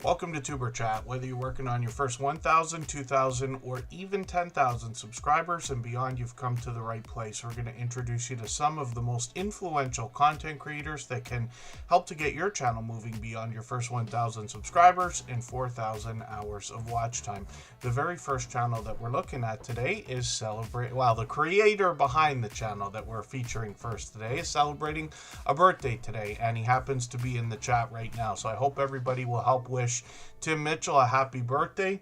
Welcome to Tuber Chat. Whether you're working on your first 1,000, 2,000, or even 10,000 subscribers and beyond, you've come to the right place. We're going to introduce you to some of the most influential content creators that can help to get your channel moving beyond your first 1,000 subscribers and 4,000 hours of watch time. The very first channel that we're looking at today is the creator behind the channel that we're featuring first today is celebrating a birthday today, and he happens to be in the chat right now. So I hope everybody will help wish Tim Mitchell a happy birthday.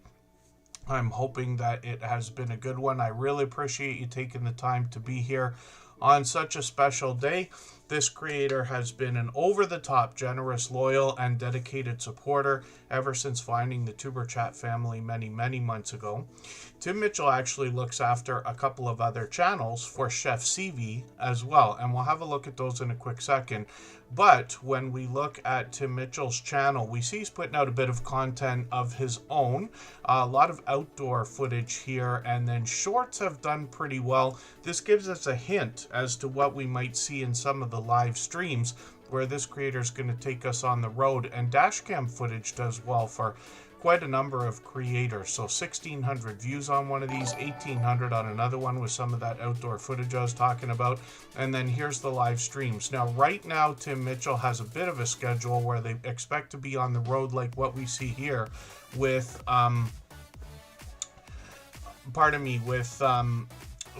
I'm hoping that it has been a good one. I really appreciate you taking the time to be here on such a special day. This creator has been an over-the-top, generous, loyal, and dedicated supporter ever since finding the Tuber Chat family many months ago. Tim Mitchell actually looks after a couple of other channels for Chef CV as well, and we'll have a look at those in a quick second. But when we look at Tim Mitchell's channel, we see he's putting out a bit of content of his own, a lot of outdoor footage here, and then shorts have done pretty well. This gives us a hint as to what we might see in some of the live streams where this creator is going to take us on the road, and dashcam footage does well for quite a number of creators. So 1,600 views on one of these, 1,800 on another one with some of that outdoor footage I was talking about. And then here's the live streams. Now, right now, Tim Mitchell has a bit of a schedule where they expect to be on the road like what we see here with,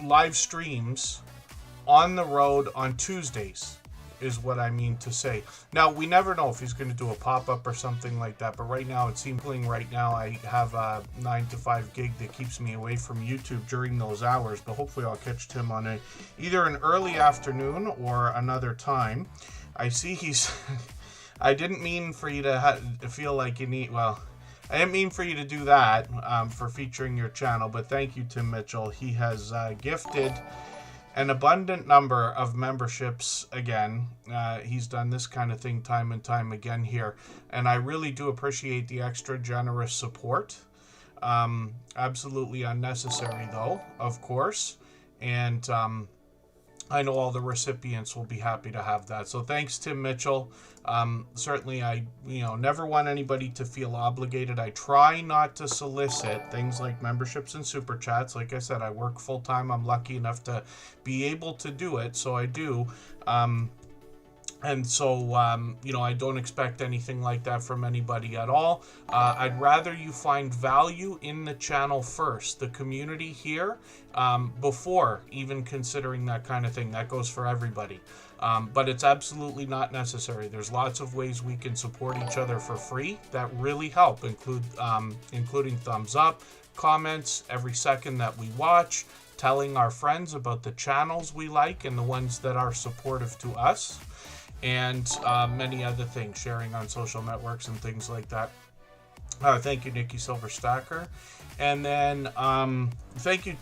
live streams on the road on Tuesdays, is what I mean to say. Now, we never know if he's going to do a pop-up or something like that, but right now, it seems right now I have a 9 to 5 gig that keeps me away from YouTube during those hours, but hopefully I'll catch Tim on either an early afternoon or another time. I see he's... I didn't mean for you to feel like you need... Well, I didn't mean for you to do that for featuring your channel, but thank you, Tim Mitchell. He has gifted an abundant number of memberships again. He's done this kind of thing time and time again here, and I really do appreciate the extra generous support. Absolutely unnecessary though, of course, and I know all the recipients will be happy to have that. So thanks, Tim Mitchell. Certainly, I never want anybody to feel obligated. I try not to solicit things like memberships and super chats. Like I said, I work full time. I'm lucky enough to be able to do it, so I do. And so, I don't expect anything like that from anybody at all. I'd rather you find value in the channel first, the community here, before even considering that kind of thing. That goes for everybody. But it's absolutely not necessary. There's lots of ways we can support each other for free that really help, including thumbs up, comments every second that we watch, telling our friends about the channels we like and the ones that are supportive to us, and many other things, sharing on social networks and things like that. Thank you, Nikki Silverstacker. And then thank you,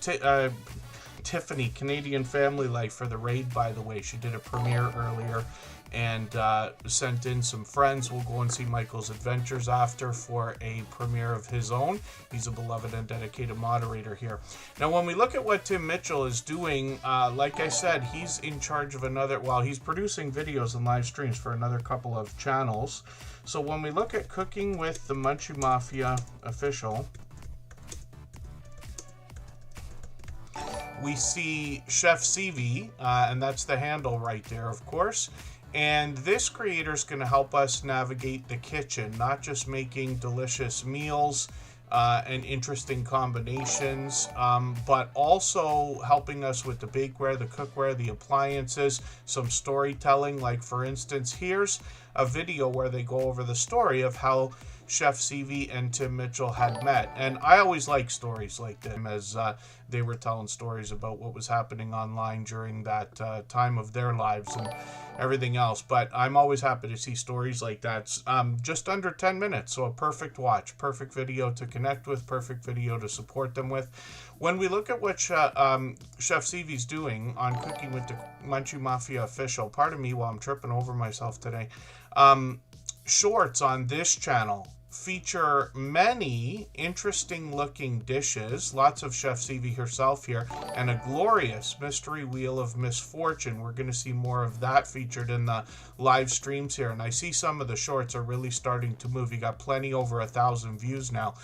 Tiffany, Canadian Family Life, for the raid, by the way. She did a premiere earlier and sent in some friends. We'll go and see Michael's Adventures after for a premiere of his own. He's a beloved and dedicated moderator here. Now, when we look at what Tim Mitchell is doing, like I said, he's in charge of he's producing videos and live streams for another couple of channels. So when we look at Cooking with the Munchie Mafia official, we see Chef CV, and that's the handle right there, of course. And this creator is going to help us navigate the kitchen, not just making delicious meals and interesting combinations, but also helping us with the bakeware, the cookware, the appliances, some storytelling. Like, for instance, here's a video where they go over the story of how Chef CV and Tim Mitchell had met. And I always like stories like them, as they were telling stories about what was happening online during that time of their lives and everything else. But I'm always happy to see stories like that. Just under 10 minutes, so a perfect watch, perfect video to connect with, perfect video to support them with. When we look at what Chef CV's doing on Cooking with the Munchie Mafia official, pardon me while I'm tripping over myself today, shorts on this channel feature many interesting looking dishes, lots of Chef Evie herself here, and a glorious mystery wheel of misfortune. We're going to see more of that featured in the live streams here, and I see some of the shorts are really starting to move. You got plenty over 1,000 views now.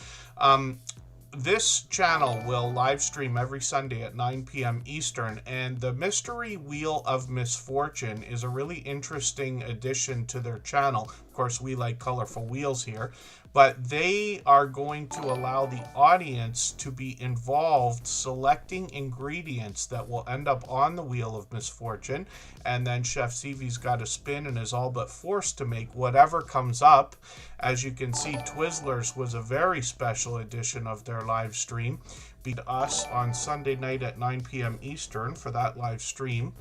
This channel will live stream every Sunday at 9 p.m. Eastern, and the Mystery Wheel of Misfortune is a really interesting addition to their channel. Of course, we like colorful wheels here, but they are going to allow the audience to be involved selecting ingredients that will end up on the Wheel of Misfortune, and then Chef Evie's got a spin and is all but forced to make whatever comes up. As you can see, Twizzlers was a very special edition of their live stream. Beat us on Sunday night at 9 p.m. Eastern for that live stream.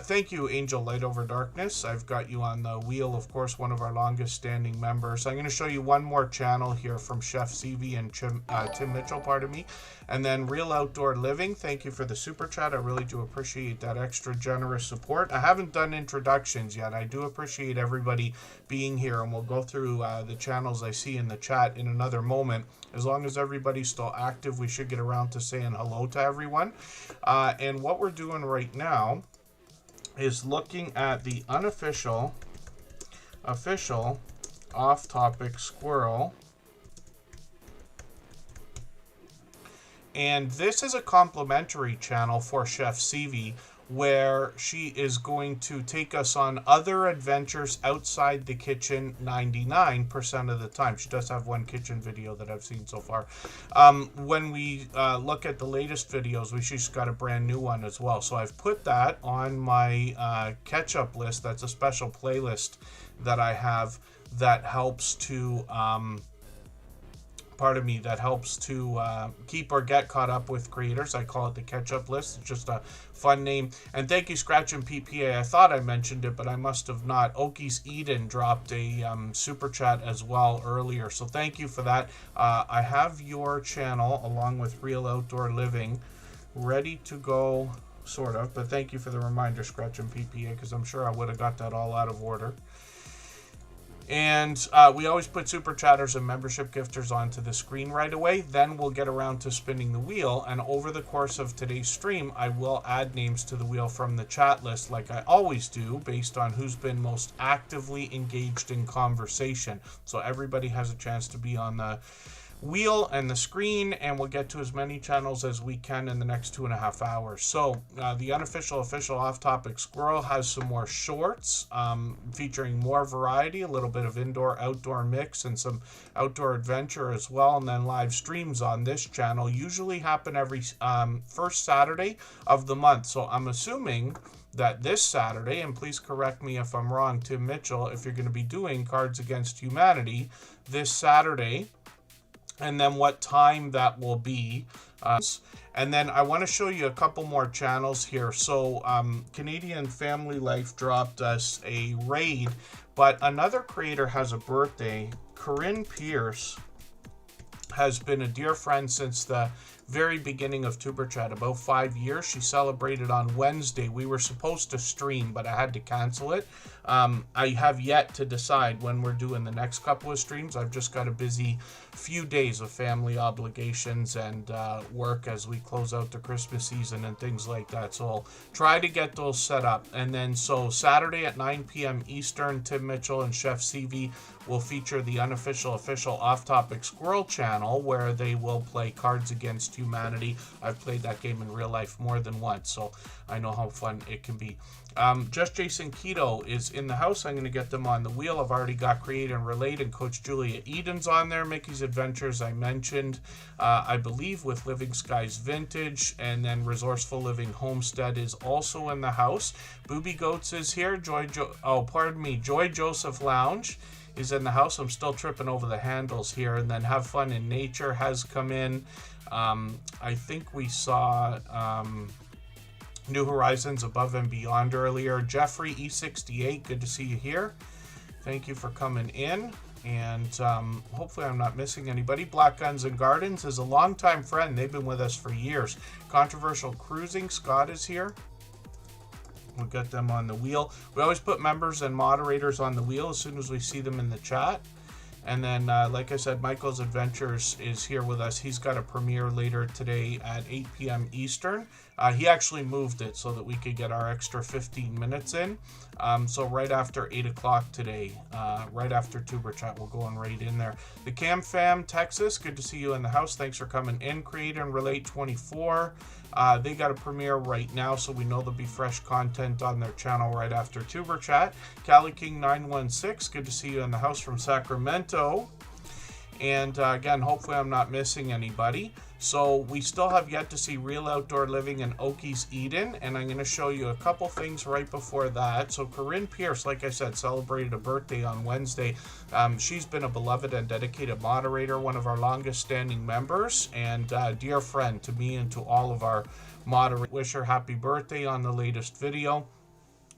Thank you, Angel Light Over Darkness. I've got you on the wheel, of course, one of our longest standing members. I'm going to show you one more channel here from Chef Evie and Tim Mitchell, pardon me. And then Real Outdoor Living. Thank you for the super chat. I really do appreciate that extra generous support. I haven't done introductions yet. I do appreciate everybody being here, and we'll go through the channels I see in the chat in another moment. As long as everybody's still active, we should get around to saying hello to everyone. And what we're doing right now is looking at the official off-topic squirrel. And this is a complimentary channel for Chef Evie, where she is going to take us on other adventures outside the kitchen 99% of the time. She does have one kitchen video that I've seen so far. When we look at the latest videos, she's got a brand new one as well. So I've put that on my catch-up list. That's a special playlist that I have that helps to... that helps to keep or get caught up with creators. I call it the catch-up list. It's just a fun name. And thank you, Scratch and PPA. I thought I mentioned it, but I must have not. Oki's Eden dropped a super chat as well earlier, so thank you for that. I have your channel, along with Real Outdoor Living, ready to go, sort of, but thank you for the reminder, Scratch and PPA, because I'm sure I would have got that all out of order. And we always put super chatters and membership gifters onto the screen right away. Then we'll get around to spinning the wheel. And over the course of today's stream, I will add names to the wheel from the chat list like I always do, based on who's been most actively engaged in conversation. So everybody has a chance to be on the wheel and the screen, and we'll get to as many channels as we can in the next 2.5 hours. So the official off-topic squirrel has some more shorts featuring more variety, a little bit of indoor-outdoor mix, and some outdoor adventure as well. And then live streams on this channel usually happen every first Saturday of the month. So I'm assuming that this Saturday, and please correct me if I'm wrong, Tim Mitchell, if you're going to be doing Cards Against Humanity this Saturday, and then what time that will be. And then I want to show you a couple more channels here. So Canadian Family Life dropped us a raid, but another creator has a birthday. Corinne Pierce has been a dear friend since the very beginning of Superchat, about 5 years. She celebrated on Wednesday. We were supposed to stream, but I had to cancel it. I have yet to decide when we're doing the next couple of streams. I've just got a busy few days of family obligations and work as we close out the Christmas season and things like that. So I'll try to get those set up. And then so Saturday at 9 p.m. Eastern, Tim Mitchell and Chef Evie will feature the official off-topic squirrel channel, where they will play Cards Against Humanity. I've played that game in real life more than once, so I know how fun it can be. Just Jason Keto is in the house. I'm going to get them on the wheel. I've already got Create and Relate and Coach Julia Eden's on there. Mickey's Adventures I mentioned, I believe, with Living Skies Vintage, and then Resourceful Living Homestead is also in the house. Booby Goats is here. Joy Joseph Lounge is in the house. I'm still tripping over the handles here. And then Have Fun in Nature has come in. I think we saw New Horizons Above and Beyond earlier. Jeffrey E68, good to see you here. Thank you for coming in. And hopefully I'm not missing anybody. Black Guns and Gardens is a longtime friend. They've been with us for years. Controversial Cruising, Scott is here. We'll get them on the wheel. We always put members and moderators on the wheel as soon as we see them in the chat. And then, like I said, Michael's Adventures is here with us. He's got a premiere later today at 8 p.m. Eastern. He actually moved it so that we could get our extra 15 minutes in. So right after 8 o'clock today, right after Tuber Chat, we'll go on right in there. The Cam Fam, Texas, good to see you in the house. Thanks for coming in. Create and Relate 24. They got a premiere right now, so we know there'll be fresh content on their channel right after Tuber Chat. Cali King 916, good to see you in the house from Sacramento. And again, hopefully I'm not missing anybody. So we still have yet to see Real Outdoor Living in Okies Eden, and I'm going to show you a couple things right before that. So Corinne Pierce, like I said, celebrated a birthday on Wednesday. She's been a beloved and dedicated moderator, one of our longest standing members, and dear friend to me and to all of our moderators. Wish her happy birthday on the latest video.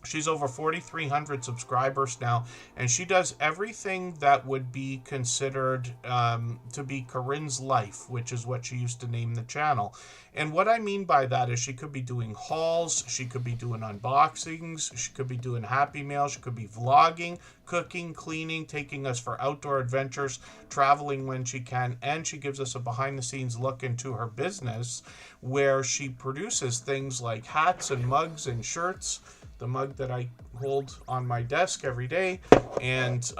She's over 4,300 subscribers now, and she does everything that would be considered to be Corinne's life, which is what she used to name the channel. And what I mean by that is she could be doing hauls, she could be doing unboxings, she could be doing Happy Mail, she could be vlogging, cooking, cleaning, taking us for outdoor adventures, traveling when she can, and she gives us a behind-the-scenes look into her business where she produces things like hats and mugs and shirts, the mug that I hold on my desk every day, and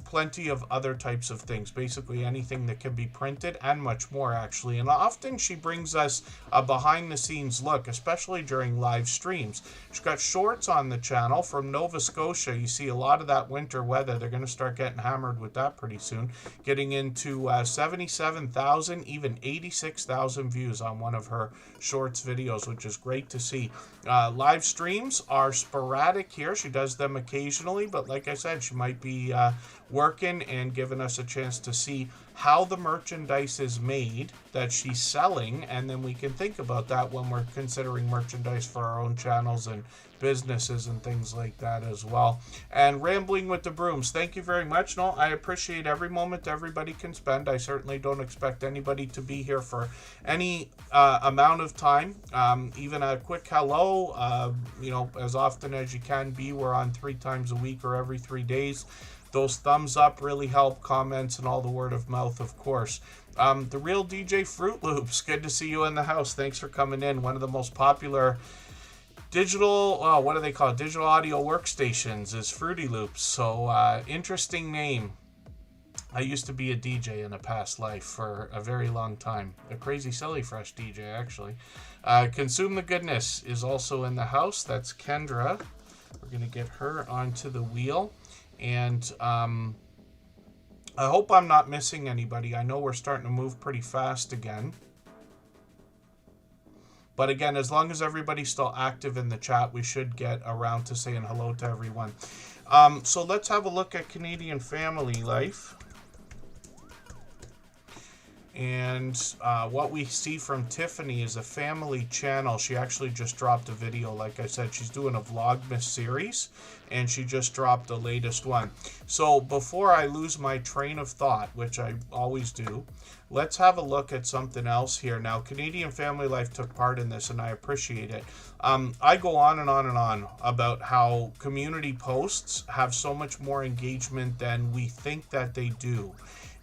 plenty of other types of things, basically anything that can be printed and much more actually. And often she brings us a behind the scenes look, especially during live streams. She's got shorts on the channel from Nova Scotia. You see a lot of that winter weather. They're going to start getting hammered with that pretty soon, getting into 77,000, even 86,000 views on one of her shorts videos, which is great to see. Live streams are sporadic here. She does them occasionally, but like I said, she might be working and giving us a chance to see how the merchandise is made that she's selling, and then we can think about that when we're considering merchandise for our own channels and businesses and things like that as well. And Rambling with the Brooms, thank you very much. No, I appreciate every moment everybody can spend. I certainly don't expect anybody to be here for any amount of time. Even a quick hello, you know, as often as you can be. We're on 3 times a week or every 3 days. Those thumbs up really help, comments, and all the word of mouth, of course. The Real DJ Fruit Loops, good to see you in the house. Thanks for coming in. One of the most popular digital, what do they call it? Digital audio workstations is Fruity Loops. So interesting name. I used to be a DJ in a past life for a very long time. A crazy silly fresh DJ, actually. Consume the Goodness is also in the house. That's Kendra. We're going to get her onto the wheel. And I hope I'm not missing anybody. I know we're starting to move pretty fast again. But again, as long as everybody's still active in the chat, we should get around to saying hello to everyone. So let's have a look at Canadian family life. And what we see from Tiffany is a family channel. She actually just dropped a video. Like I said, she's doing a Vlogmas series, and she just dropped the latest one. So before I lose my train of thought, which I always do, let's have a look at something else here. Now, Canadian Family Life took part in this, and I appreciate it. I go on and on and on about how community posts have so much more engagement than we think that they do.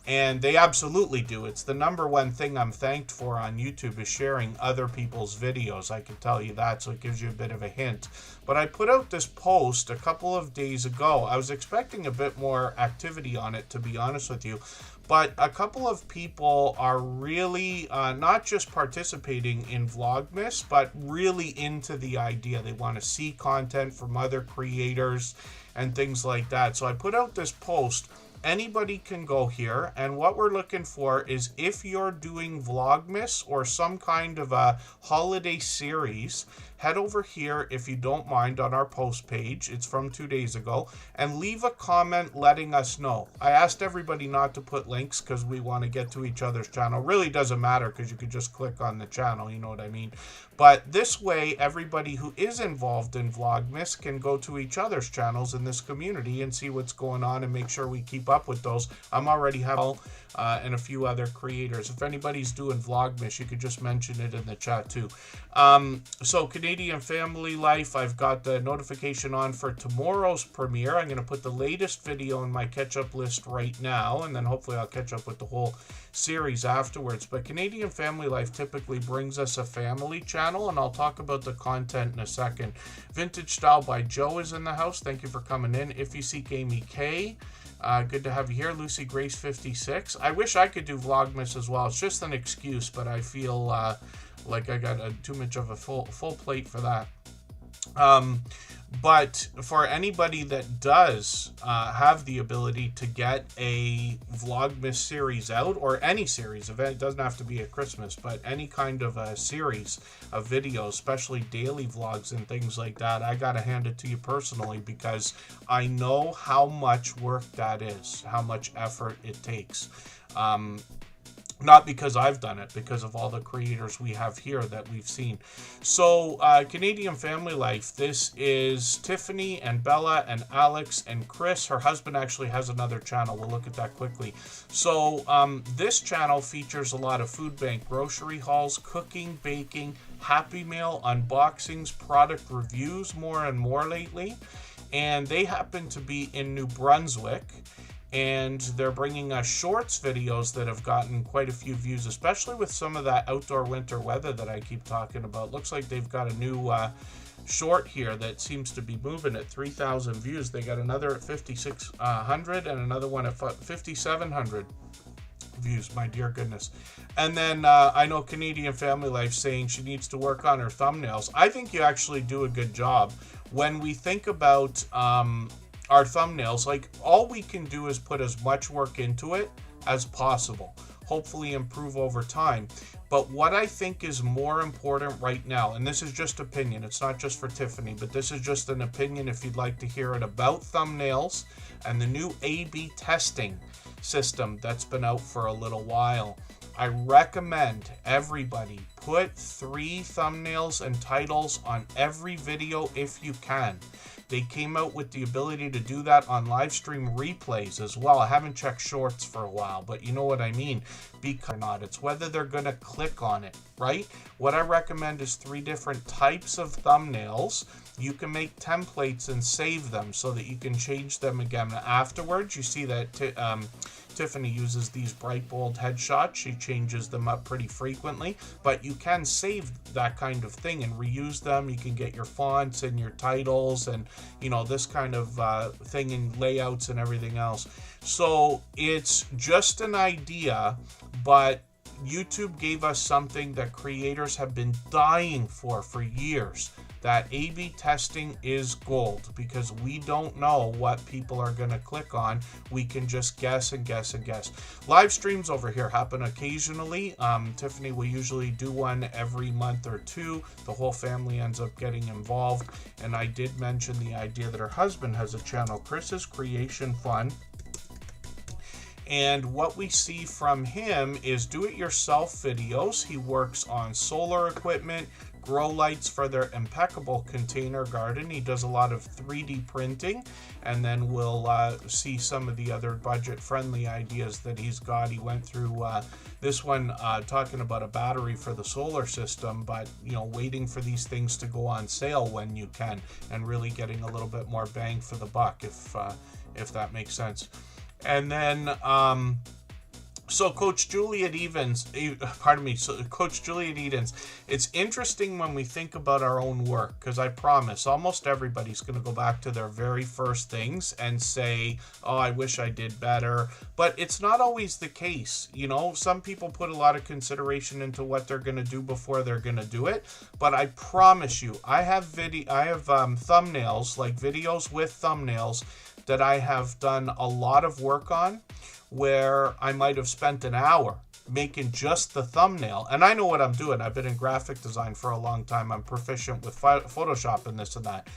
And they absolutely do. It's the number one thing I'm thanked for on YouTube is sharing other people's videos. I can tell you that, so it gives you a bit of a hint. But I put out this post a couple of days ago. I was expecting a bit more activity on it, to be honest with you. But a couple of people are really not just participating in Vlogmas, but really into the idea. They want to see content from other creators and things like that. So I put out this post. Anybody can go here, and what we're looking for is if you're doing Vlogmas or some kind of a holiday series, head over here, if you don't mind, on our post page. It's from 2 days ago, and leave a comment letting us know. I asked everybody not to put links because we want to get to each other's channel. Really doesn't matter because you could just click on the channel, you know what I mean? But this way, everybody who is involved in Vlogmas can go to each other's channels in this community and see what's going on and make sure we keep up with those. I'm already having and a few other creators. If anybody's doing Vlogmas, you could just mention it in the chat too. So Canadian Family Life, I've got the notification on for tomorrow's premiere. I'm going to put the latest video in my catch-up list right now, and then hopefully I'll catch up with the whole series afterwards. But Canadian Family Life typically brings us a family channel, and I'll talk about the content in a second. Vintage Style by Joe is in the house. Thank you for coming in. If you seek Amy K, good to have you here. Lucy Grace 56. I wish I could do Vlogmas as well. It's just an excuse, but I feel like I got too much of a full plate for that. But for anybody that does have the ability to get a Vlogmas series out, or any series event, it doesn't have to be at Christmas, but any kind of a series of videos, especially daily vlogs and things like that, I gotta hand it to you personally, because I know how much work that is, how much effort it takes. Not because I've done it, because of all the creators we have here that we've seen. So, Canadian Family Life, this is Tiffany and Bella and Alex and Chris. Her husband actually has another channel. We'll look at that quickly. So, this channel features a lot of food bank grocery hauls, cooking, baking, Happy Meal, unboxings, product reviews more and more lately. And they happen to be in New Brunswick. And they're bringing us shorts videos that have gotten quite a few views, especially with some of that outdoor winter weather that I keep talking about. Looks like they've got a new short here that seems to be moving at 3,000 views. They got another at 5,600 and another one at 5,700 views. My dear goodness. And then I know Canadian Family Life saying she needs to work on her thumbnails. I think you actually do a good job. When we think about our thumbnails, like, all we can do is put as much work into it as possible, hopefully improve over time. But what I think is more important right now, and this is just opinion, it's not just for Tiffany, but this is just an opinion if you'd like to hear it, about thumbnails and the new A/B testing system that's been out for a little while. I recommend everybody put 3 thumbnails and titles on every video if you can. They came out with the ability to do that on live stream replays as well. I haven't checked shorts for a while, but you know what I mean. Because or not, it's whether they're going to click on it, right? What I recommend is 3 different types of thumbnails. You can make templates and save them so that you can change them again afterwards. You see that Tiffany uses these bright, bold headshots. She changes them up pretty frequently, but you can save that kind of thing and reuse them. You can get your fonts and your titles and, you know, this kind of thing in layouts and everything else. So it's just an idea, but YouTube gave us something that creators have been dying for years. That A/B testing is gold, because we don't know what people are going to click on. We can just guess and guess and guess. Live streams over here happen occasionally. Tiffany will usually do one every month or 2. The whole family ends up getting involved. And I did mention the idea that her husband has a channel, Chris's Creation Fun. And what we see from him is do-it-yourself videos. He works on solar equipment, grow lights for their impeccable container garden. He does a lot of 3D printing, and then we'll see some of the other budget-friendly ideas that he's got. He went through this one talking about a battery for the solar system, but, you know, waiting for these things to go on sale when you can, and really getting a little bit more bang for the buck, if that makes sense. And then So Coach Juliet Edens, it's interesting when we think about our own work, because I promise almost everybody's going to go back to their very first things and say, oh, I wish I did better. But it's not always the case. You know, some people put a lot of consideration into what they're going to do before they're going to do it. But I promise you, I have thumbnails, like videos with thumbnails, that I have done a lot of work on, where I might have spent an hour making just the thumbnail. And I know what I'm doing. I've been in graphic design for a long time. I'm proficient with Photoshop and this and that.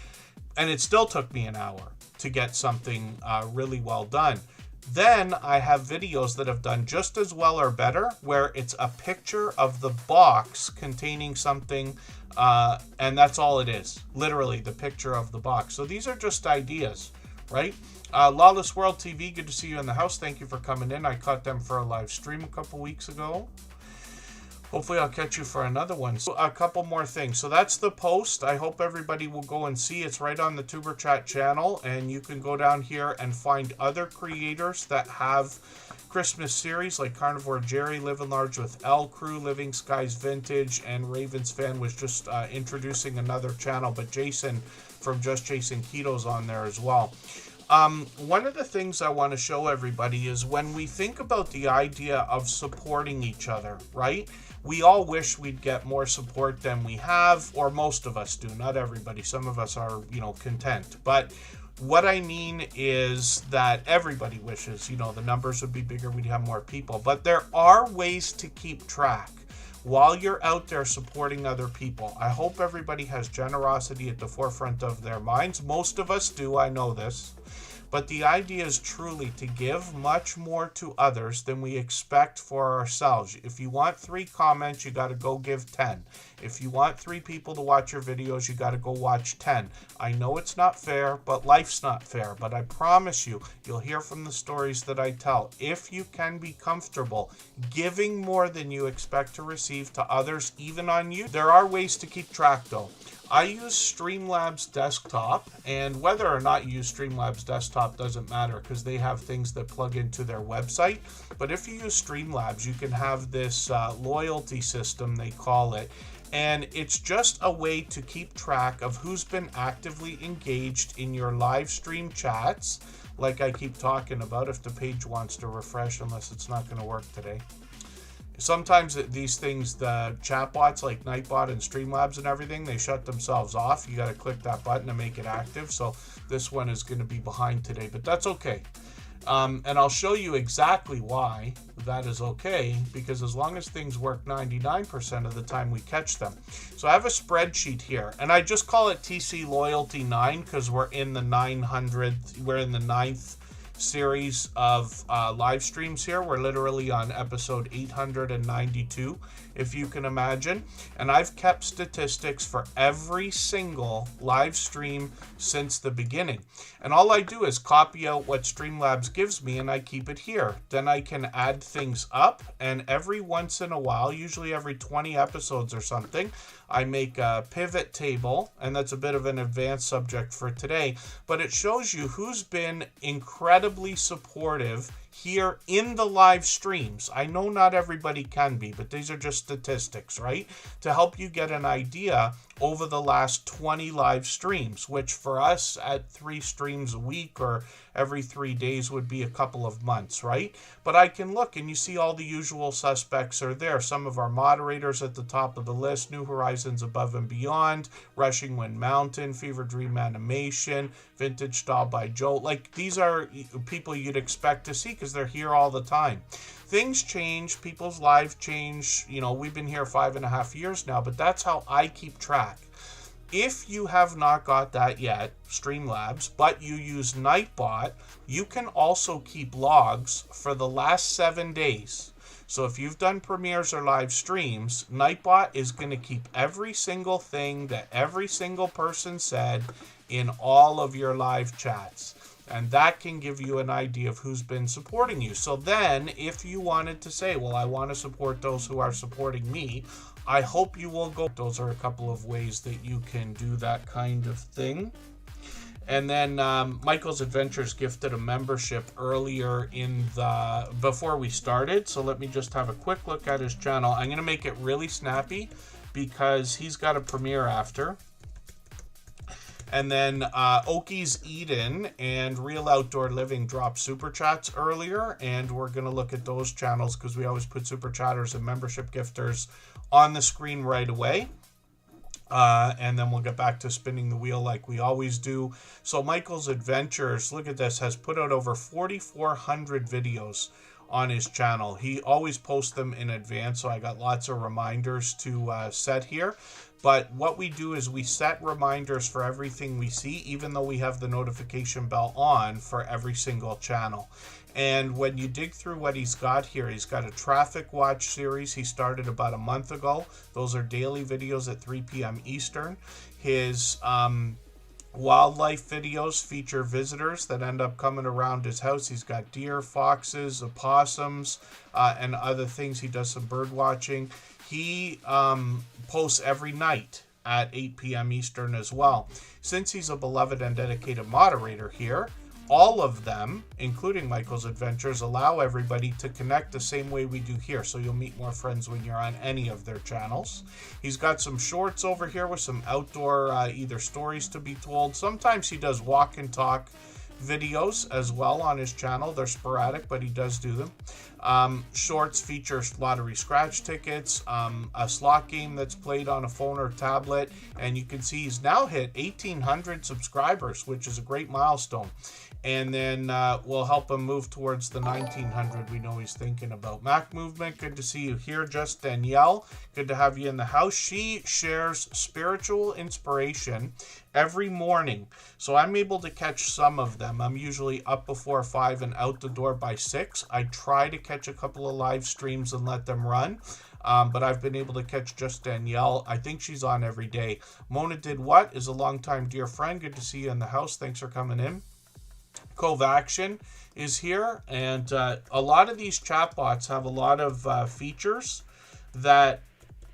And it still took me an hour to get something really well done. Then I have videos that have done just as well or better, where it's a picture of the box containing something, and that's all it is. Literally the picture of the box. So these are just ideas, right? Lawless World TV, good to see you in the house. Thank you for coming in. I caught them for a live stream a couple weeks ago. Hopefully I'll catch you for another one. So a couple more things. So that's the post. I hope everybody will go and see. It's right on the Superchat channel, and you can go down here and find other creators that have Christmas series like Carnivore Jerry, Living Large with L Crew, Living Skies Vintage, and Ravens Fan was just introducing another channel, but Jason from Just Chasing Keto's on there as well. One of the things I want to show everybody is when we think about the idea of supporting each other, right? We all wish we'd get more support than we have, or most of us do, not everybody. Some of us are, content. But what I mean is that everybody wishes, the numbers would be bigger, we'd have more people. But there are ways to keep track while you're out there supporting other people. I hope everybody has generosity at the forefront of their minds. Most of us do, I know this. But the idea is truly to give much more to others than we expect for ourselves. If you want 3 comments, you got to go give 10. If you want 3 people to watch your videos, you got to go watch 10. I know it's not fair, but life's not fair. But I promise you, you'll hear from the stories that I tell. If you can be comfortable giving more than you expect to receive to others, even on you, there are ways to keep track though. I use Streamlabs Desktop, and whether or not you use Streamlabs Desktop doesn't matter because they have things that plug into their website. But if you use Streamlabs, you can have this loyalty system, they call it, and it's just a way to keep track of who's been actively engaged in your live stream chats, like I keep talking about if the page wants to refresh, unless it's not going to work today. Sometimes these things, the chatbots like Nightbot and Streamlabs and everything, they shut themselves off. You got to click that button to make it active. So this one is going to be behind today, but that's okay. And I'll show you exactly why that is okay, because as long as things work 99% of the time, we catch them. So I have a spreadsheet here, and I just call it TC Loyalty 9 because we're in the 900th, we're in the 9th series of live streams here. We're literally on episode 892, if you can imagine, and I've kept statistics for every single live stream since the beginning, and all I do is copy out what Streamlabs gives me and I keep it here. Then I can add things up, and every once in a while, usually every 20 episodes or something, I make a pivot table, and that's a bit of an advanced subject for today, but it shows you who's been incredibly supportive here in the live streams. I know not everybody can be, but these are just statistics, right? To help you get an idea over the last 20 live streams, which for us at 3 streams a week or every 3 days would be a couple of months, right? But I can look and you see all the usual suspects are there. Some of our moderators at the top of the list: New Horizons Above and Beyond, Rushing Wind Mountain, Fever Dream Animation, Vintage Style by Joe. Like, these are people you'd expect to see because they're here all the time. Things change, people's lives change. We've been here 5.5 years now, but that's how I keep track. If you have not got that yet, Streamlabs, but you use Nightbot, you can also keep logs for the last 7 days. So if you've done premieres or live streams, Nightbot is going to keep every single thing that every single person said in all of your live chats. And that can give you an idea of who's been supporting you. So then, if you wanted to say, well, I want to support those who are supporting me, I hope you will go. Those are a couple of ways that you can do that kind of thing. And then Michael's Adventures gifted a membership earlier before we started. So let me just have a quick look at his channel. I'm going to make it really snappy because he's got a premiere after. And then Oki's Eden and Real Outdoor Living dropped super chats earlier, and we're going to look at those channels because we always put super chatters and membership gifters on the screen right away. And then we'll get back to spinning the wheel like we always do. So Michael's Adventures, look at this, has put out over 4,400 videos on his channel. He always posts them in advance, so I got lots of reminders to set here. But what we do is we set reminders for everything we see, even though we have the notification bell on for every single channel. And when you dig through what he's got here, he's got a traffic watch series he started about a month ago. Those are daily videos at 3 p.m. Eastern. His Wildlife videos feature visitors that end up coming around his house. He's got deer, foxes, opossums, and other things. He does some bird watching. He posts every night at 8 p.m. Eastern as well. Since he's a beloved and dedicated moderator here, all of them, including Michael's Adventures, allow everybody to connect the same way we do here. So you'll meet more friends when you're on any of their channels. He's got some shorts over here with some outdoor either stories to be told. Sometimes he does walk and talk videos as well on his channel. They're sporadic, but he does do them. Shorts feature lottery scratch tickets, a slot game that's played on a phone or tablet, and you can see he's now hit 1,800 subscribers, which is a great milestone. And then we'll help him move towards the 1,900 we know he's thinking about. Mac Movement, good to see you here. Just Danielle, good to have you in the house. She shares spiritual inspiration every morning. So I'm able to catch some of them. I'm usually up before 5 and out the door by 6. I try to catch a couple of live streams and let them run. But I've been able to catch Just Danielle. I think she's on every day. Mona Did What is a longtime dear friend. Good to see you in the house. Thanks for coming in. Cove Action is here, and a lot of these chatbots have a lot of features that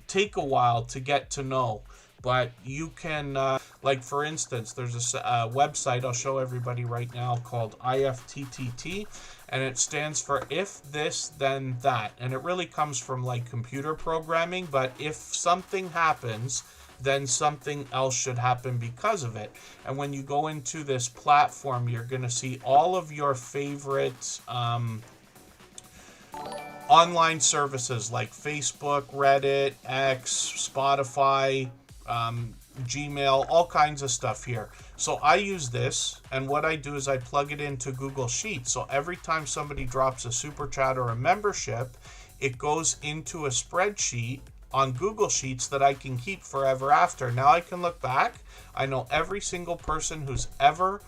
take a while to get to know, but you can like for instance, there's a website I'll show everybody right now called IFTTT, and it stands for if this then that, and it really comes from like computer programming, but if something happens, then something else should happen because of it. And when you go into this platform, you're going to see all of your favorite online services like Facebook, Reddit, X, Spotify, Gmail, all kinds of stuff here. So I use this, and what I do is I plug it into Google Sheets. So every time somebody drops a super chat or a membership, it goes into a spreadsheet on Google Sheets that I can keep forever after. Now I can look back. I know every single person who's ever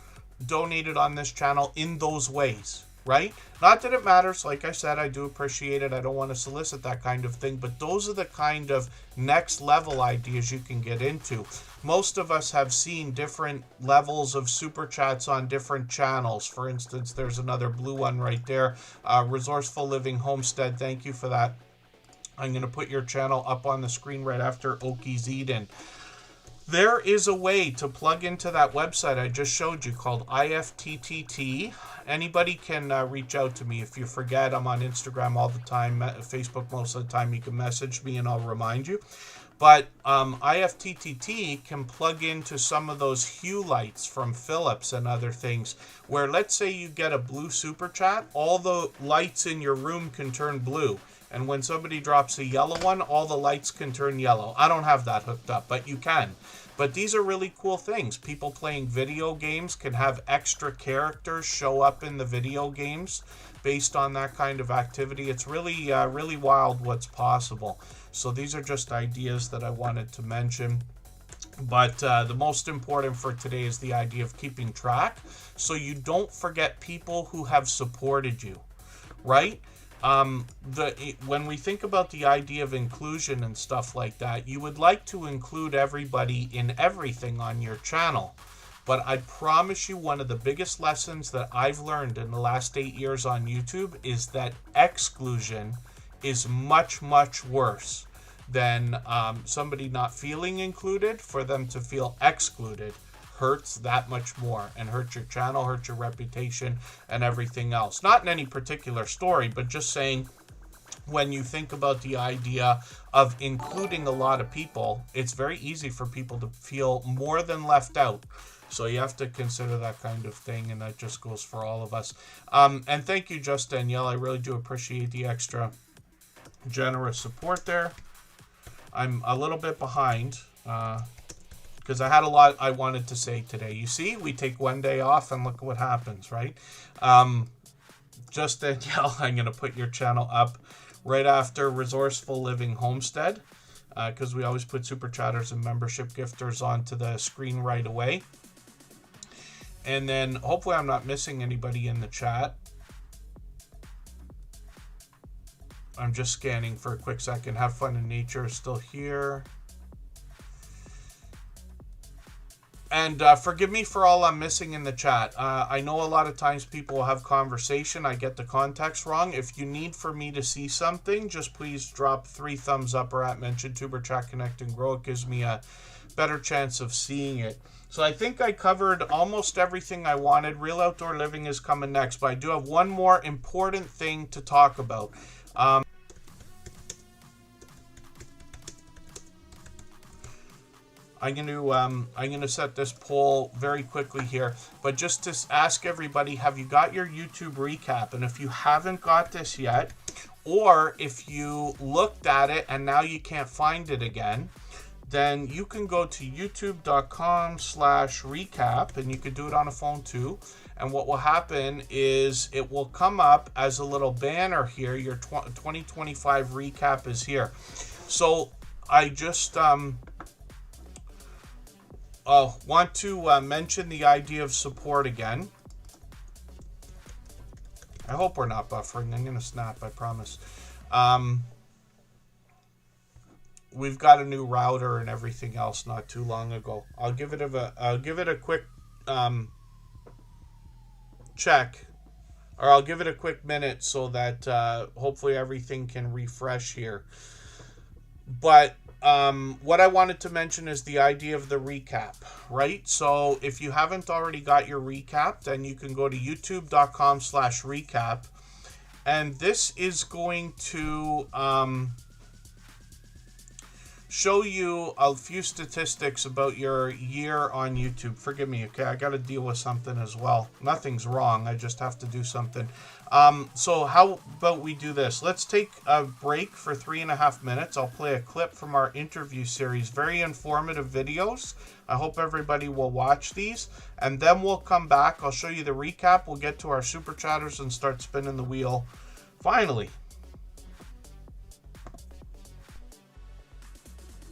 donated on this channel in those ways, right? Not that it matters. Like I said, I do appreciate it. I don't want to solicit that kind of thing, but those are the kind of next level ideas you can get into. Most of us have seen different levels of super chats on different channels. For instance, there's another blue one right there. Resourceful Living Homestead. Thank you for that. I'm going to put your channel up on the screen right after Oki's Eden. There is a way to plug into that website I just showed you called IFTTT. Anybody can reach out to me. If you forget, I'm on Instagram all the time, Facebook most of the time. You can message me and I'll remind you. But IFTTT can plug into some of those hue lights from Philips and other things where, let's say you get a blue super chat, all the lights in your room can turn blue. And when somebody drops a yellow one, all the lights can turn yellow. I don't have that hooked up, but you can. But these are really cool things. People playing video games can have extra characters show up in the video games based on that kind of activity. It's really, really wild what's possible. So these are just ideas that I wanted to mention. But the most important for today is the idea of keeping track so you don't forget people who have supported you, right? When we think about the idea of inclusion and stuff like that, you would like to include everybody in everything on your channel. But I promise you, one of the biggest lessons that I've learned in the last 8 years on YouTube is that exclusion is much, much worse than somebody not feeling included. For them to feel excluded hurts that much more and hurts your channel, hurts your reputation and everything else. Not in any particular story, but just saying, when you think about the idea of including a lot of people, it's very easy for people to feel more than left out. So you have to consider that kind of thing, and that just goes for all of us. And thank you, Just Danielle. I really do appreciate the extra generous support there. I'm a little bit behind because I had a lot I wanted to say today. You see, we take one day off and look what happens, right? Just Danielle, I'm going to put your channel up right after Resourceful Living Homestead because we always put super chatters and membership gifters onto the screen right away. And then hopefully I'm not missing anybody in the chat. I'm just scanning for a quick second. Have Fun in Nature is still here. And forgive me for all I'm missing in the chat. I know a lot of times people have conversation. I get the context wrong. If you need for me to see something, just please drop 3 thumbs up or at mention Tuber Chat Connect and Grow. It gives me a better chance of seeing it. So I think I covered almost everything I wanted. Real Outdoor Living is coming next, but I do have one more important thing to talk about. I'm going to set this poll very quickly here, but just to ask everybody, have you got your YouTube recap? And if you haven't got this yet, or if you looked at it and now you can't find it again, then you can go to youtube.com/recap, and you can do it on a phone too. And what will happen is it will come up as a little banner here. Your 2025 recap is here. So I just want to mention the idea of support again. I hope we're not buffering. I'm going to snap, I promise. We've got a new router and everything else not too long ago. I'll give it a quick check, or I'll give it a quick minute so that hopefully everything can refresh here. But what I wanted to mention is the idea of the recap, right? So if you haven't already got your recap, then you can go to youtube.com/recap, and this is going to show you a few statistics about your year on YouTube. Forgive me, okay? I got to deal with something as well. Nothing's wrong. I just have to do something. So how about we do this? Let's take a break for 3.5 minutes. I'll play a clip from our interview series. Very informative videos. I hope everybody will watch these. And then we'll come back. I'll show you the recap. We'll get to our Super Chatters and start spinning the wheel. Finally.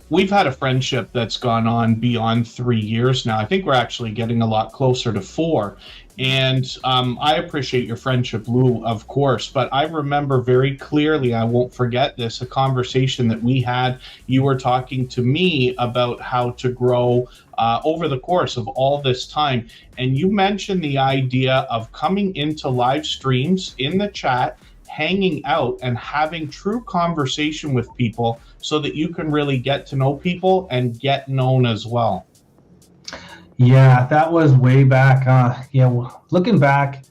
We've had a friendship that's gone on beyond 3 years now. I think we're actually getting a lot closer to 4. And I appreciate your friendship, Lou, of course. But I remember very clearly, I won't forget this, a conversation that we had. You were talking to me about how to grow over the course of all this time. And you mentioned the idea of coming into live streams in the chat, hanging out and having true conversation with people so that you can really get to know people and get known as well. Yeah, that was way back. Looking back,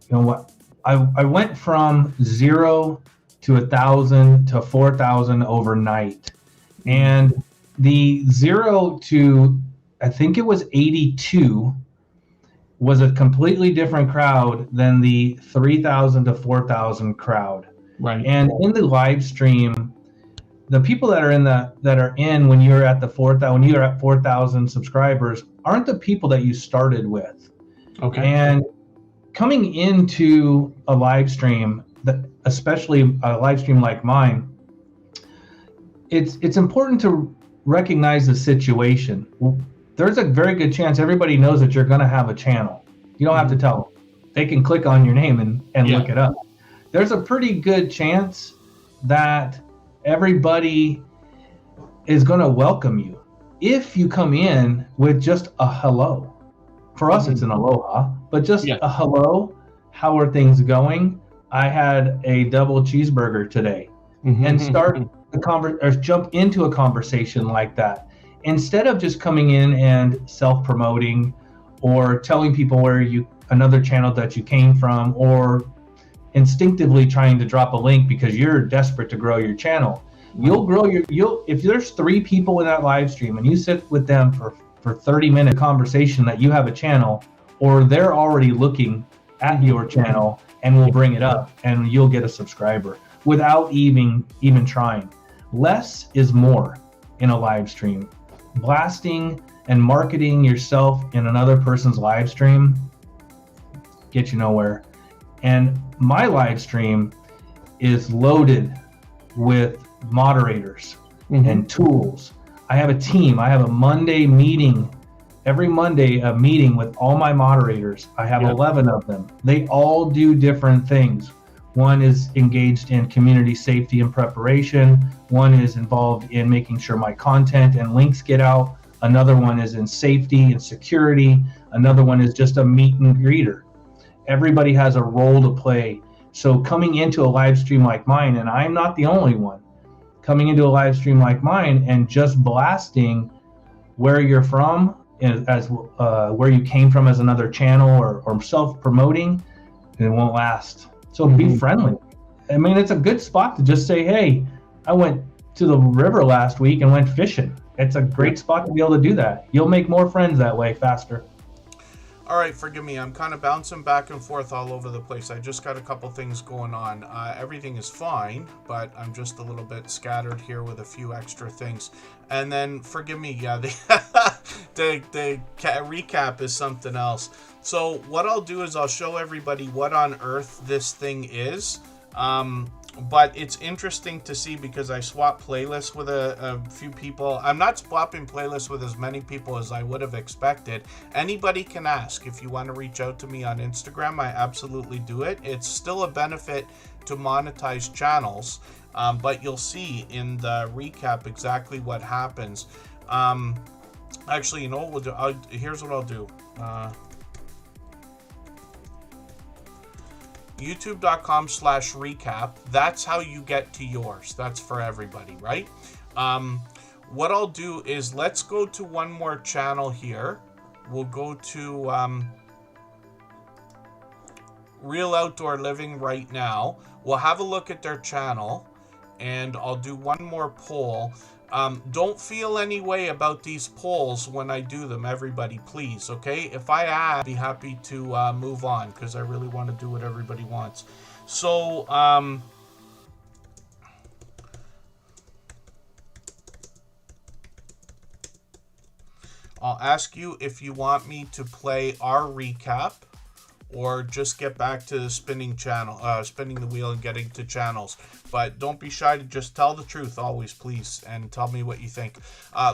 what I went from 0 to 1,000 to 4,000 overnight, and the 0 to I think it was 82 was a completely different crowd than the 3,000 to 4,000 crowd. Right. And in the live stream, the people that are in when you're at 4,000 subscribers aren't the people that you started with. Okay. And coming into a live stream, especially a live stream like mine, it's important to recognize the situation. There's a very good chance everybody knows that you're going to have a channel. You don't have to tell them. They can click on your name and look it up. There's a pretty good chance that everybody is going to welcome you if you come in with just a hello. For us, it's an aloha, but just a hello. How are things going? I had a double cheeseburger today, and start jump into a conversation like that. Instead of just coming in and self-promoting or telling people another channel that you came from, or instinctively trying to drop a link because you're desperate to grow your channel. If there's 3 people in that live stream and you sit with them for 30-minute conversation that you have a channel, or they're already looking at your channel and will bring it up and you'll get a subscriber without even trying. Less is more in a live stream. Blasting and marketing yourself in another person's live stream get you nowhere. And my live stream is loaded with moderators and tools. I have a team. I have a Monday meeting. Every Monday, a meeting with all my moderators. I have 11 of them. They all do different things. One is engaged in community safety and preparation. One is involved in making sure my content and links get out. Another one is in safety and security. Another one is just a meet and greeter. Everybody has a role to play. So coming into a live stream like mine, and I'm not the only one, coming into a live stream like mine and just blasting where you're from as where you came from as another channel, or self-promoting, it won't last. So be friendly. I mean, it's a good spot to just say, hey, I went to the river last week and went fishing. It's a great spot to be able to do that. You'll make more friends that way faster. All right, forgive me. I'm kind of bouncing back and forth all over the place. I just got a couple things going on. Everything is fine, but I'm just a little bit scattered here with a few extra things. And then, forgive me, yeah, the recap is something else. So what I'll do is I'll show everybody what on earth this thing is. But it's interesting to see because I swap playlists with a few people. I'm not swapping playlists with as many people as I would have expected. Anybody can ask. If you want to reach out to me on Instagram, I absolutely do it. It's still a benefit to monetize channels, but you'll see in the recap exactly what happens. Actually, you know what we'll do? Here's what I'll do. YouTube.com/recap. That's how you get to yours. That's for everybody, right? What I'll do is let's go to one more channel here. We'll go to Real Outdoor Living right now. We'll have a look at their channel, and I'll do one more poll. Don't feel any way about these polls when I do them, everybody, please, okay? If I I'd be happy to move on, because I really want to do what everybody wants. So, I'll ask you if you want me to play our recap, or just get back to the spinning the wheel and getting to channels. But don't be shy to just tell the truth always, please, and tell me what you think.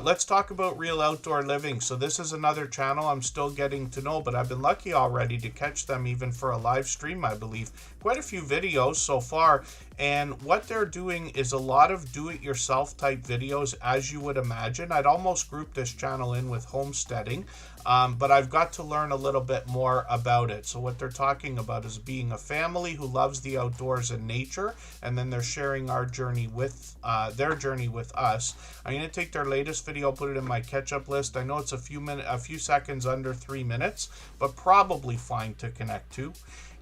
Let's talk about Real Outdoor Living. So this is another channel I'm still getting to know, but I've been lucky already to catch them even for a live stream, I believe. Quite a few videos so far, and what they're doing is a lot of do-it-yourself type videos, as you would imagine. I'd almost group this channel in with homesteading, but I've got to learn a little bit more about it. So what they're talking about is being a family who loves the outdoors and nature, and then they're sharing our journey with their journey with us. I'm going to take their latest video, put it in my catch-up list. I know it's a few seconds under 3 minutes, but probably fine to connect to.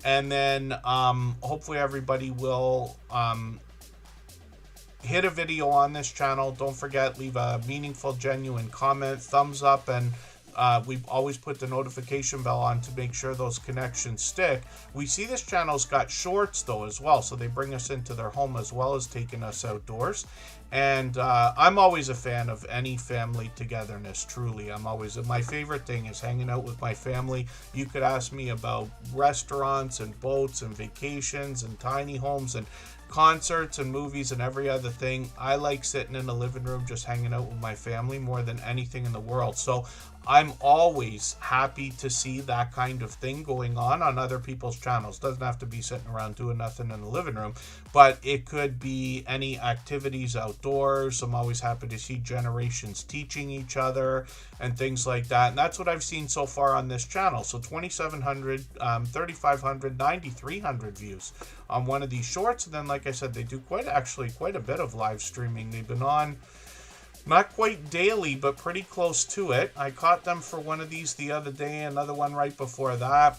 And then hopefully everybody will hit a video on this channel. Don't forget, leave a meaningful, genuine comment, thumbs up, and we always put the notification bell on to make sure those connections stick. We see this channel's got shorts though as well, so they bring us into their home as well as taking us outdoors. And I'm always a fan of any family togetherness, truly. My favorite thing is hanging out with my family. You could ask me about restaurants and boats and vacations and tiny homes and concerts and movies and every other thing. I like sitting in the living room just hanging out with my family more than anything in the world. So I'm always happy to see that kind of thing going on other people's channels. Doesn't have to be sitting around doing nothing in the living room, but it could be any activities outdoors. I'm always happy to see generations teaching each other and things like that. And that's what I've seen so far on this channel. So 2,700, 3,500, 9,300 views on one of these shorts. And then, like I said, they do quite a bit of live streaming. They've been on not quite daily, but pretty close to it. I caught them for one of these the other day, another one right before that.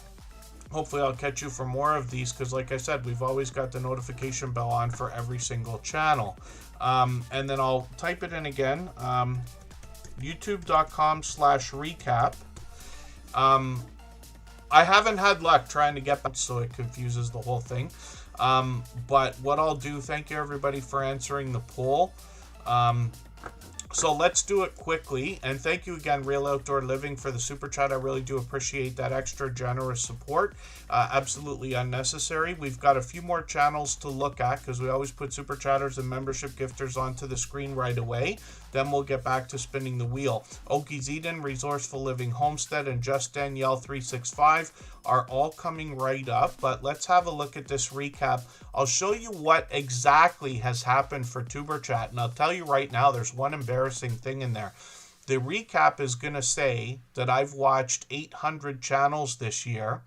Hopefully I'll catch you for more of these, because like I said, we've always got the notification bell on for every single channel. And then I'll type it in again, youtube.com/recap. I haven't had luck trying to get that, so it confuses the whole thing. But what I'll do, thank you everybody for answering the poll. So let's do it quickly, and thank you again, Real Outdoor Living, for the super chat. I really do appreciate that extra generous support. Absolutely unnecessary. We've got a few more channels to look at, because we always put super chatters and membership gifters onto the screen right away. Then we'll get back to spinning the wheel. Okies Eden, Resourceful Living Homestead, and Just Danielle 365 are all coming right up. But let's have a look at this recap. I'll show you what exactly has happened for Tuber Chat, and I'll tell you right now, there's one embarrassing thing in there. The recap is going to say that I've watched 800 channels this year,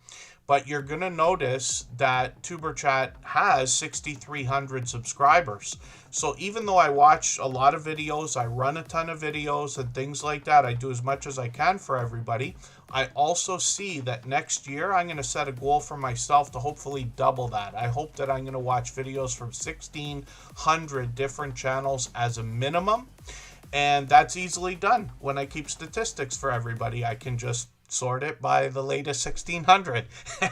but you're going to notice that TuberChat has 6,300 subscribers. So even though I watch a lot of videos, I run a ton of videos and things like that, I do as much as I can for everybody, I also see that next year I'm going to set a goal for myself to hopefully double that. I hope that I'm going to watch videos from 1,600 different channels as a minimum. And that's easily done when I keep statistics for everybody. I can just sort it by the latest 1,600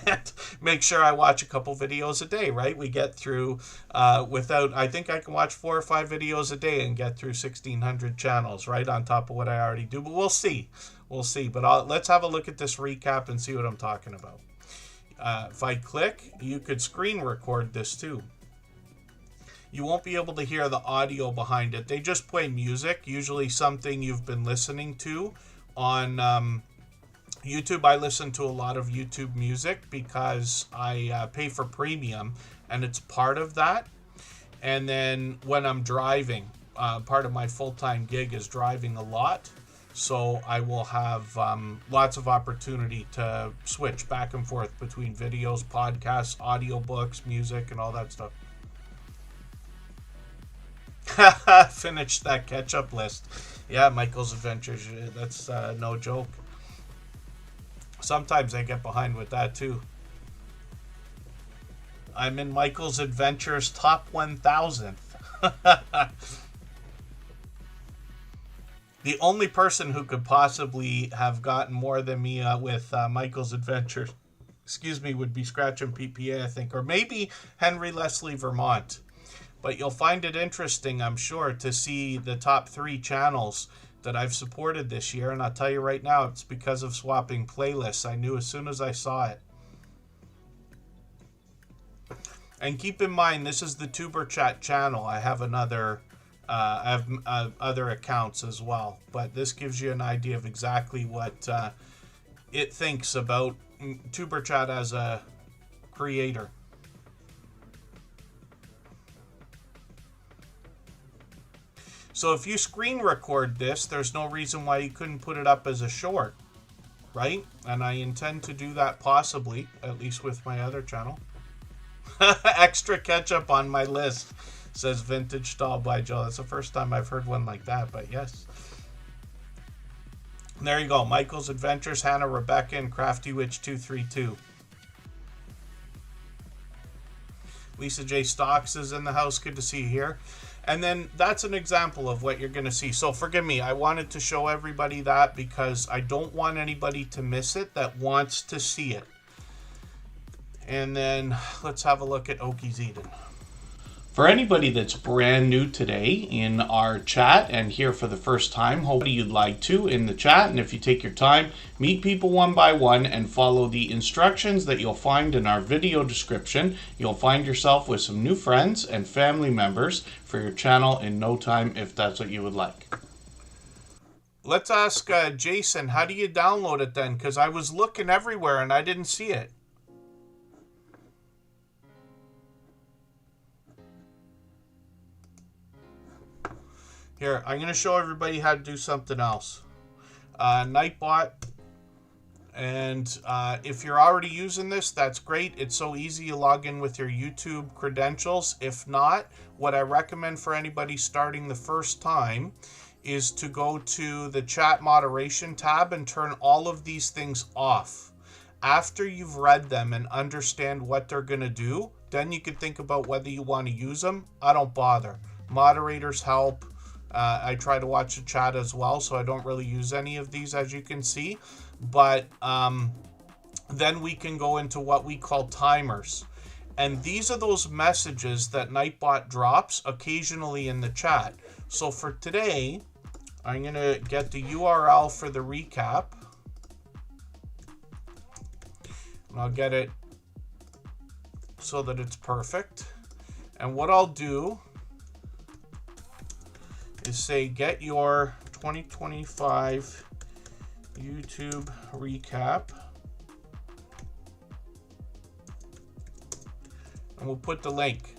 and make sure I watch a couple videos a day, right? We get through I think I can watch 4 or 5 videos a day and get through 1,600 channels, right? On top of what I already do, but we'll see. We'll see. But let's have a look at this recap and see what I'm talking about. If I click, you could screen record this too. You won't be able to hear the audio behind it. They just play music, usually something you've been listening to on YouTube. I listen to a lot of YouTube music because I pay for premium, and it's part of that. And then when I'm driving, part of my full-time gig is driving a lot. So I will have lots of opportunity to switch back and forth between videos, podcasts, audiobooks, music, and all that stuff. Finished that catch-up list. Yeah, Michael's Adventures. That's no joke. Sometimes I get behind with that too. I'm in Michael's Adventures top 1,000. The only person who could possibly have gotten more than me with Michael's Adventures, would be Scratch and PPA, I think, or maybe Henry Leslie Vermont. But you'll find it interesting, I'm sure, to see the top 3 channels that I've supported this year. And I'll tell you right now, it's because of swapping playlists. I knew as soon as I saw it. And keep in mind, this is the TuberChat channel. I have other accounts as well. But this gives you an idea of exactly what it thinks about TuberChat as a creator. So if you screen record this, there's no reason why you couldn't put it up as a short, right? And I intend to do that possibly, at least with my other channel. Extra ketchup on my list, says Vintage Doll by Joe. That's the first time I've heard one like that, but yes. There you go. Michael's Adventures, Hannah, Rebecca, and Crafty Witch 232. Lisa J. Stocks is in the house. Good to see you here. And then that's an example of what you're going to see. So forgive me, I wanted to show everybody that because I don't want anybody to miss it that wants to see it. And then let's have a look at Okies Eden. For anybody that's brand new today in our chat and here for the first time, hopefully you'd like to in the chat, and if you take your time, meet people one by one and follow the instructions that you'll find in our video description. You'll find yourself with some new friends and family members for your channel in no time if that's what you would like. Let's ask Jason, how do you download it then? Because I was looking everywhere and I didn't see it. Here, I'm going to show everybody how to do something else. Nightbot. And if you're already using this, that's great. It's so easy. You log in with your YouTube credentials. If not, what I recommend for anybody starting the first time is to go to the chat moderation tab and turn all of these things off. After you've read them and understand what they're going to do, then you can think about whether you want to use them. I don't bother. Moderators help. I try to watch the chat as well, so I don't really use any of these, as you can see. But then we can go into what we call timers. And these are those messages that Nightbot drops occasionally in the chat. So for today, I'm going to get the URL for the recap. And I'll get it so that it's perfect. And what I'll do is say get your 2025 YouTube recap, and we'll put the link.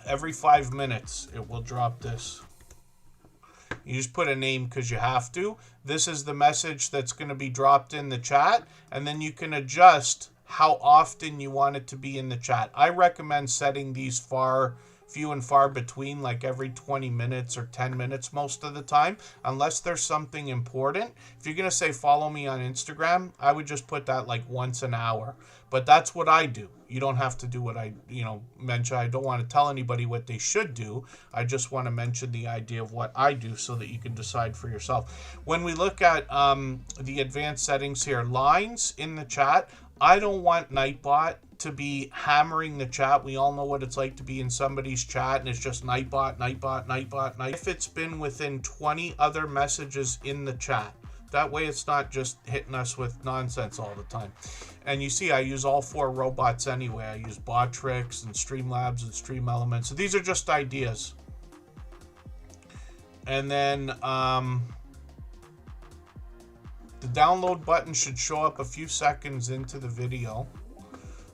Every 5 minutes it will drop this. You just put a name because you have to. This is the message that's going to be dropped in the chat, and then you can adjust how often you want it to be in the chat. I recommend setting these few and far between, like every 20 minutes or 10 minutes most of the time, unless there's something important. If you're going to say follow me on Instagram, I would just put that like once an hour. But that's what I do. You don't have to do what I, mention. I don't want to tell anybody what they should do. I just want to mention the idea of what I do so that you can decide for yourself. When we look at the advanced settings here, lines in the chat, I don't want Nightbot to be hammering the chat. We all know what it's like to be in somebody's chat and it's just Nightbot. If it's been within 20 other messages in the chat, that way it's not just hitting us with nonsense all the time. And you see, I use all 4 robots anyway. I use Botrix and Streamlabs and Stream Elements. So these are just ideas. And then the download button should show up a few seconds into the video.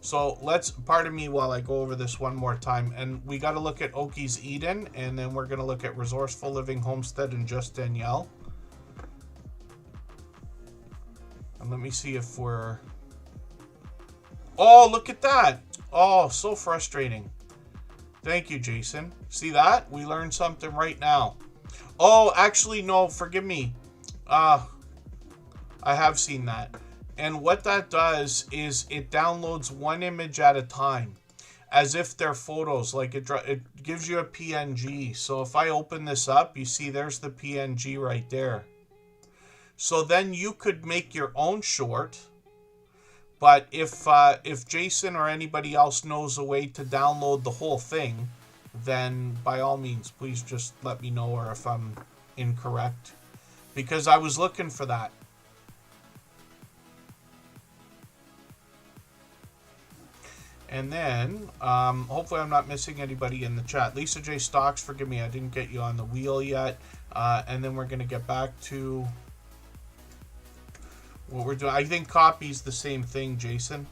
So pardon me while I go over this one more time. And we got to look at Oki's Eden, and then we're going to look at Resourceful Living Homestead and Just Danielle. And let me see if we're... Oh, look at that. Oh, so frustrating. Thank you, Jason. See that? We learned something right now. Oh, actually, no, forgive me. I have seen that. And what that does is it downloads one image at a time, as if they're photos. Like it gives you a PNG. So if I open this up, you see there's the PNG right there. So then you could make your own short. But if Jason or anybody else knows a way to download the whole thing, then by all means, please just let me know, or if I'm incorrect, because I was looking for that. And then, hopefully I'm not missing anybody in the chat. Lisa J. Stocks, forgive me, I didn't get you on the wheel yet. And then we're going to get back to what we're doing. I think copy is the same thing, Jason,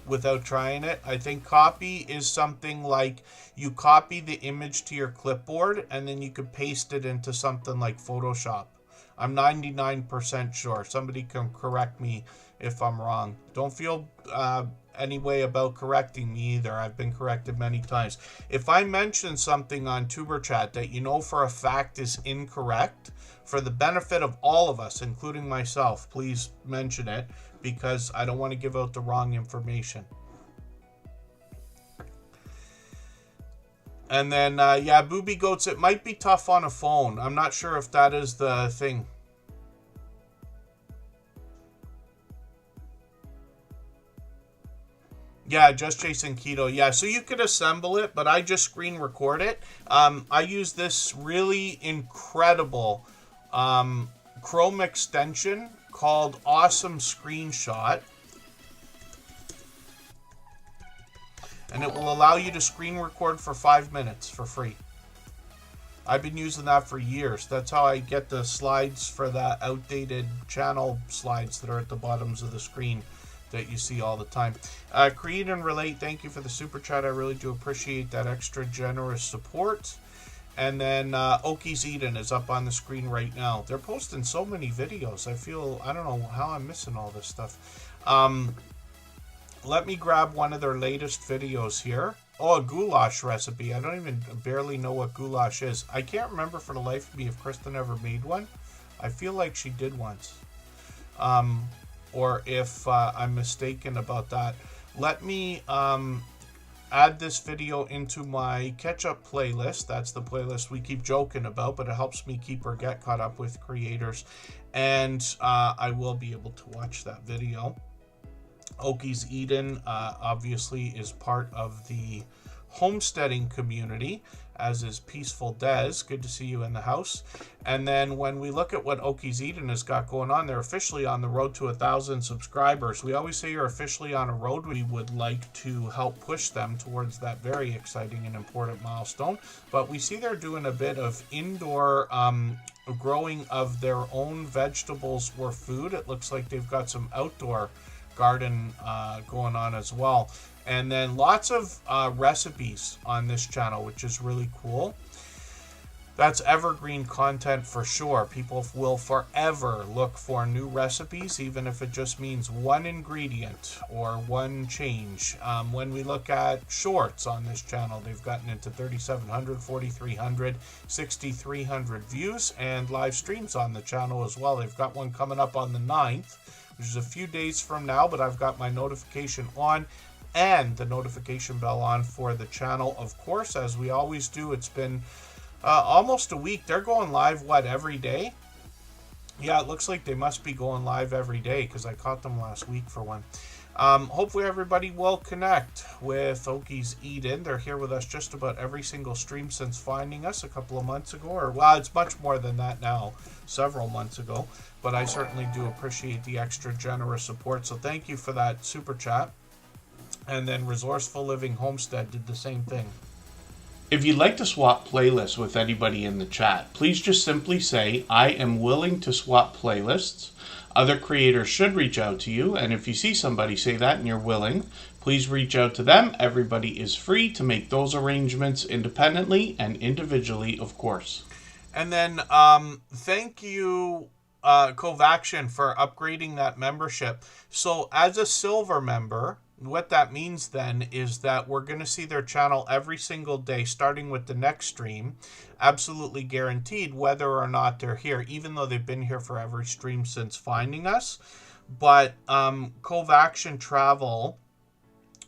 without trying it. I think copy is something like you copy the image to your clipboard and then you could paste it into something like Photoshop. I'm 99% sure. Somebody can correct me if I'm wrong. Don't feel any way about correcting me either. I've been corrected many times. If I mention something on Superchat that you know for a fact is incorrect, for the benefit of all of us, including myself, please mention it, because I don't want to give out the wrong information. And then, yeah, Booby Goats, it might be tough on a phone. I'm not sure if that is the thing. Yeah, just Jason Keto. Yeah, so you could assemble it, but I just screen record it. I use this really incredible Chrome extension called Awesome Screenshot. And it will allow you to screen record for 5 minutes for free. I've been using that for years. That's how I get the slides for the outdated channel slides that are at the bottoms of the screen that you see all the time. Create and Relate, thank you for the super chat. I really do appreciate that extra generous support. And then Oki's Eden is up on the screen right now. They're posting so many videos. I don't know how I'm missing all this stuff. Let me grab one of their latest videos here. Oh, a goulash recipe. I don't even barely know what goulash is. I can't remember for the life of me if Kristen ever made one. I feel like she did once. Or if I'm mistaken about that. Let me add this video into my catch-up playlist. That's the playlist we keep joking about, but it helps me keep or get caught up with creators. And I will be able to watch that video. Oki's Eden obviously is part of the homesteading community, as is Peaceful Des. Good to see you in the house. And then when we look at what Oki's Eden has got going on, they're officially on the road to 1,000 subscribers. We always say you're officially on a road. We would like to help push them towards that very exciting and important milestone. But we see they're doing a bit of indoor growing of their own vegetables or food. It looks like they've got some outdoor garden going on as well. And then lots of recipes on this channel, which is really cool. That's evergreen content for sure. People will forever look for new recipes, even if it just means one ingredient or one change. When we look at shorts on this channel, they've gotten into 3,700, 4,300, 6,300 views, and live streams on the channel as well. They've got one coming up on the 9th, which is a few days from now, but I've got my notification on and the notification bell on for the channel. Of course, as we always do, it's been almost a week. They're going live, what, every day? Yeah, it looks like they must be going live every day because I caught them last week for one. Hopefully everybody will connect with Okies Eden. They're here with us just about every single stream since finding us a couple of months ago. Or, well, it's much more than that now, several months ago. But I certainly do appreciate the extra generous support. So thank you for that super chat. And then Resourceful Living Homestead did the same thing. If you'd like to swap playlists with anybody in the chat, please just simply say, I am willing to swap playlists. Other creators should reach out to you, and if you see somebody say that and you're willing, please reach out to them. Everybody is free to make those arrangements independently and individually, of course. And then thank you, Kovaction, for upgrading that membership. So as a silver member, what that means then is that we're going to see their channel every single day, starting with the next stream, absolutely guaranteed, whether or not they're here, even though they've been here for every stream since finding us. But Kovaction Travel,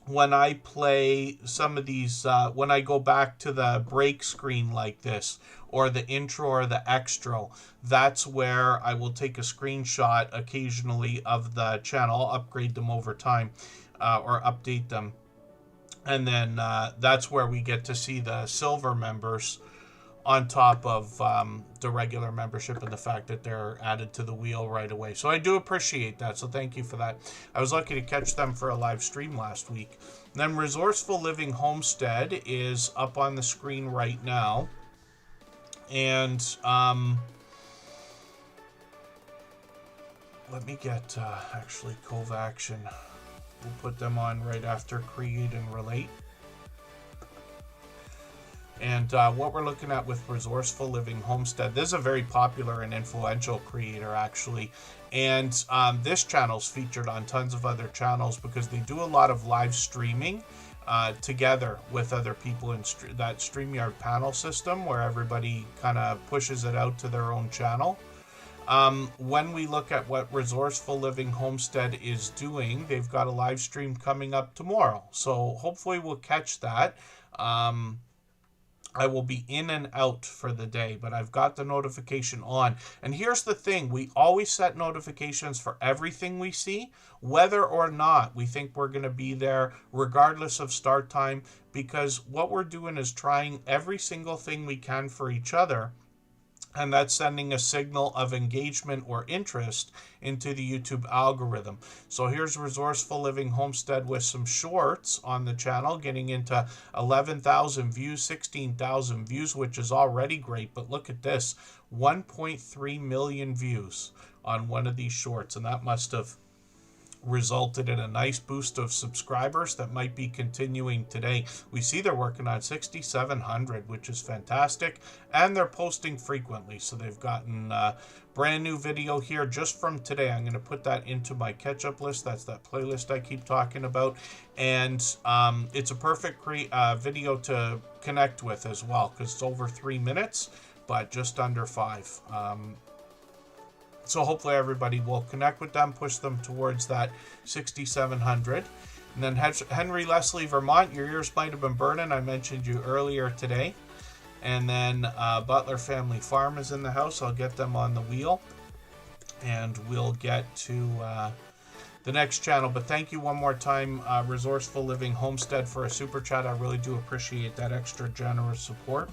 when I play some of these, when I go back to the break screen like this, or the intro or the extra, that's where I will take a screenshot occasionally of the channel. I'll upgrade them over time. Or update them, and then that's where we get to see the silver members on top of the regular membership and the fact that they're added to the wheel right away. So I do appreciate that, so thank you for that. I was lucky to catch them for a live stream last week. And then Resourceful Living Homestead is up on the screen right now, and let me get actually Kovaction. We'll put them on right after Create and Relate. And what we're looking at with Resourceful Living Homestead, this is a very popular and influential creator, actually. And this channel's featured on tons of other channels because they do a lot of live streaming together with other people in that StreamYard panel system where everybody kind of pushes it out to their own channel. When we look at what Resourceful Living Homestead is doing, they've got a live stream coming up tomorrow. So hopefully we'll catch that. I will be in and out for the day, but I've got the notification on. And here's the thing. We always set notifications for everything we see, whether or not we think we're going to be there, regardless of start time, because what we're doing is trying every single thing we can for each other. And that's sending a signal of engagement or interest into the YouTube algorithm. So here's Resourceful Living Homestead with some shorts on the channel, getting into 11,000 views, 16,000 views, which is already great. But look at this, 1.3 million views on one of these shorts. And that must have resulted in a nice boost of subscribers that might be continuing today. We see they're working on 6,700, which is fantastic, and they're posting frequently. So they've gotten a brand new video here just from today. I'm going to put that into my catch-up list. That's that playlist I keep talking about, and it's a perfect video to connect with as well because it's over 3 minutes, but just under 5. So hopefully everybody will connect with them, push them towards that 6,700. And then Henry Leslie, Vermont, your ears might have been burning. I mentioned you earlier today. And then Butler Family Farm is in the house. I'll get them on the wheel. And we'll get to the next channel. But thank you one more time, Resourceful Living Homestead, for a super chat. I really do appreciate that extra generous support.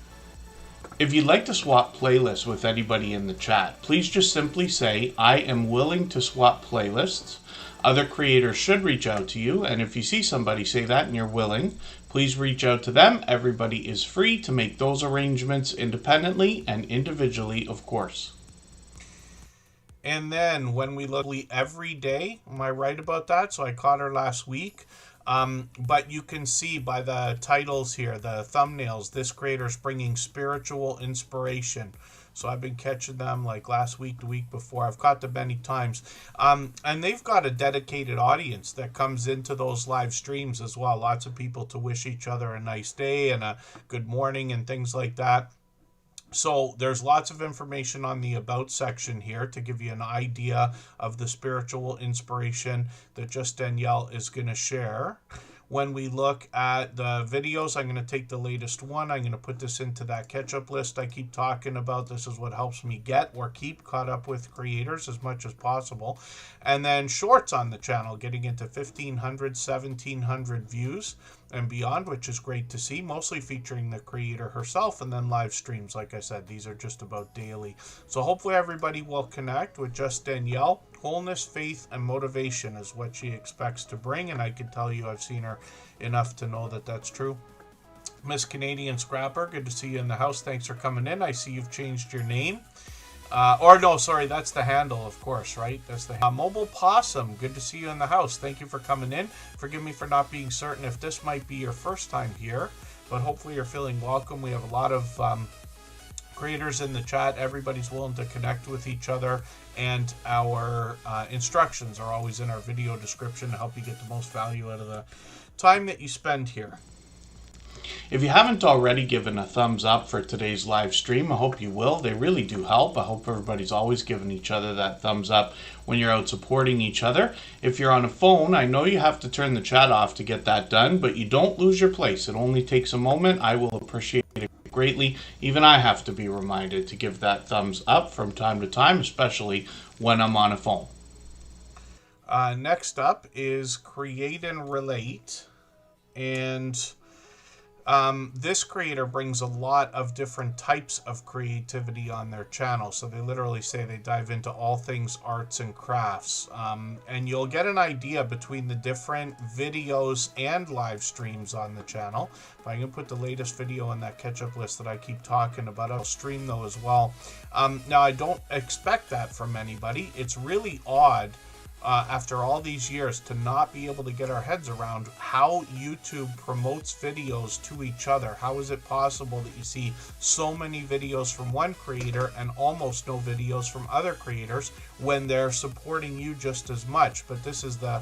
If you'd like to swap playlists with anybody in the chat, please just simply say, I am willing to swap playlists. Other creators should reach out to you, and if you see somebody say that and you're willing, please reach out to them. Everybody is free to make those arrangements independently and individually, of course. And then when we look every day, am I right about that? So I caught her last week. But you can see by the titles here, the thumbnails, this creator's bringing spiritual inspiration. So I've been catching them like last week, the week before. I've caught them many times. And they've got a dedicated audience that comes into those live streams as well. Lots of people to wish each other a nice day and a good morning and things like that. So there's lots of information on the About section here to give you an idea of the spiritual inspiration that Just Danielle is going to share. When we look at the videos, I'm going to take the latest one. I'm going to put this into that catch-up list I keep talking about. This is what helps me get or keep caught up with creators as much as possible. And then shorts on the channel, getting into 1,500, 1,700 views and beyond, which is great to see, mostly featuring the creator herself, and then live streams. Like I said, these are just about daily. So hopefully everybody will connect with Just Danielle. Wholeness, faith, and motivation is what she expects to bring, and I can tell you I've seen her enough to know that that's true. Miss Canadian Scrapper, good to see you in the house. Thanks for coming in. I see you've changed your name. Or no, sorry, that's the handle, of course, right? That's the Mobile Possum. Good to see you in the house. Thank you for coming in. Forgive me for not being certain if this might be your first time here, but hopefully you're feeling welcome. We have a lot of creators in the chat. Everybody's willing to connect with each other, and our instructions are always in our video description to help you get the most value out of the time that you spend here. If you haven't already given a thumbs up for today's live stream, I hope you will. They really do help. I hope everybody's always giving each other that thumbs up when you're out supporting each other. If you're on a phone, I know you have to turn the chat off to get that done, but you don't lose your place. It only takes a moment. I will appreciate it greatly. Even I have to be reminded to give that thumbs up from time to time, especially when I'm on a phone. Next up is Create and Relate. And this creator brings a lot of different types of creativity on their channel. So they literally say they dive into all things arts and crafts. And you'll get an idea between the different videos and live streams on the channel. If I can put the latest video on that catch-up list that I keep talking about, I'll stream though as well. Now, I don't expect that from anybody. It's really odd after all these years to not be able to get our heads around how YouTube promotes videos to each other. How is it possible that you see so many videos from one creator and almost no videos from other creators when they're supporting you just as much? But this is the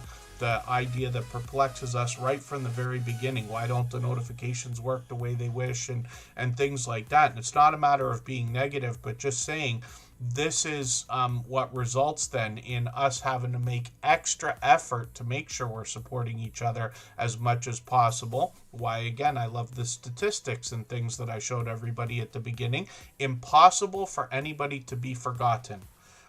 idea that perplexes us right from the very beginning. Why don't the notifications work the way they wish, and things like that? And it's not a matter of being negative, but just saying this is what results then in us having to make extra effort to make sure we're supporting each other as much as possible. Why, again, I love the statistics and things that I showed everybody at the beginning. Impossible for anybody to be forgotten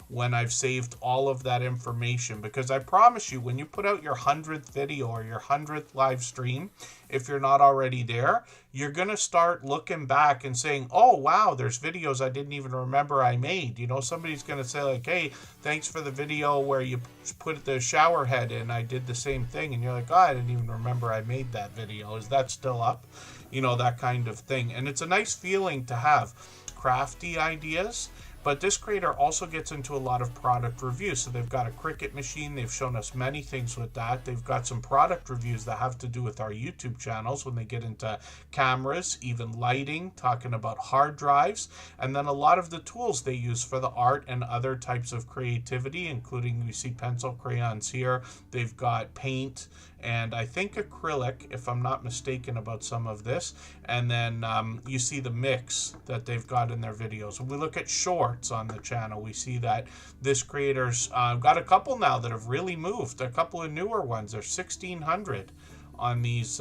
when I've saved all of that information, because I promise you, when you put out your 100th video or your 100th live stream, if you're not already there, you're going to start looking back and saying, oh, wow, there's videos I didn't even remember I made. You know, somebody's going to say like, hey, thanks for the video where you put the shower head in. I did the same thing. And you're like, oh, I didn't even remember I made that video. Is that still up? You know, that kind of thing. And it's a nice feeling to have crafty ideas. But this creator also gets into a lot of product reviews. So they've got a Cricut machine. They've shown us many things with that. They've got some product reviews that have to do with our YouTube channels when they get into cameras, even lighting, talking about hard drives, and then a lot of the tools they use for the art and other types of creativity, including, you see pencil crayons here. They've got paint and I think acrylic, if I'm not mistaken about some of this. And then you see the mix that they've got in their videos. When we look at shorts on the channel, we see that this creator's got a couple now that have really moved, a couple of newer ones. There's 1,600 on these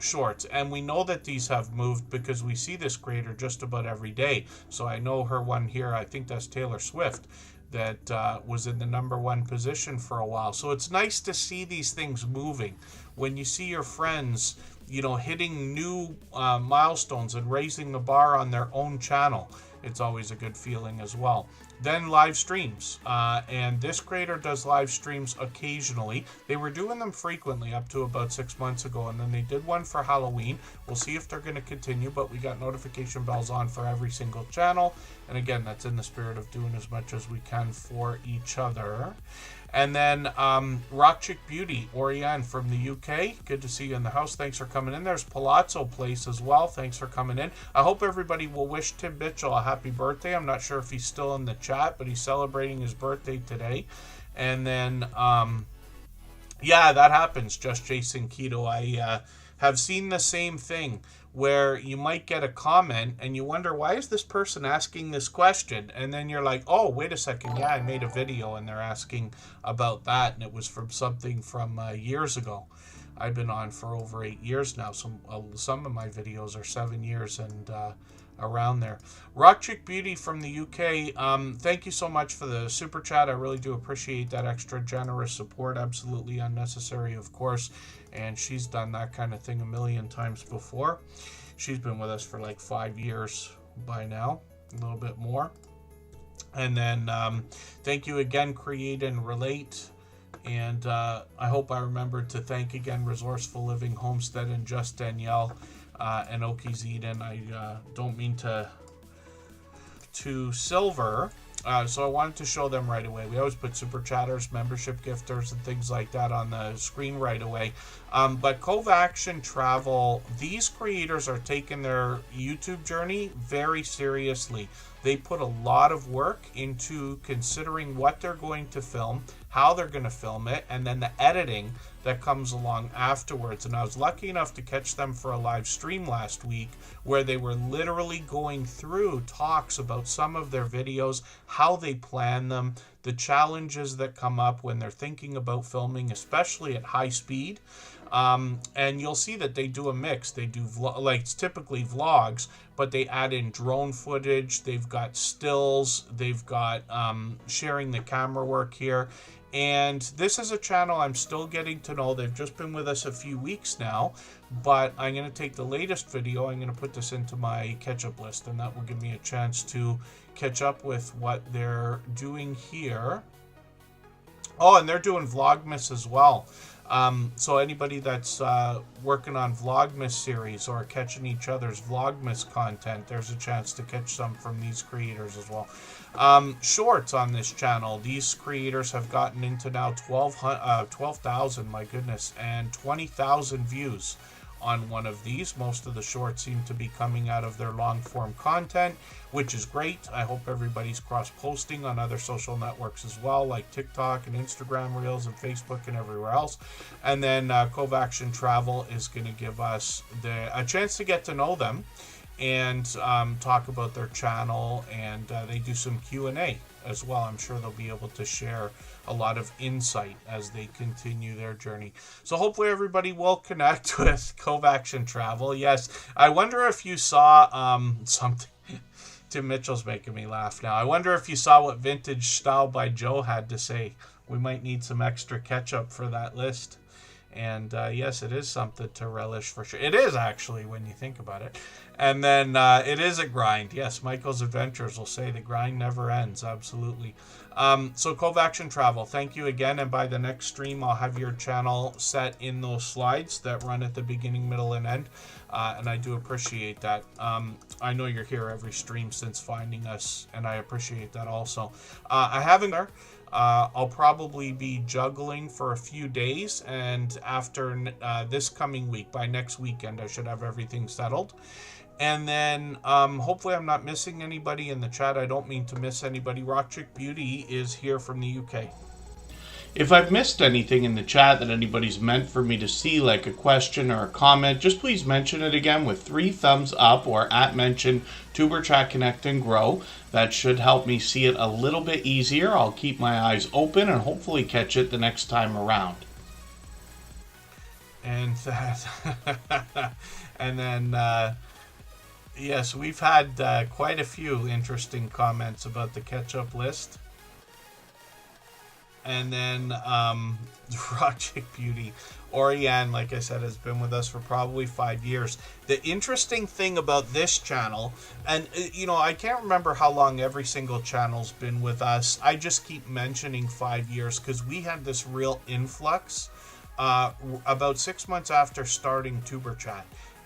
shorts, and we know that these have moved because we see this creator just about every day. So I know her one here, I think that's Taylor Swift, that was in the #1 position for a while. So it's nice to see these things moving. When you see your friends, you know, hitting new milestones and raising the bar on their own channel, it's always a good feeling as well. Then live streams, and this creator does live streams occasionally. They were doing them frequently up to about 6 months ago, and then they did one for Halloween. We'll see if they're going to continue, but we got notification bells on for every single channel, and again, that's in the spirit of doing as much as we can for each other. And then Rock Chick Beauty, Oriane from the UK. Good to see you in the house. Thanks for coming in. There's Palazzo Place as well. Thanks for coming in. I hope everybody will wish Tim Mitchell a happy birthday. I'm not sure if he's still in the chat, but he's celebrating his birthday today. And then, yeah, that happens. Just Jason Keto. I have seen the same thing, where you might get a comment and you wonder, why is this person asking this question? And then you're like, oh, wait a second. Yeah, I made a video and they're asking about that. And it was from something from years ago. I've been on for over 8 years now. Some of my videos are 7 years and around there. Rock Chick Beauty from the UK. Thank you so much for the super chat. I really do appreciate that extra generous support. Absolutely unnecessary, of course. And she's done that kind of thing a million times before. She's been with us for like 5 years by now, a little bit more. And then thank you again, Create and Relate. And I hope I remembered to thank again Resourceful Living Homestead and Just Danielle and Oki's Eden. I don't mean to silver. So I wanted to show them right away. We always put super chatters, membership gifters, and things like that on the screen right away. But Cove Action Travel, these creators are taking their YouTube journey very seriously. They put a lot of work into considering what they're going to film, how they're going to film it, and then the editing that comes along afterwards. And I was lucky enough to catch them for a live stream last week where they were literally going through talks about some of their videos, how they plan them, the challenges that come up when they're thinking about filming, especially at high speed. And you'll see that they do a mix. They do like it's typically vlogs, but they add in drone footage. They've got stills. They've got sharing the camera work here. And this is a channel I'm still getting to know. They've just been with us a few weeks now, but I'm going to take the latest video. I'm going to put this into my catch-up list, and that will give me a chance to catch up with what they're doing here. Oh, and they're doing Vlogmas as well. So anybody that's working on Vlogmas series or catching each other's Vlogmas content, there's a chance to catch some from these creators as well. Shorts on this channel, these creators have gotten into now 12,000, my goodness, and 20,000 views on one of these. Most of the shorts seem to be coming out of their long form content, which is great. I hope everybody's cross-posting on other social networks as well, like TikTok and Instagram Reels and Facebook and everywhere else. And then Cove Action Travel is going to give us a chance to get to know them and talk about their channel, and they do some Q&A as well. I'm sure they'll be able to share a lot of insight as they continue their journey. So hopefully everybody will connect with Cove Action Travel. Yes, I wonder if you saw something. Tim Mitchell's making me laugh now. I wonder if you saw what Vintage Style by Joe had to say. We might need some extra ketchup for that list. And yes, it is something to relish for sure. It is actually, when you think about it. And then it is a grind. Yes, Michael's Adventures will say the grind never ends. Absolutely. So Cove Action Travel, thank you again. And by the next stream, I'll have your channel set in those slides that run at the beginning, middle, and end. And I do appreciate that. I know you're here every stream since finding us, and I appreciate that also. I haven't there. I'll probably be juggling for a few days, and after this coming week, by next weekend, I should have everything settled. And then hopefully I'm not missing anybody in the chat. I don't mean to miss anybody. Rock Chick Beauty is here from the UK. If I've missed anything in the chat that anybody's meant for me to see, like a question or a comment, just please mention it again with 3 thumbs up or @mention Tuber Chat Connect and Grow. That should help me see it a little bit easier. I'll keep my eyes open and hopefully catch it the next time around. And that, and then, yes, we've had quite a few interesting comments about the catch-up list. And then Rock Chick Beauty. Oriane, like I said, has been with us for probably 5 years. The interesting thing about this channel, and you know, I can't remember how long every single channel's been with us. I just keep mentioning 5 years because we had this real influx about 6 months after starting Superchat.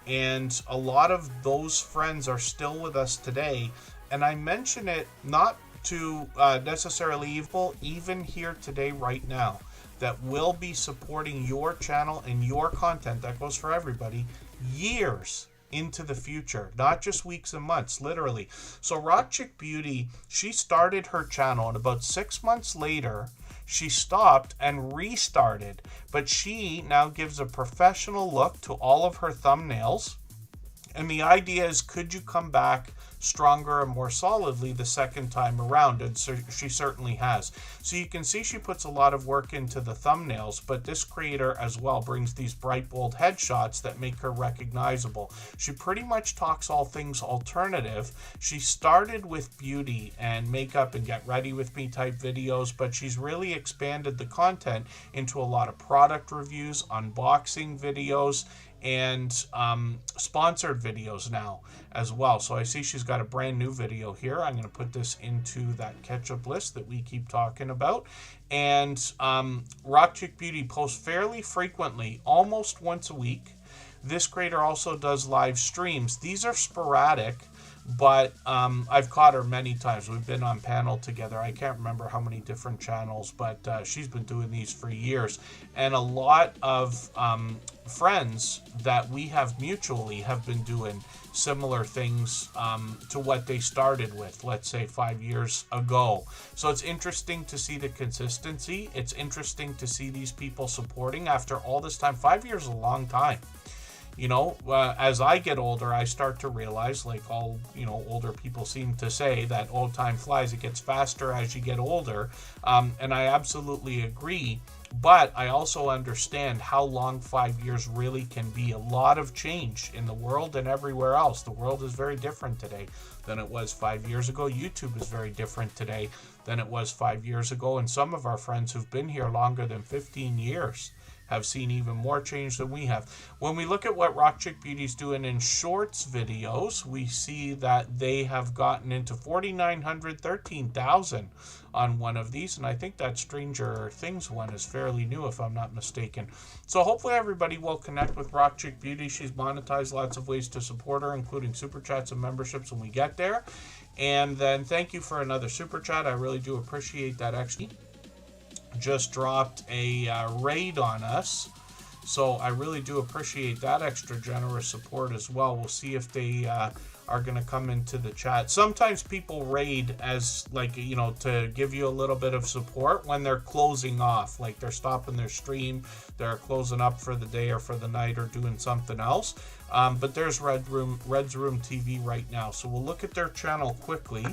And a lot of those friends are still with us today. And I mention it not to necessarily evil, even here today, right now, that will be supporting your channel and your content. That goes for everybody, years into the future, not just weeks and months, literally. So Rock Chick Beauty, she started her channel, and about 6 months later, she stopped and restarted. But she now gives a professional look to all of her thumbnails. And the idea is, could you come back stronger and more solidly the second time around? And so she certainly has. So you can see she puts a lot of work into the thumbnails, but this creator as well brings these bright, bold headshots that make her recognizable. She pretty much talks all things alternative. She started with beauty and makeup and get ready with me type videos, but she's really expanded the content into a lot of product reviews, unboxing videos, and sponsored videos now as well. So I see she's got a brand new video here. I'm going to put this into that catch-up list that we keep talking about. And Rock Chick Beauty posts fairly frequently, almost once a week. This creator also does live streams. These are sporadic, but I've caught her many times. We've been on panel together. I can't remember how many different channels, but she's been doing these for years. And a lot of friends that we have mutually have been doing similar things to what they started with, let's say 5 years ago. So it's interesting to see the consistency. It's interesting to see these people supporting after all this time. 5 years is a long time. You know, as I get older, I start to realize, like all, you know, older people seem to say, that old time flies. It gets faster as you get older. And I absolutely agree. But I also understand how long 5 years really can be. A lot of change in the world and everywhere else. The world is very different today than it was 5 years ago. YouTube is very different today than it was 5 years ago. And some of our friends who've been here longer than 15 years have seen even more change than we have. When we look at what Rock Chick Beauty's doing in shorts videos, we see that they have gotten into 4,900, 13,000 on one of these, and I think that Stranger Things one is fairly new, if I'm not mistaken. So hopefully everybody will connect with Rock Chick Beauty. She's monetized lots of ways to support her, including super chats and memberships when we get there. And then thank you for another super chat. I really do appreciate that. Actually just dropped a raid on us, so I really do appreciate that extra generous support as well. We'll see if they are going to come into the chat. Sometimes people raid as, like, you know, to give you a little bit of support when they're closing off, like they're stopping their stream, they're closing up for the day or for the night or doing something else. But there's Red's Room TV right now, so we'll look at their channel quickly,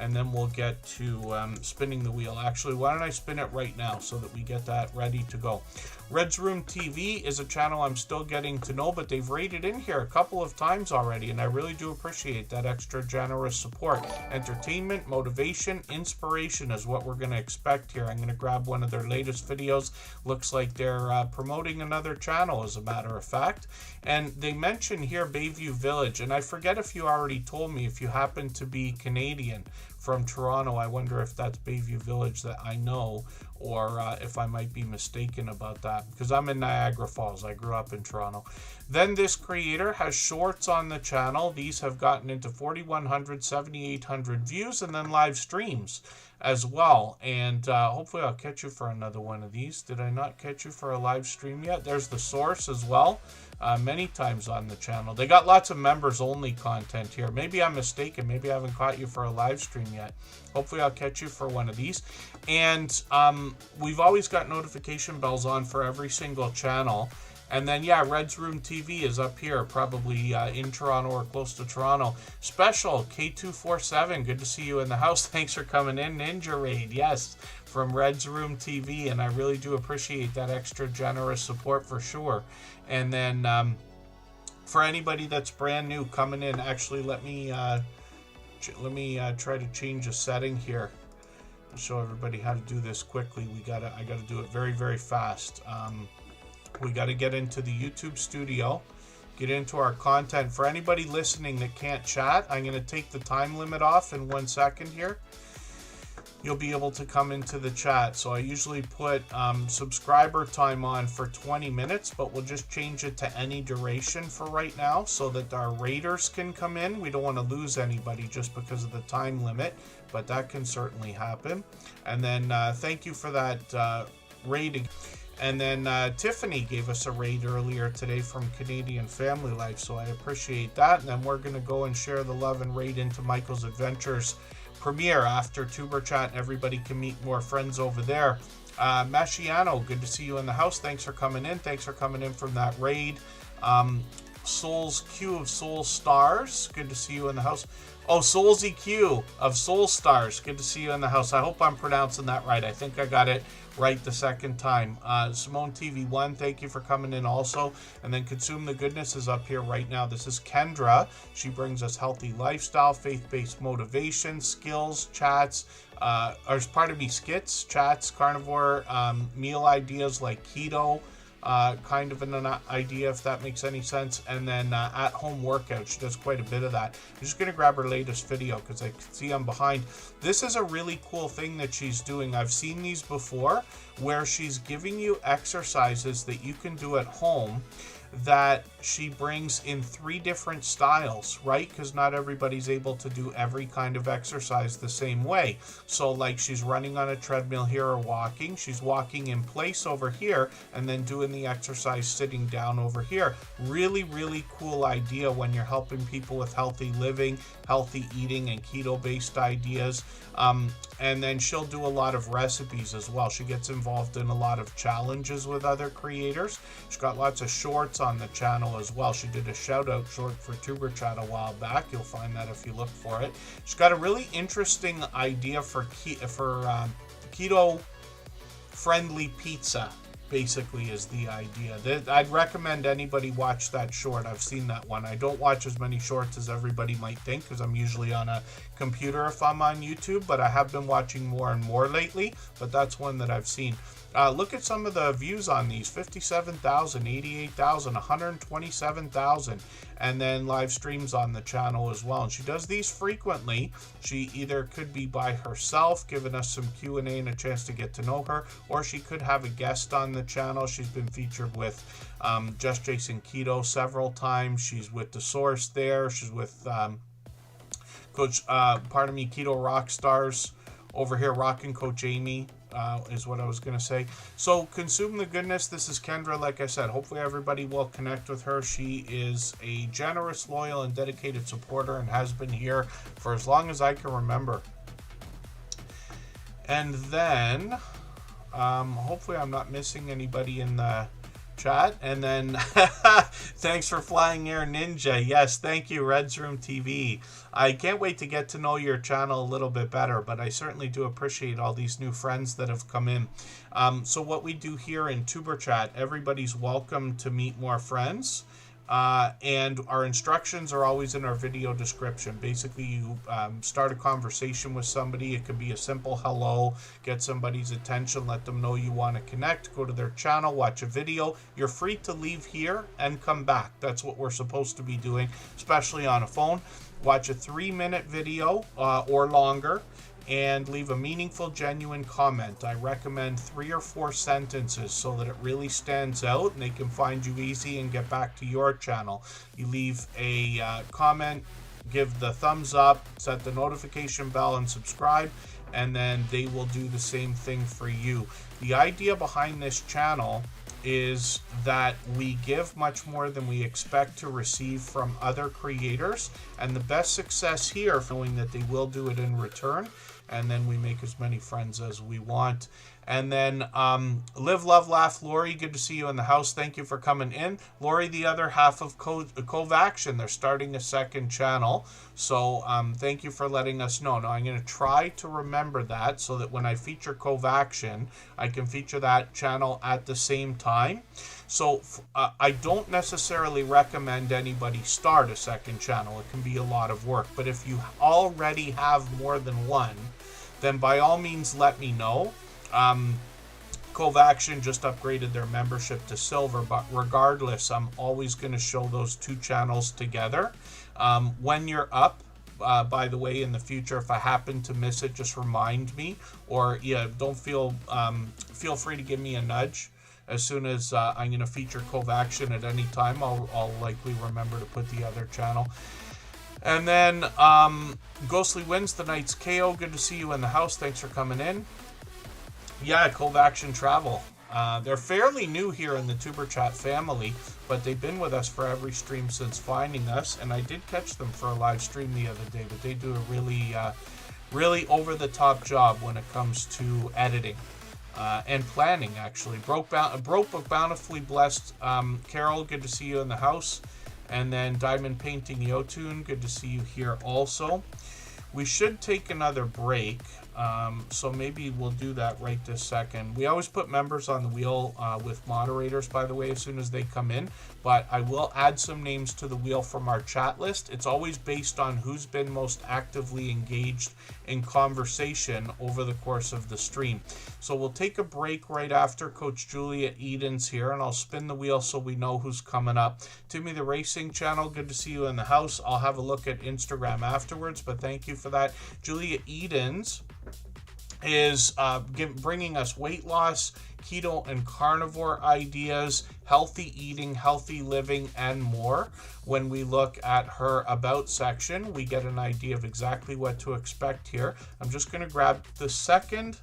and then we'll get to spinning the wheel. Actually, why don't I spin it right now so that we get that ready to go. Red's Room TV is a channel I'm still getting to know, but they've rated in here a couple of times already, and I really do appreciate that extra generous support. Entertainment, motivation, inspiration is what we're going to expect here. I'm going to grab one of their latest videos. Looks like they're promoting another channel, as a matter of fact. And they mention here Bayview Village, and I forget if you already told me, if you happen to be Canadian from Toronto. I wonder if that's Bayview Village that I know, or if I might be mistaken about that, because I'm in Niagara Falls. I grew up in Toronto. Then this creator has shorts on the channel. These have gotten into 4,100, 7,800 views, and then live streams as well. And hopefully I'll catch you for another one of these. Did I not catch you for a live stream yet? There's The Source as well. Many times on the channel. They got lots of members only content here. Maybe I'm mistaken. Maybe I haven't caught you for a live stream yet. Hopefully I'll catch you for one of these. And we've always got notification bells on for every single channel. And then, yeah, Red's Room TV is up here, probably in Toronto or close to Toronto. Special, K247, good to see you in the house. Thanks for coming in. Ninja Raid, yes, from Red's Room TV. And I really do appreciate that extra generous support for sure. And then for anybody that's brand new coming in, actually, let me try to change a setting here. show everybody how to do this quickly. I gotta do it very, very fast. We gotta get into the YouTube studio, get into our content. For anybody listening that can't chat, I'm gonna take the time limit off in 1 second here. You'll be able to come into the chat. So I usually put subscriber time on for 20 minutes, but we'll just change it to any duration for right now so that our raiders can come in. We don't want to lose anybody just because of the time limit, but that can certainly happen. And then thank you for that raid. And then Tiffany gave us a raid earlier today from Canadian Family Life, so I appreciate that. And then we're going to go and share the love and raid into Michael's Adventures premiere after Tuber Chat, and everybody can meet more friends over there. Mashiano, good to see you in the house. Thanks for coming in. Thanks for coming in from that raid. Souls Q of Soul Stars, good to see you in the house. Oh, Souls EQ of Soul Stars, good to see you in the house. I hope I'm pronouncing that right. I think I got it right the second time. Simone TV1, thank you for coming in also. And then Consume the Goodness is up here right now. This is Kendra. She brings us healthy lifestyle, faith-based motivation, skills, chats, skits, chats, carnivore, meal ideas like keto, kind of an idea, if that makes any sense. And then at-home workout, she does quite a bit of that. I'm just going to grab her latest video because I can see I'm behind. This is a really cool thing that she's doing. I've seen these before where she's giving you exercises that you can do at home that she brings in 3 different styles, right? Because not everybody's able to do every kind of exercise the same way. So like she's running on a treadmill here or walking. She's walking in place over here and then doing the exercise sitting down over here. Really, really cool idea when you're helping people with healthy living, healthy eating, and keto-based ideas. And then she'll do a lot of recipes as well. She gets involved in a lot of challenges with other creators. She's got lots of shorts on the channel as well. She did a shout out short for Tuber Chat a while back. You'll find that if you look for it. She's got a really interesting idea for keto friendly pizza, basically, is the idea. I'd recommend anybody watch that short. I've seen that one. I don't watch as many shorts as everybody might think because I'm usually on a computer if I'm on YouTube, but I have been watching more and more lately, but that's one that I've seen. Look at some of the views on these: 57,000, 88,000, 127,000, and then live streams on the channel as well. And she does these frequently. She either could be by herself, giving us some Q&A and a chance to get to know her, or she could have a guest on the channel. She's been featured with Just Jason Keto several times. She's with The Source there. She's with Keto Rock Stars over here, rocking Coach Amy. Is what I was going to say. So Consume the Goodness, this is Kendra. Like I said, hopefully everybody will connect with her. She is a generous, loyal, and dedicated supporter and has been here for as long as I can remember. And then hopefully I'm not missing anybody in the chat. And then thanks for flying air ninja. Yes, thank you, Red's Room TV. I can't wait to get to know your channel a little bit better, but I certainly do appreciate all these new friends that have come in. So what we do here in Tuber Chat, everybody's welcome to meet more friends. And our instructions are always in our video description. Basically, you start a conversation with somebody. It could be a simple hello, get somebody's attention, let them know you want to connect, go to their channel, watch a video. You're free to leave here and come back. That's what we're supposed to be doing, especially on a phone. Watch a 3-minute video or longer, and leave a meaningful, genuine comment. I recommend 3 or 4 sentences so that it really stands out and they can find you easy and get back to your channel. You leave a comment, give the thumbs up, set the notification bell, and subscribe, and then they will do the same thing for you. The idea behind this channel is that we give much more than we expect to receive from other creators, and the best success here, knowing that they will do it in return, and then we make as many friends as we want. And then Live, Love, Laugh, Lori, good to see you in the house. Thank you for coming in. Lori, the other half of Cove Action, they're starting a second channel. So thank you for letting us know. Now I'm going to try to remember that so that when I feature Cove Action, I can feature that channel at the same time. So I don't necessarily recommend anybody start a second channel. It can be a lot of work. But if you already have more than one, then by all means let me know. Cove Action just upgraded their membership to silver, but regardless, I'm always going to show those two channels together. When you're up, by the way, in the future, if I happen to miss it, just remind me, or don't feel free to give me a nudge. As soon as I'm going to feature Cove Action at any time, I'll likely remember to put the other channel. And then Ghostly wins the night's KO. Good to see you in the house. Thanks for coming in. Yeah, Cove Action Travel. They're fairly new here in the Tuber Chat family, but they've been with us for every stream since finding us, and I did catch them for a live stream the other day, but they do a really over-the-top job when it comes to editing and planning, actually. Broke but bountifully blessed. Carol, good to see you in the house. And then Diamond Painting Yotun, good to see you here also. We should take another break, so maybe we'll do that right this second. We always put members on the wheel with moderators, by the way, as soon as they come in, but I will add some names to the wheel from our chat list. It's always based on who's been most actively engaged in conversation over the course of the stream. So we'll take a break right after Coach Julia Eden's here, and I'll spin the wheel so we know who's coming up. Timmy the Racing Channel, good to see you in the house. I'll have a look at Instagram afterwards, but thank you for that. Julia Eden's is bringing us weight loss, keto and carnivore ideas, healthy eating, healthy living, and more. When we look at her About section, we get an idea of exactly what to expect here. I'm just going to grab the second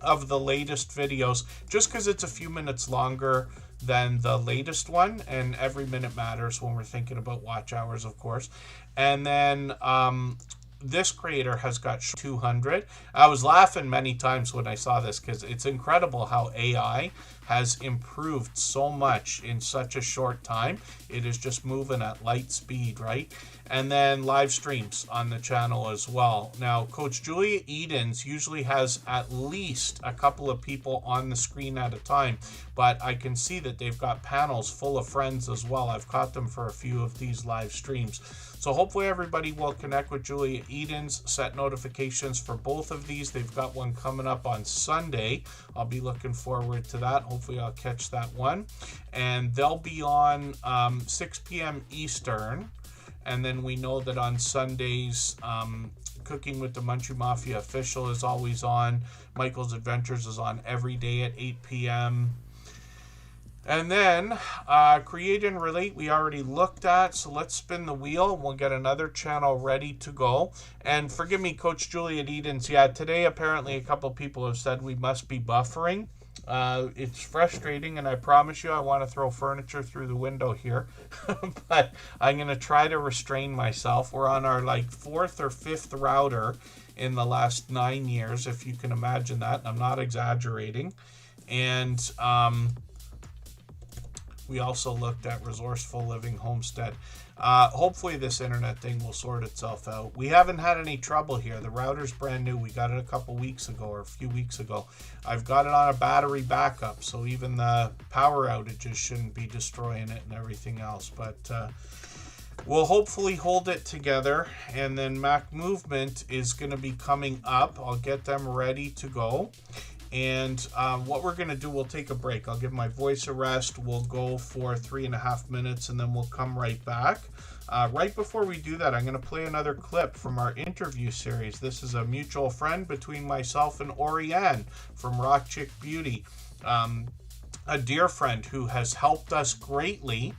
of the latest videos, just because it's a few minutes longer than the latest one, and every minute matters when we're thinking about watch hours, of course. And then this creator has got 200. I was laughing many times when I saw this because it's incredible how AI has improved so much in such a short time. It is just moving at light speed, right? And then live streams on the channel as well. Now, Coach Julia Eden's usually has at least a couple of people on the screen at a time, but I can see that they've got panels full of friends as well. I've caught them for a few of these live streams. So hopefully everybody will connect with Julia Eden's, set notifications for both of these. They've got one coming up on Sunday. I'll be looking forward to that. Hopefully I'll catch that one. And they'll be on 6 p.m. Eastern. And then we know that on Sundays, Cooking with the Munchie Mafia official is always on. Michael's Adventures is on every day at 8 p.m. And then Create and Relate we already looked at, so let's spin the wheel and we'll get another channel ready to go. And forgive me, Coach Julia Eden's, yeah, today apparently a couple people have said we must be buffering. It's frustrating, and I promise you I want to throw furniture through the window here, but I'm going to try to restrain myself. We're on our like 4th or 5th router in the last 9 years, if you can imagine that. I'm not exaggerating. And we also looked at Resourceful Living Homestead. Hopefully this internet thing will sort itself out. We haven't had any trouble here. The router's brand new. We got it a couple weeks ago or a few weeks ago. I've got it on a battery backup, so even the power outages shouldn't be destroying it and everything else. But we'll hopefully hold it together. And then Mac Movement is going to be coming up. I'll get them ready to go. And what we're going to do, we'll take a break. I'll give my voice a rest. We'll go for 3.5 minutes, and then we'll come right back. Right before we do that, I'm going to play another clip from our interview series. This is a mutual friend between myself and Oriane from Rock Chick Beauty. A dear friend who has helped us greatly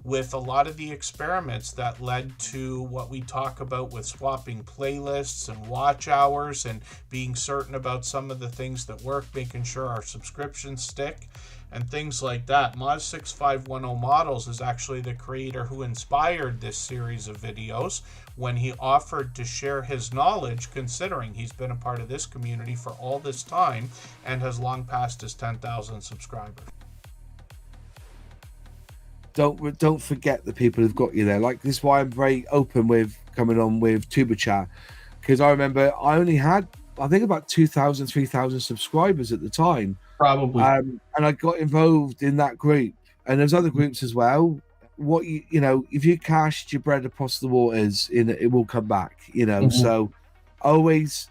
with a lot of the experiments that led to what we talk about with swapping playlists and watch hours and being certain about some of the things that work, making sure our subscriptions stick and things like that. Moz6510 Models is actually the creator who inspired this series of videos when he offered to share his knowledge, considering he's been a part of this community for all this time and has long passed his 10,000 subscribers. Don't forget the people who've got you there. Like, this is why I'm very open with coming on with Tuber Chat, because I remember I only had, I think, about 2,000, 3,000 subscribers at the time. Probably. And I got involved in that group, and there's other groups as well. What you know, if you cast your bread across the waters, it will come back. You know, so always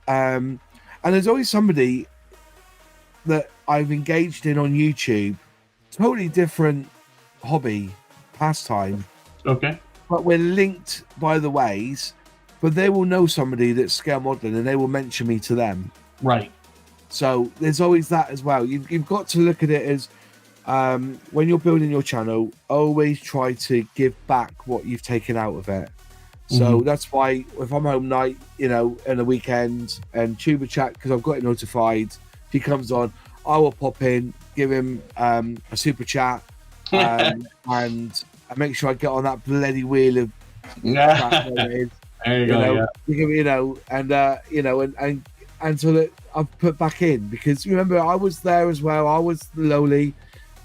And there's always somebody that I've engaged in on YouTube, totally different hobby, pastime, Okay. but we're linked by the ways. But they will know somebody that's scale modeling, and they will mention me to them. Right. So there's always that as well. You've got to look at it as when you're building your channel, always try to give back what you've taken out of it. So that's why if I'm home night, you know, in the weekend, and Tuber Chat, because I've got it notified, if he comes on, I will pop in, give him a super chat, and I make sure I get on that bloody wheel of crap, whatever it is. There you go. You know, and so that I've put back in, because remember I was there as well. I was lowly.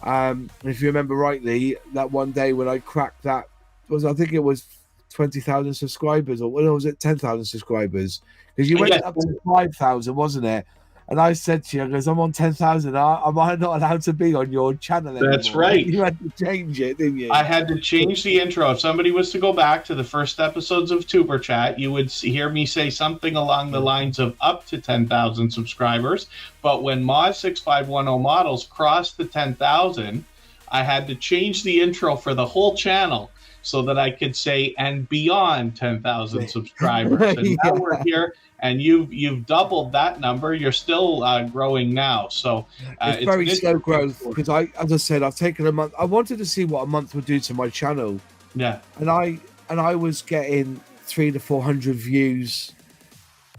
If you remember rightly, that one day when I cracked that I think it was 20,000 subscribers, or was it 10,000 subscribers? Because you went up to 5,000, wasn't it? And I said to you, because I'm on 10,000, am I not allowed to be on your channel anymore? That's right. You had to change it, didn't you? I had to change the intro. If somebody was to go back to the first episodes of Tuber Chat, you would hear me say something along the lines of up to 10,000 subscribers. But when Moz6510 Models crossed the 10,000, I had to change the intro for the whole channel so that I could say, and beyond 10,000 subscribers. And now we're here. And you've doubled that number. You're still growing now, so it's very slow growth. Because as I said, I've taken a month. I wanted to see what a month would do to my channel. Yeah, and I was getting 300 to 400 views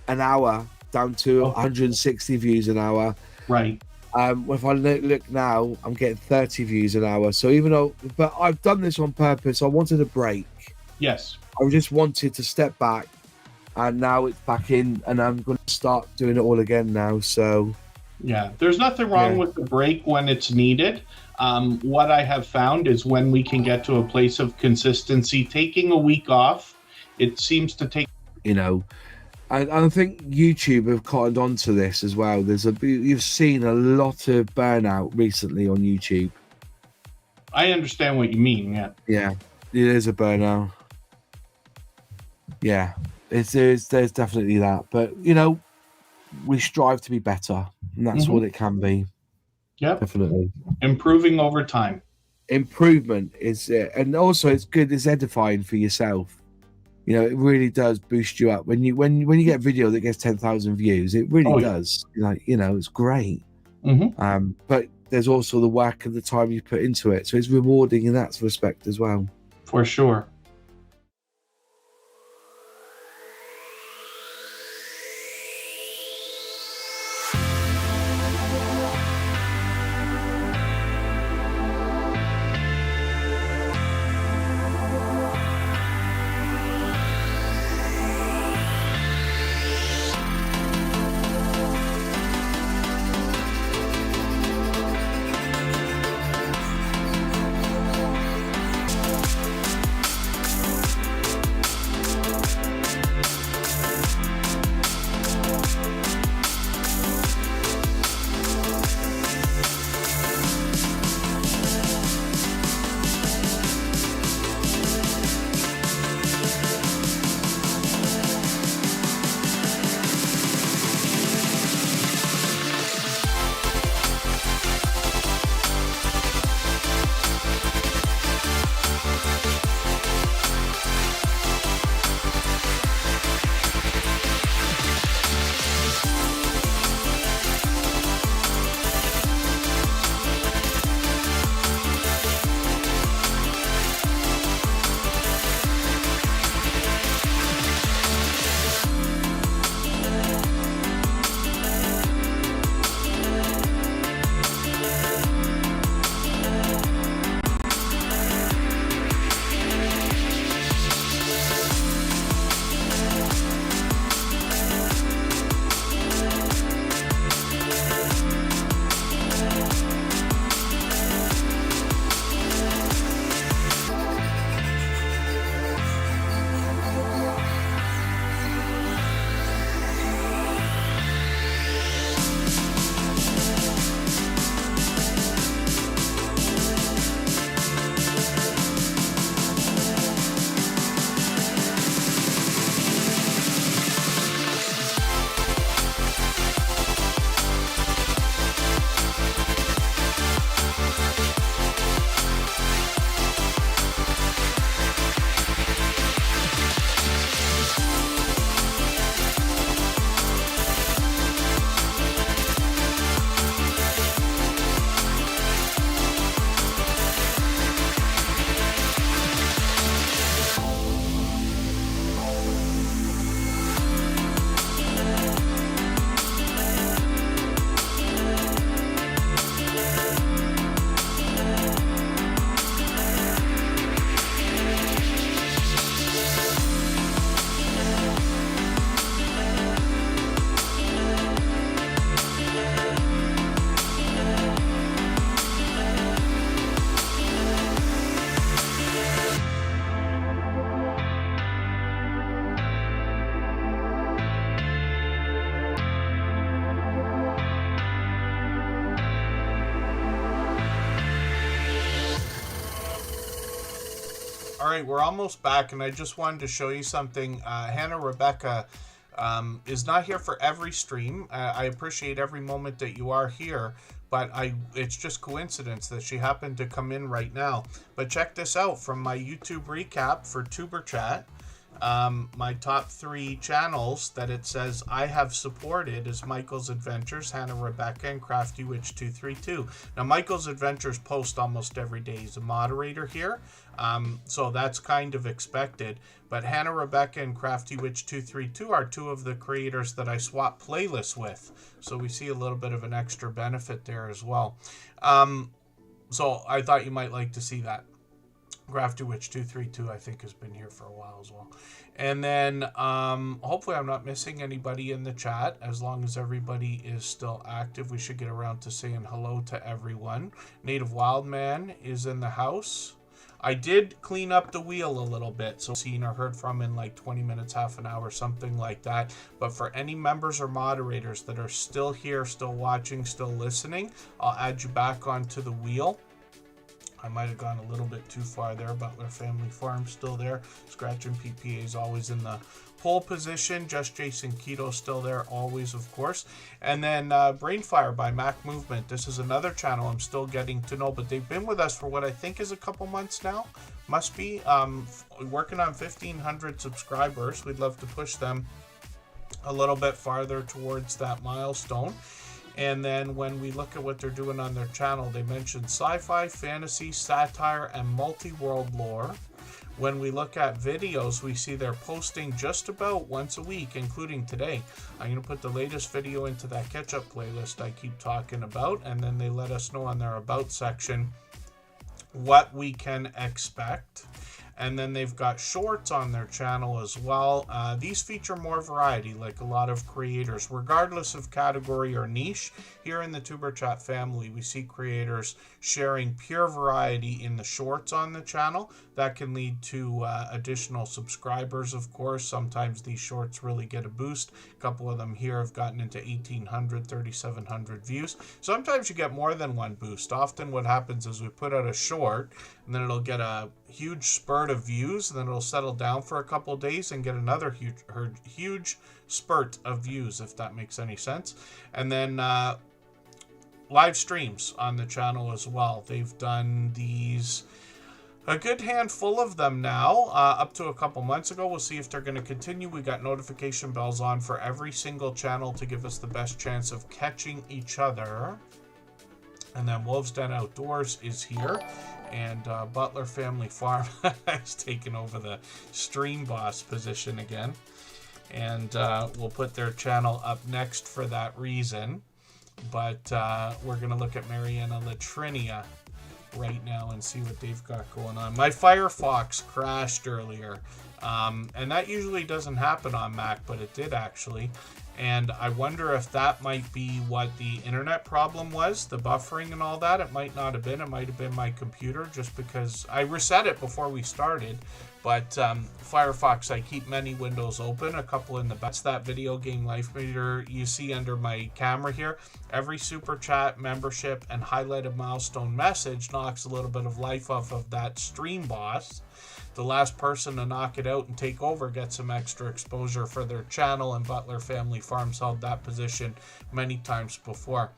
an hour, down to 160 views an hour. Right. If I look now, I'm getting 30 views an hour. So but I've done this on purpose. I wanted a break. Yes. I just wanted to step back. And now it's back in, and I'm going to start doing it all again now. So, yeah, there's nothing wrong with the break when it's needed. What I have found is when we can get to a place of consistency, taking a week off, it seems to take. You know, and I think YouTube have cottoned on to this as well. You've seen a lot of burnout recently on YouTube. I understand what you mean. Yeah. Yeah, it is a burnout. Yeah. There's definitely that, but you know, we strive to be better, and that's what it can be. Yeah, definitely improving over time. Improvement is it, and also it's good. It's edifying for yourself. You know, it really does boost you up when you get a video that gets 10,000 views. It really does. Like, you know, it's great. But there's also the work and the time you put into it, so it's rewarding in that respect as well. For sure. All right, we're almost back, and I just wanted to show you something. Hannah Rebecca is not here for every stream. I appreciate every moment that you are here, but it's just coincidence that she happened to come in right now. But check this out from my YouTube recap for Superchat. My top 3 channels that it says I have supported is Michael's Adventures, Hannah Rebecca, and Crafty Witch 232. Now, Michael's Adventures post almost every day. He's a moderator here, so that's kind of expected. But Hannah Rebecca and Crafty Witch 232 are 2 of the creators that I swap playlists with. So we see a little bit of an extra benefit there as well. So I thought you might like to see that. Crafty Witch 232, I think, has been here for a while as well. And then hopefully I'm not missing anybody in the chat. As long as everybody is still active, we should get around to saying hello to everyone. Native Wildman is in the house. I did clean up the wheel a little bit, so seen or heard from in like 20 minutes, half an hour, something like that. But for any members or moderators that are still here, still watching, still listening, I'll add you back onto the wheel. I might have gone a little bit too far there. Butler Family Farm still there. Scratching PPA is always in the pole position. Just Jason Keto still there, always, of course. And then Brainfire by Mac Movement. This is another channel I'm still getting to know, but they've been with us for what I think is a couple months now. Must be. Working on 1,500 subscribers. We'd love to push them a little bit farther towards that milestone. And then when we look at what they're doing on their channel, they mention sci-fi, fantasy, satire, and multi-world lore. When we look at videos, we see they're posting just about once a week, including today. I'm going to put the latest video into that catch-up playlist I keep talking about, and then they let us know on their About section what we can expect. And then they've got shorts on their channel as well. These feature more variety, like a lot of creators, regardless of category or niche. Here in the Tuber Chat family, we see creators sharing pure variety in the shorts on the channel. That can lead to additional subscribers, of course. Sometimes these shorts really get a boost. A couple of them here have gotten into 1,800, 3,700 views. Sometimes you get more than one boost. Often what happens is we put out a short, and then it'll get a huge spurt of views, and then it'll settle down for a couple of days and get another huge spurt of views, if that makes any sense. And then live streams on the channel as well. They've done these, a good handful of them now, up to a couple months ago. We'll see if they're going to continue. We got notification bells on for every single channel to give us the best chance of catching each other. And then Wolves Den Outdoors is here. And Butler Family Farm has taken over the stream boss position again. And we'll put their channel up next for that reason. But we're going to look at Mariana Latrinia right now and see what they've got going on. My Firefox crashed earlier. And that usually doesn't happen on Mac, but it did actually. And I wonder if that might be what the internet problem was, the buffering and all that. It might not have been. It might have been my computer, just because I reset it before we started. But Firefox, I keep many windows open, a couple in the back. That's that video game life meter you see under my camera here. Every super chat, membership, and highlighted milestone message knocks a little bit of life off of that stream boss. The last person to knock it out and take over gets some extra exposure for their channel, and Butler Family Farms held that position many times before.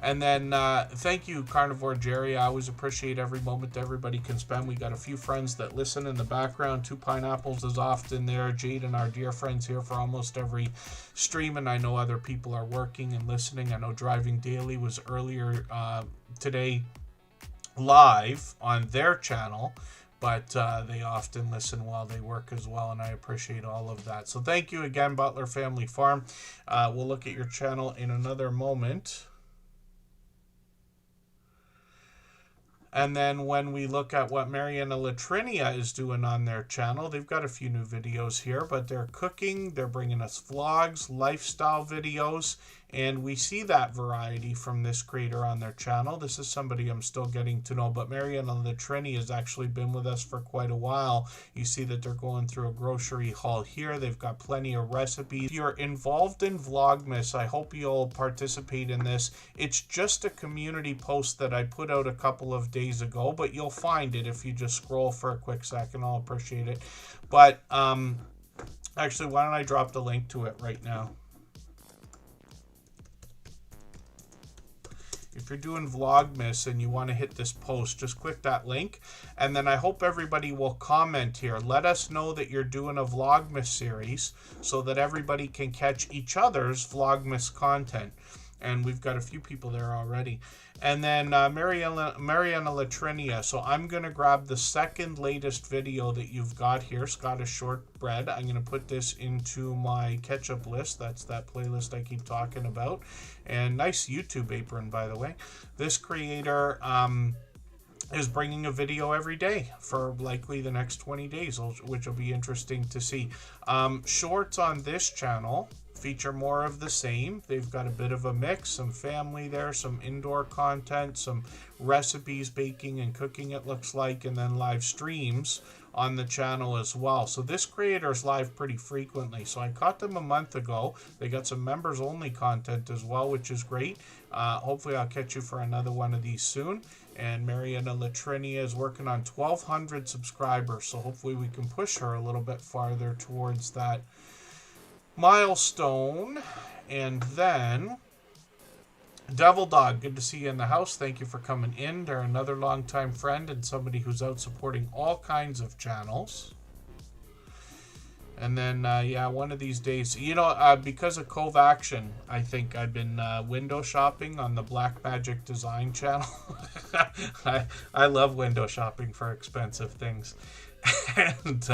And then thank you, Carnivore Jerry. I always appreciate every moment that everybody can spend. We got a few friends that listen in the background. Two Pineapples is often there. Jade and our dear friends here for almost every stream, and I know other people are working and listening. I know Driving Daily was earlier today live on their channel, but they often listen while they work as well, and I appreciate all of that. So thank you again, Butler Family Farm. We'll look at your channel in another moment. And then when we look at what Mariana Latrinia is doing on their channel, they've got a few new videos here, but they're cooking, they're bringing us vlogs, lifestyle videos, And we see that variety from this creator on their channel. This is somebody I'm still getting to know, but Mariana Latrini has actually been with us for quite a while. You see that they're going through a grocery haul here. They've got plenty of recipes. If you're involved in Vlogmas, I hope you'll participate in this. It's just a community post that I put out a couple of days ago, but you'll find it if you just scroll for a quick second. I'll appreciate it. But actually, why don't I drop the link to it right now? If you're doing Vlogmas and you want to hit this post, just click that link. And then I hope everybody will comment here. Let us know that you're doing a Vlogmas series so that everybody can catch each other's Vlogmas content. And we've got a few people there already. And then Mariana Latrinia. So I'm going to grab the second latest video that you've got here, Scottish Shortbread. I'm going to put this into my ketchup list. That's that playlist I keep talking about. And nice YouTube apron, by the way. This creator is bringing a video every day for likely the next 20 days, which will be interesting to see. Shorts on this channel feature more of the same. They've got a bit of a mix, some family there, some indoor content, some recipes, baking and cooking it looks like, and then live streams on the channel as well. So this creator is live pretty frequently. So I caught them a month ago. They got some members only content as well, which is great. Hopefully I'll catch you for another one of these soon. And Mariana Latrinia is working on 1,200 subscribers. So hopefully we can push her a little bit farther towards that milestone. And then Devil Dog, good to see you in the house. Thank you for coming in. They're another longtime friend and somebody who's out supporting all kinds of channels. And then, yeah, one of these days, you know, because of Cove Action, I think I've been window shopping on the Black Magic Design channel. I love window shopping for expensive things. And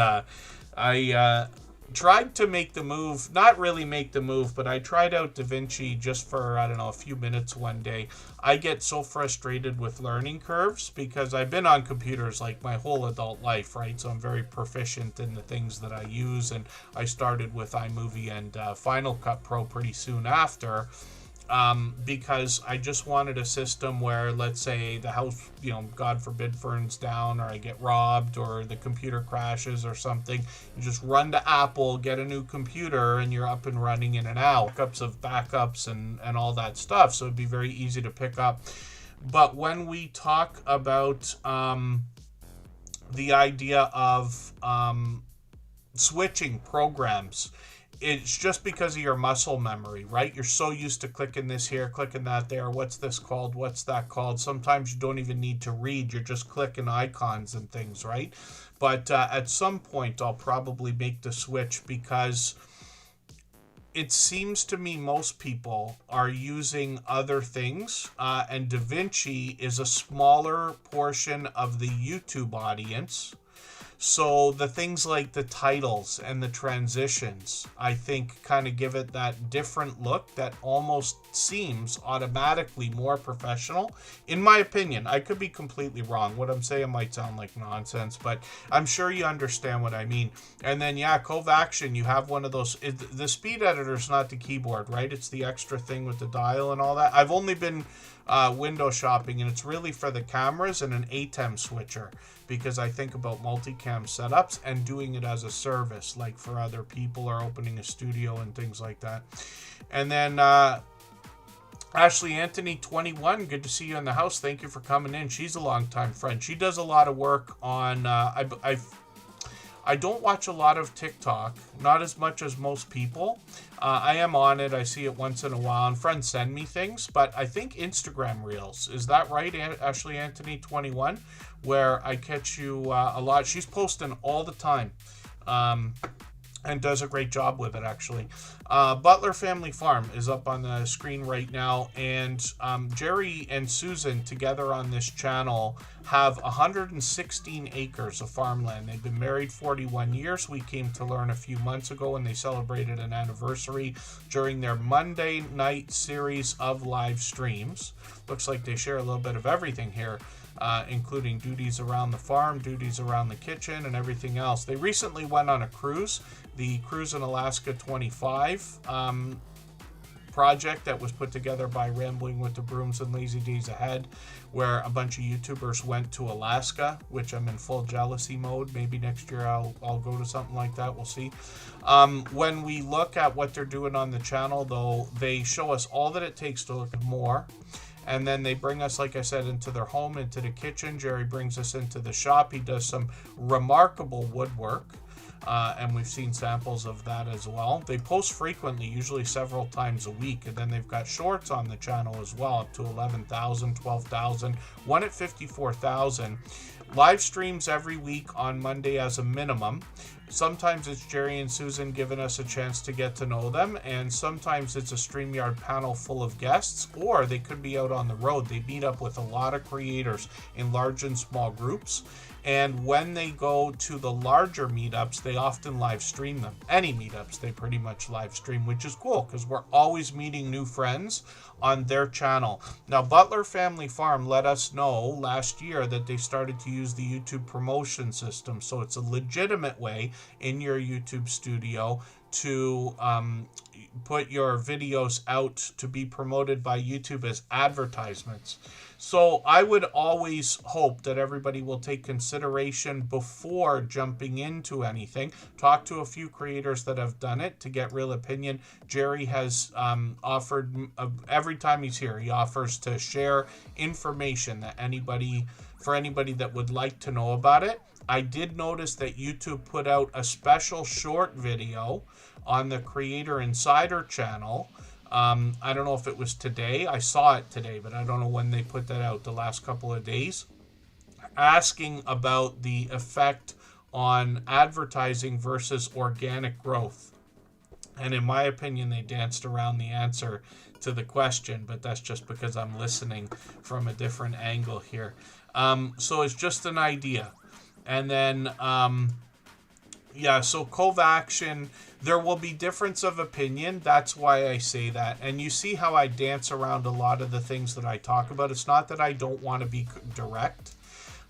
I tried to make the move, not really make the move, but I tried out DaVinci just for, I don't know, a few minutes one day. I get so frustrated with learning curves because I've been on computers like my whole adult life, right? So I'm very proficient in the things that I use, and I started with iMovie and Final Cut Pro pretty soon after. Because I just wanted a system where, let's say the house, you know, God forbid burns down, or I get robbed, or the computer crashes or something. You just run to Apple, get a new computer, and you're up and running in and out. Backups and all that stuff. So it'd be very easy to pick up. But when we talk about the idea of switching programs, it's just because of your muscle memory, right? You're so used to clicking this here, clicking that there. What's this called? What's that called? Sometimes you don't even need to read. You're just clicking icons and things, right? But at some point, I'll probably make the switch because it seems to me most people are using other things, and DaVinci is a smaller portion of the YouTube audience. So the things like the titles and the transitions, I think, kind of give it that different look that almost seems automatically more professional. In my opinion, I could be completely wrong. What I'm saying might sound like nonsense, but I'm sure you understand what I mean. And then, yeah, Cove Action, you have one of those. The speed editor is not the keyboard, right? It's the extra thing with the dial and all that. I've only been window shopping, and it's really for the cameras and an ATEM switcher, because I think about multicam setups and doing it as a service, like for other people or opening a studio and things like that. And then Ashley Anthony 21, good to see you in the house. Thank you for coming in. She's a longtime friend. She does a lot of work on I don't watch a lot of TikTok, not as much as most people. I am on it. I see it once in a while, and friends send me things. But I think Instagram Reels, is that right, Ashley Anthony 21, where I catch you a lot. She's posting all the time. And does a great job with it, actually. Butler Family Farm is up on the screen right now, and Jerry and Susan together on this channel have 116 acres of farmland. They've been married 41 years. We came to learn a few months ago, and they celebrated an anniversary during their Monday night series of live streams. Looks like they share a little bit of everything here, including duties around the farm, duties around the kitchen, and everything else. They recently went on a cruise, the Cruise in Alaska 25. project that was put together by Rambling with the Brooms and Lazy Days Ahead, where a bunch of YouTubers went to Alaska, which I'm in full jealousy mode. Maybe next year I'll go to something like that. We'll see. When we look at what they're doing on the channel, though, they show us all that it takes to look more. And then they bring us, like I said, into their home, into the kitchen. Jerry brings us into the shop. He does some remarkable woodwork. And we've seen samples of that as well. They post frequently, usually several times a week. And then they've got shorts on the channel as well, up to 11,000, 12,000, one at 54,000. Live streams every week on Monday as a minimum. Sometimes it's Jerry and Susan giving us a chance to get to know them, and sometimes it's a StreamYard panel full of guests, or they could be out on the road. They meet up with a lot of creators in large and small groups, and when they go to the larger meetups, they often live stream them. Any meetups, they pretty much live stream, which is cool because we're always meeting new friends on their channel. Now, Butler Family Farm let us know last year that they started to use the YouTube promotion system, so it's a legitimate way in your YouTube studio to put your videos out to be promoted by YouTube as advertisements. So I would always hope that everybody will take consideration before jumping into anything. Talk to a few creators that have done it to get real opinion. Jerry has offered, every time he's here, he offers to share information that anybody that would like to know about it. I did notice that YouTube put out a special short video on the Creator Insider channel. I don't know if it was today. I saw it today, but I don't know when they put that out, the last couple of days, asking about the effect on advertising versus organic growth. And in my opinion, they danced around the answer to the question, but that's just because I'm listening from a different angle here. So it's just an idea. And then, so Covaction, there will be difference of opinion. That's why I say that. And you see how I dance around a lot of the things that I talk about. It's not that I don't want to be direct,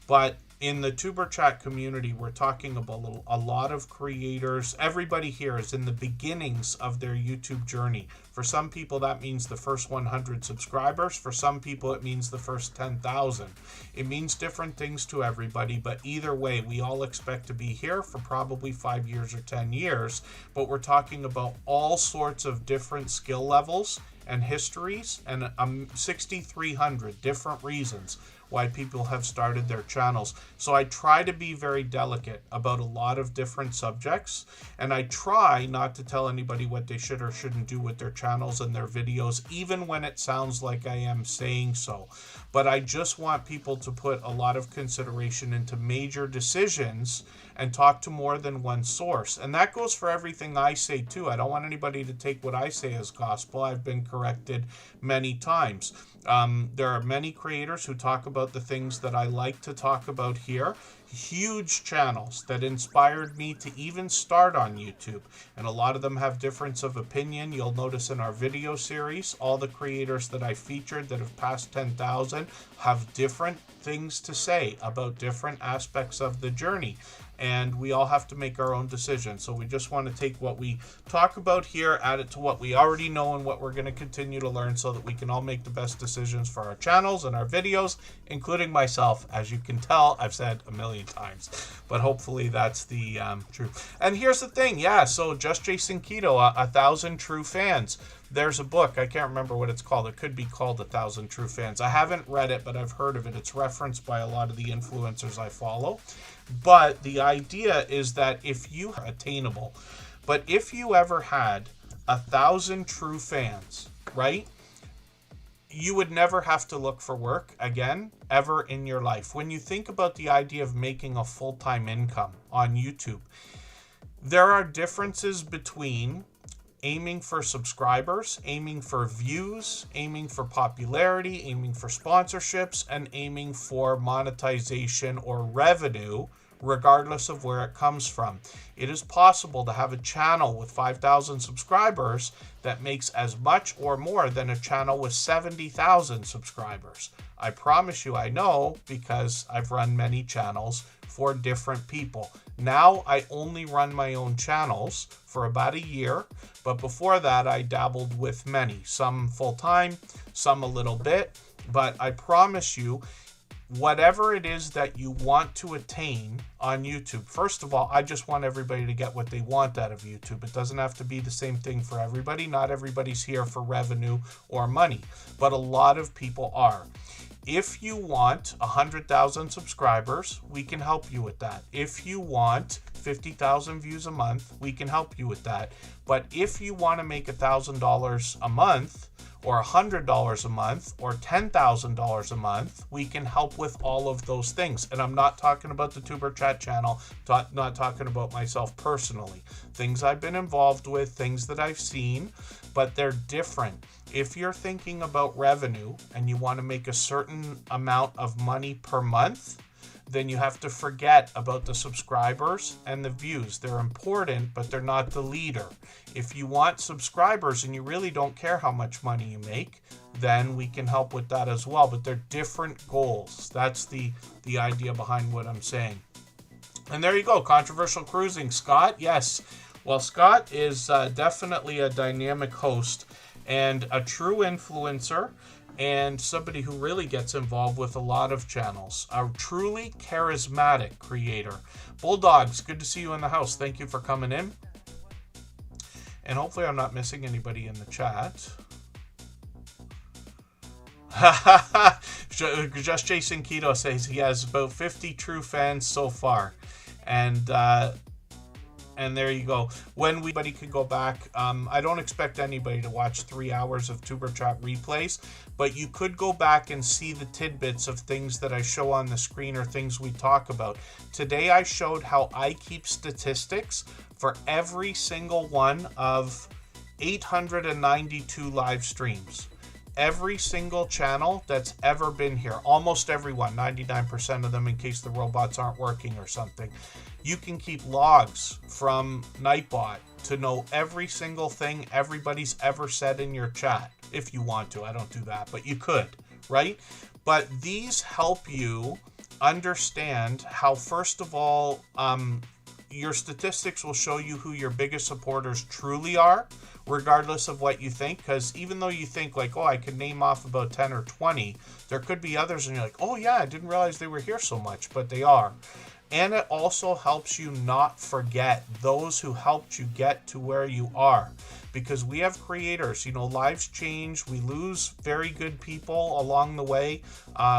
but in the Tuber Chat community, we're talking about a lot of creators. Everybody here is in the beginnings of their YouTube journey. For some people, that means the first 100 subscribers. For some people, it means the first 10,000. It means different things to everybody, but either way, we all expect to be here for probably 5 years or 10 years. But we're talking about all sorts of different skill levels and histories, and 6,300 different reasons why people have started their channels. So I try to be very delicate about a lot of different subjects, and I try not to tell anybody what they should or shouldn't do with their channels and their videos, even when it sounds like I am saying so. But I just want people to put a lot of consideration into major decisions and talk to more than one source. And that goes for everything I say too. I don't want anybody to take what I say as gospel. I've been corrected many times. There are many creators who talk about the things that I like to talk about here. Huge channels that inspired me to even start on YouTube. And a lot of them have difference of opinion. You'll notice in our video series, all the creators that I featured that have passed 10,000 have different things to say about different aspects of the journey. And we all have to make our own decisions. So we just want to take what we talk about here, add it to what we already know and what we're going to continue to learn so that we can all make the best decisions for our channels and our videos, including myself. As you can tell, I've said a million times, but hopefully that's the truth. And here's the thing. So Just Jason Keto, 1,000 True Fans. There's a book. I can't remember what it's called. It could be called 1,000 True Fans. I haven't read it, but I've heard of it. It's referenced by a lot of the influencers I follow. But the idea is that if you are attainable, but if you ever had 1,000 true fans, right, you would never have to look for work again, ever in your life. When you think about the idea of making a full-time income on YouTube, there are differences between aiming for subscribers, aiming for views, aiming for popularity, aiming for sponsorships, and aiming for monetization or revenue, regardless of where it comes from. It is possible to have a channel with 5,000 subscribers that makes as much or more than a channel with 70,000 subscribers. I promise you I know, because I've run many channels for different people. Now I only run my own channels for about a year, but before that I dabbled with many, some full-time, some a little bit, but I promise you, whatever it is that you want to attain on YouTube, first of all, I just want everybody to get what they want out of YouTube. It doesn't have to be the same thing for everybody. Not everybody's here for revenue or money, but a lot of people are. If you want 100,000 subscribers, we can help you with that. If you want 50,000 views a month, we can help you with that. But if you want to make $1,000 a month, or $100 a month, or $10,000 a month, we can help with all of those things. And I'm not talking about the Tuber Chat channel, not talking about myself personally. Things I've been involved with, things that I've seen, but they're different. If you're thinking about revenue and you want to make a certain amount of money per month, then you have to forget about the subscribers and the views. They're important, but they're not the leader. If you want subscribers and you really don't care how much money you make, then we can help with that as well. But they're different goals. That's the idea behind what I'm saying. And there you go, controversial cruising. Scott, yes. Well, Scott is definitely a dynamic host and a true influencer, and somebody who really gets involved with a lot of channels. A truly charismatic creator. Bulldogs, good to see you in the house. Thank you for coming in. And hopefully I'm not missing anybody in the chat. Just Jason Keto says he has about 50 true fans so far. And there you go. When anybody could go back, I don't expect anybody to watch 3 hours of Tuber Chat replays, but you could go back and see the tidbits of things that I show on the screen or things we talk about. Today I showed how I keep statistics for every single one of 892 live streams. Every single channel that's ever been here, almost everyone, 99% of them in case the robots aren't working or something. You can keep logs from Nightbot to know every single thing everybody's ever said in your chat. If you want to, I don't do that, but you could, right? But these help you understand how, first of all, your statistics will show you who your biggest supporters truly are, regardless of what you think. Because even though you think like, oh, I could name off about 10 or 20, there could be others and you're like, oh yeah, I didn't realize they were here so much, but they are. And it also helps you not forget those who helped you get to where you are. Because we have creators, lives change. We lose very good people along the way.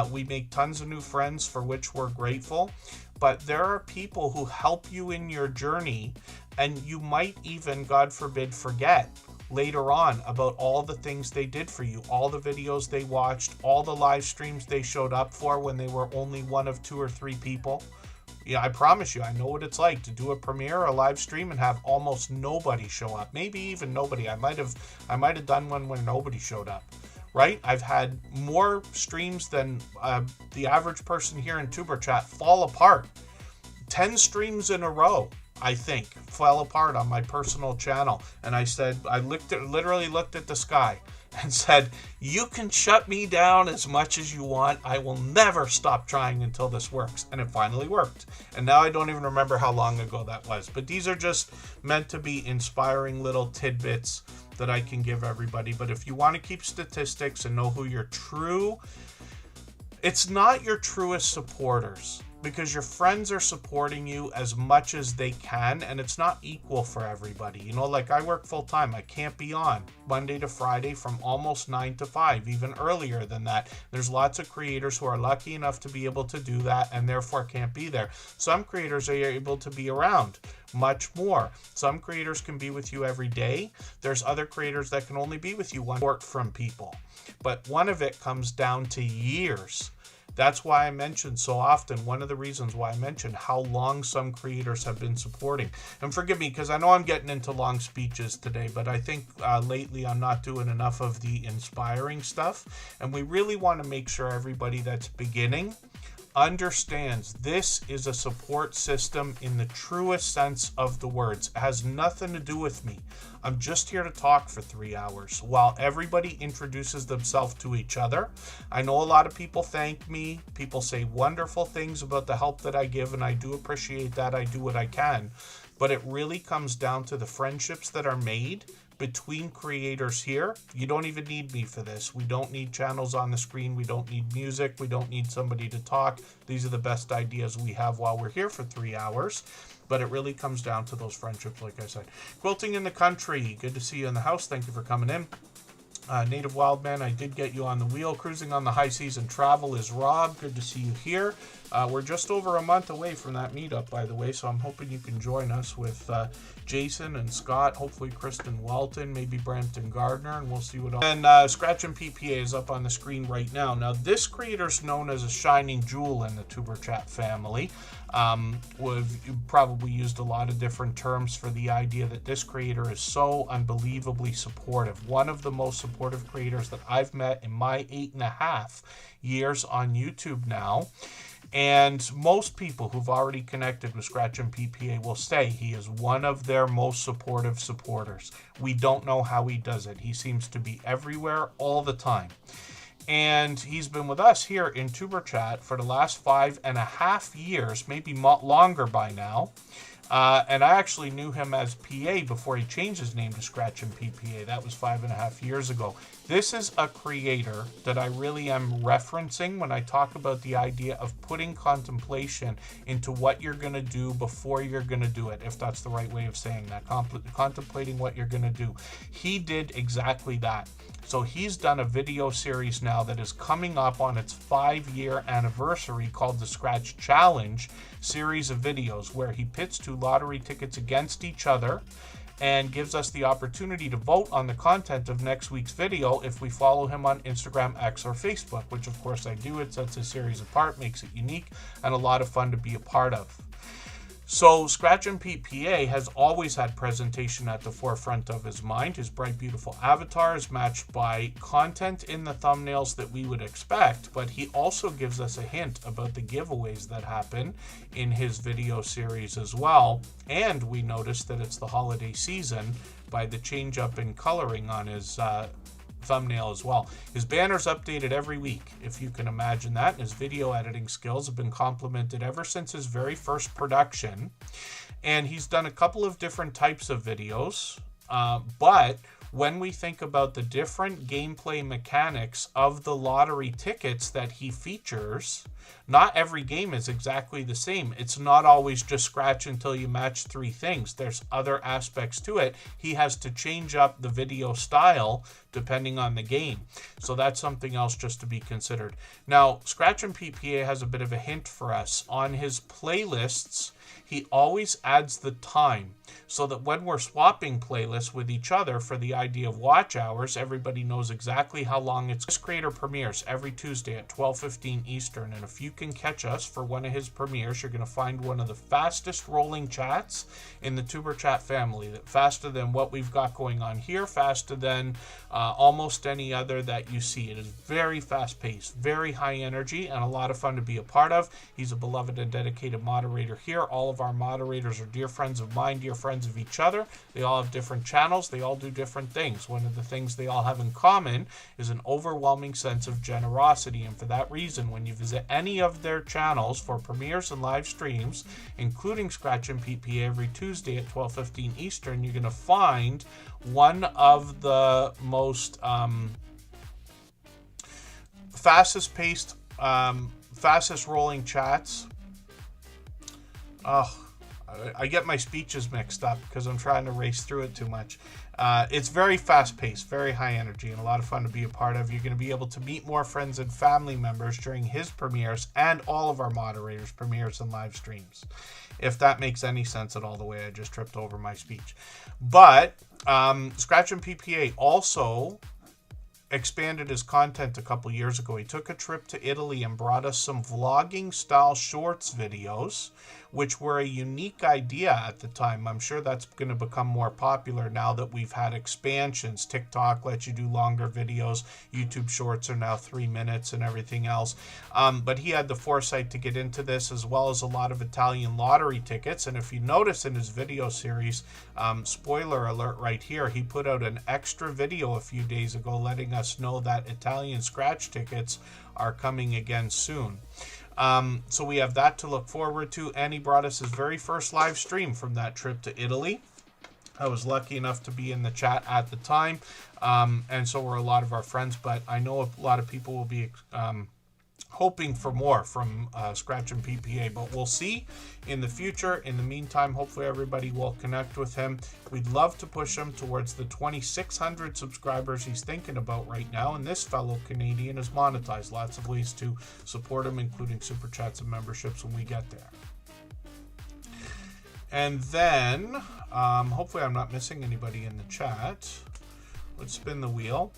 We make tons of new friends for which we're grateful. But there are people who help you in your journey, and you might even, God forbid, forget later on about all the things they did for you, all the videos they watched, all the live streams they showed up for when they were only one of 2 or 3 people. Yeah, I promise you, I know what it's like to do a premiere or a live stream and have almost nobody show up. Maybe even nobody. I might have done one when nobody showed up. Right? I've had more streams than the average person here in Tuber Chat fall apart. 10 streams in a row, I think, fell apart on my personal channel. And I said, literally looked at the sky and said, you can shut me down as much as you want. I will never stop trying until this works. And it finally worked. And now I don't even remember how long ago that was. But these are just meant to be inspiring little tidbits that I can give everybody. But if you want to keep statistics and know who your it's not your truest supporters, because your friends are supporting you as much as they can, and it's not equal for everybody. Like I work full time. I can't be on Monday to Friday from almost 9 to 5, even earlier than that. There's lots of creators who are lucky enough to be able to do that and therefore can't be there. Some creators are able to be around much more. Some creators can be with you every day. There's other creators that can only be with you one support from people. But one of it comes down to years. That's why I mentioned so often, one of the reasons why I mentioned how long some creators have been supporting. And forgive me, because I know I'm getting into long speeches today, but I think lately I'm not doing enough of the inspiring stuff. And we really want to make sure everybody that's beginning understands this is a support system in the truest sense of the words. It has nothing to do with me. I'm just here to talk for 3 hours while everybody introduces themselves to each other. I know a lot of people thank me. People say wonderful things about the help that I give, and I do appreciate that. I do what I can. But it really comes down to the friendships that are made between creators here. You don't even need me for this. We don't need channels on the screen. We don't need music. We don't need somebody to talk. These are the best ideas we have while we're here for 3 hours. But it really comes down to those friendships, like I said. Quilting in the Country, good to see you in the house. Thank you for coming in. Native Wildman, I did get you on the wheel. Cruising on the High Seas and Travel is Rob. Good to see you here. We're just over a month away from that meetup, by the way, so I'm hoping you can join us with Jason and Scott, hopefully Kristen Welton, maybe Brampton Gardner, and we'll see what else. And Scratch and PPA is up on the screen right now. Now, this creator's known as a shining jewel in the Superchat family. We've probably used a lot of different terms for the idea that this creator is so unbelievably supportive. One of the most supportive creators that I've met in my 8.5 years on YouTube now. And most people who've already connected with Scratch and PPA will say he is one of their most supportive supporters. We don't know how he does it. He seems to be everywhere all the time. And he's been with us here in Tuberchat for the last 5.5 years, maybe longer by now. And I actually knew him as PA before he changed his name to Scratch and PPA. That was 5.5 years ago. This is a creator that I really am referencing when I talk about the idea of putting contemplation into what you're going to do before you're going to do it, if that's the right way of saying that, contemplating what you're going to do. He did exactly that. So he's done a video series now that is coming up on its 5-year anniversary called the Scratch Challenge series of videos, where he pits 2 lottery tickets against each other and gives us the opportunity to vote on the content of next week's video if we follow him on Instagram, X, or Facebook, which of course I do. It sets his series apart, makes it unique, and a lot of fun to be a part of. So Scratch and PPA has always had presentation at the forefront of his mind. His bright, beautiful avatar is matched by content in the thumbnails that we would expect, but he also gives us a hint about the giveaways that happen in his video series as well. And we notice that it's the holiday season by the change up in coloring on his thumbnail as well. His banner's updated every week, if you can imagine that. And his video editing skills have been complimented ever since his very first production. And he's done a couple of different types of videos, but when we think about the different gameplay mechanics of the lottery tickets that he features, not every game is exactly the same. It's not always just scratch until you match 3 things. There's other aspects to it. He has to change up the video style depending on the game. So that's something else just to be considered. Now, Scratch and PPA has a bit of a hint for us. On his playlists, he always adds the time so that when we're swapping playlists with each other for the idea of watch hours, everybody knows exactly how long it's. This creator premieres every Tuesday at 12:15 Eastern, and if you can catch us for one of his premieres, you're going to find one of the fastest rolling chats in the Tuberchat family. That faster than what we've got going on here, faster than almost any other that you see. It is very fast paced, very high energy, and a lot of fun to be a part of. He's a beloved and dedicated moderator here. All of our moderators are dear friends of mine, dear friends of each other. They all have different channels. They all do different things. One of the things they all have in common is an overwhelming sense of generosity. And for that reason, when you visit any of their channels for premieres and live streams, including Scratch and PPA every Tuesday at 12:15 Eastern, you're going to find one of the most fastest paced, fastest rolling chats. I get my speeches mixed up because I'm trying to race through it too much. It's very fast-paced, very high energy, and a lot of fun to be a part of. You're going to be able to meet more friends and family members during his premieres and all of our moderators' premieres and live streams, if that makes any sense at all, the way I just tripped over my speech. But Scratch and PPA also expanded his content a couple years ago. He took a trip to Italy and brought us some vlogging style shorts videos, which were a unique idea at the time. I'm sure that's going to become more popular now that we've had expansions. TikTok lets you do longer videos. YouTube shorts are now 3 minutes and everything else. But he had the foresight to get into this, as well as a lot of Italian lottery tickets. And if you notice in his video series, spoiler alert right here, he put out an extra video a few days ago letting us know that Italian scratch tickets are coming again soon. So we have that to look forward to, and he brought us his very first live stream from that trip to Italy. I was lucky enough to be in the chat at the time, and so were a lot of our friends, but I know a lot of people will be hoping for more from Scratch and PPA, but we'll see in the future. In the meantime, hopefully everybody will connect with him. We'd love to push him towards the 2,600 subscribers he's thinking about right now, and this fellow Canadian is monetized. Lots of ways to support him, including super chats and memberships when we get there. And then, hopefully I'm not missing anybody in the chat. Let's spin the wheel.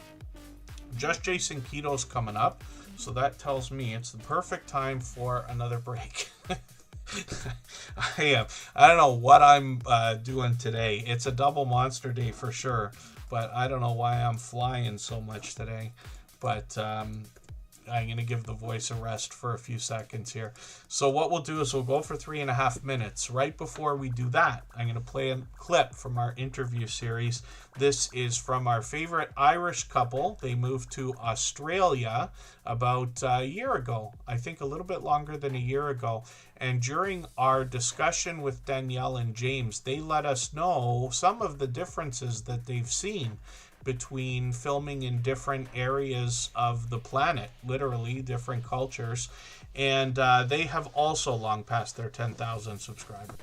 Just Jason Keto's coming up. So that tells me it's the perfect time for another break. I don't know what I'm doing today. It's a double monster day for sure, but I don't know why I'm flying so much today. But I'm going to give the voice a rest for a few seconds here. So what we'll do is we'll go for 3.5 minutes. Right before we do that, I'm going to play a clip from our interview series. This is from our favorite Irish couple. They moved to Australia about a year ago, I think a little bit longer than a year ago. And during our discussion with Danielle and James, they let us know some of the differences that they've seen between filming in different areas of the planet, literally different cultures, and they have also long passed their 10,000 subscribers.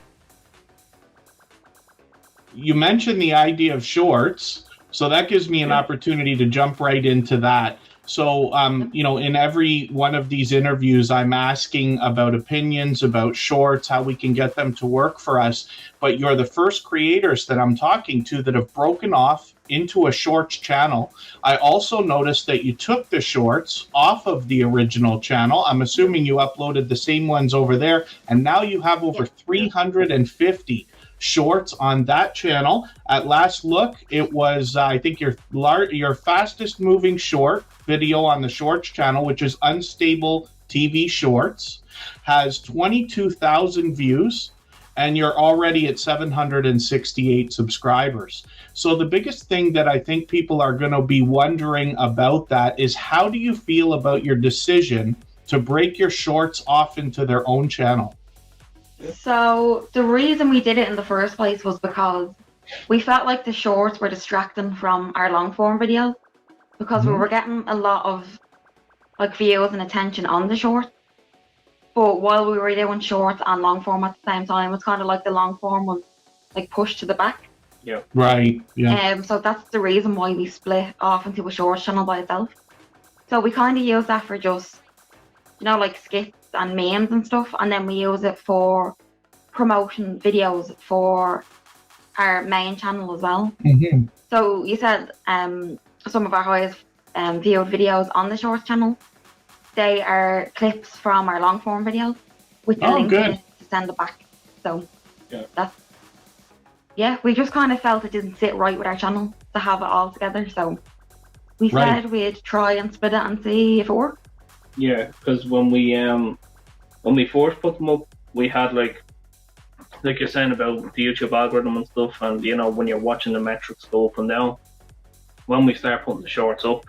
You mentioned the idea of shorts, so that gives me an opportunity to jump right into that. So, in every one of these interviews, I'm asking about opinions, about shorts, how we can get them to work for us. But you're the first creators that I'm talking to that have broken off into a shorts channel. I also noticed that you took the shorts off of the original channel. I'm assuming you uploaded the same ones over there, and now you have over 350 shorts on that channel. At last look, it was I think your fastest moving short video on the shorts channel, which is Unstable TV Shorts, has 22,000 views, and you're already at 768 subscribers. So the biggest thing that I think people are going to be wondering about that is, how do you feel about your decision to break your shorts off into their own channel? So the reason we did it in the first place was because we felt like the shorts were distracting from our long form videos, because we were getting a lot of views and attention on the shorts. But while we were doing shorts and long form at the same time, it's kind of like the long form was pushed to the back. Yeah. Right. Yeah. So that's the reason why we split off into a shorts channel by itself. So we kind of use that for just, skits and memes and stuff, and then we use it for promotion videos for our main channel as well. Mm-hmm. So you said some of our highest viewed videos on the shorts channel, they are clips from our long form videos with the link in it to send it back. So we just kind of felt it didn't sit right with our channel to have it all together. So we said we'd try and split it and see if it worked. Yeah, because when we first put them up, we had like you're saying about the YouTube algorithm and stuff, and when you're watching the metrics go up and down. When we start putting the shorts up,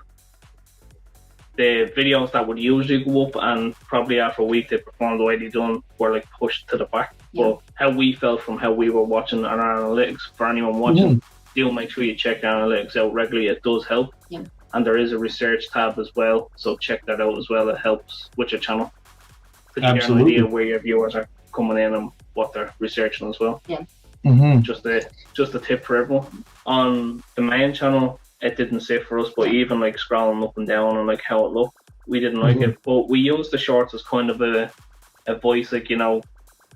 the videos that would usually go up and probably after a week they performed the way they done were pushed to the back. Yeah. But how we felt from how we were watching our analytics, for anyone watching, do make sure you check our analytics out regularly. It does help. Yeah. And there is a research tab as well, so check that out as well. It helps with your channel. Because you get an idea where your viewers are coming in and what they're researching as well. Yeah. Mm-hmm. Just a tip for everyone. On the main channel, it didn't sit for us, but even scrolling up and down and how it looked, we didn't like it. But we used the shorts as kind of a voice,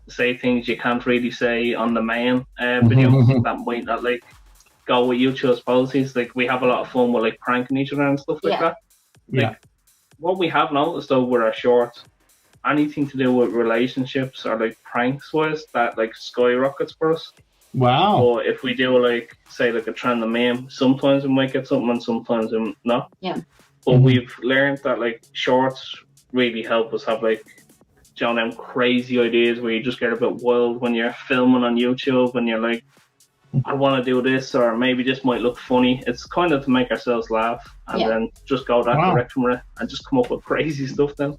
say things you can't really say on the main video that might not go with YouTube's policies. Like we have a lot of fun with like pranking each other and stuff like Yeah. that. Yeah. Like what we have noticed though with our shorts, anything to do with relationships or like pranks wise, that like skyrockets for us. Wow. Or if we do like say like a trend of meme, sometimes we might get something and sometimes we not. Yeah. But we've learned that like shorts really help us have like, you know, them crazy ideas where you just get a bit wild when you're filming on YouTube and you're like, I want to do this, or maybe this might look funny. It's kind of to make ourselves laugh and then just go that Wow. direction with it and just come up with crazy stuff then.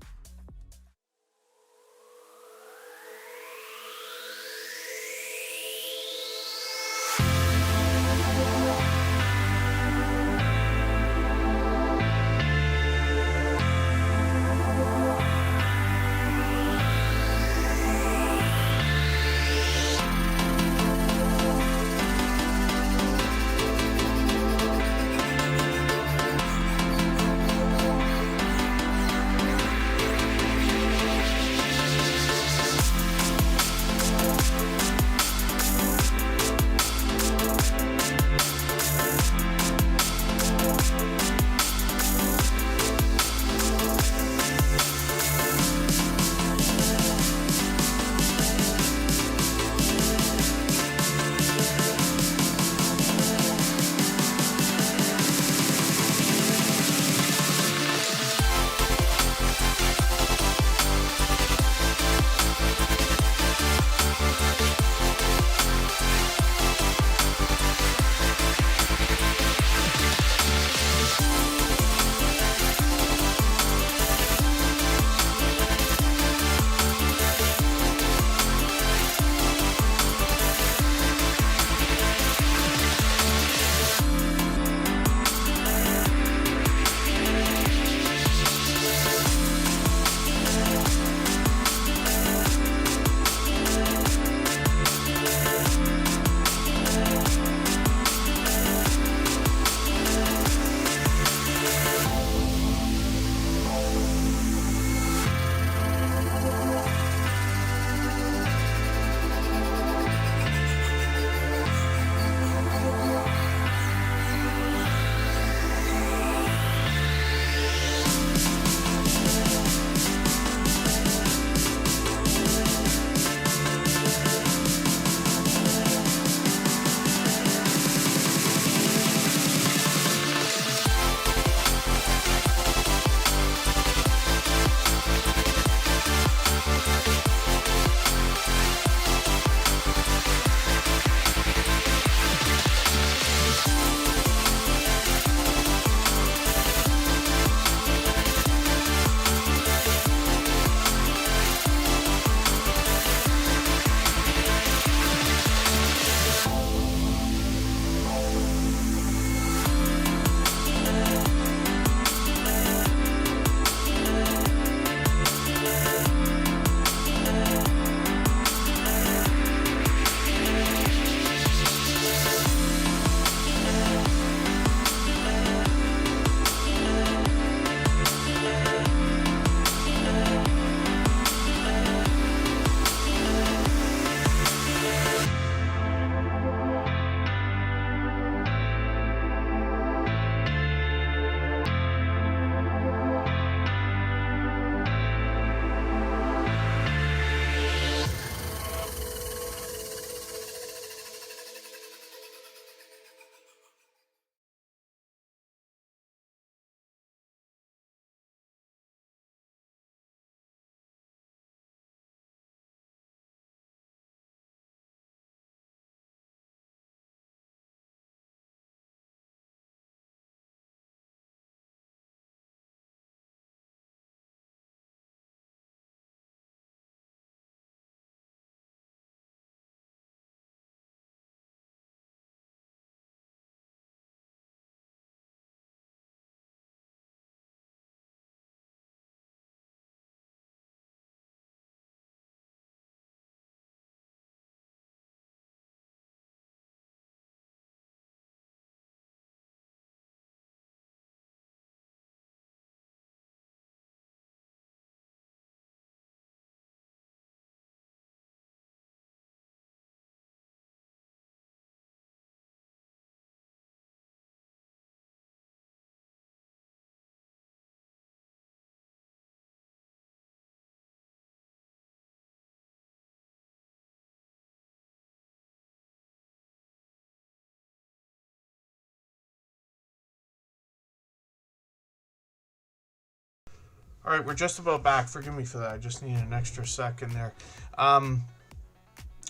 All right, we're just about back. Forgive me for that. I just need an extra second there.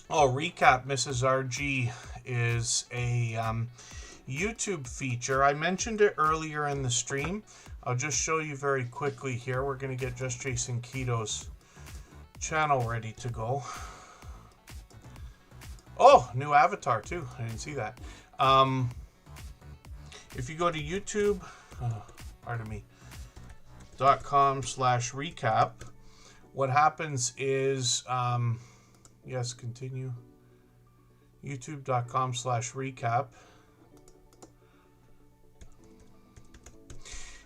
Recap Mrs. RG is a YouTube feature. I mentioned it earlier in the stream. I'll just show you very quickly here. We're going to get Just Jason Keto's channel ready to go. Oh, new avatar too. I didn't see that. If you go to YouTube, .com/recap, what happens is, yes, continue. YouTube.com/recap.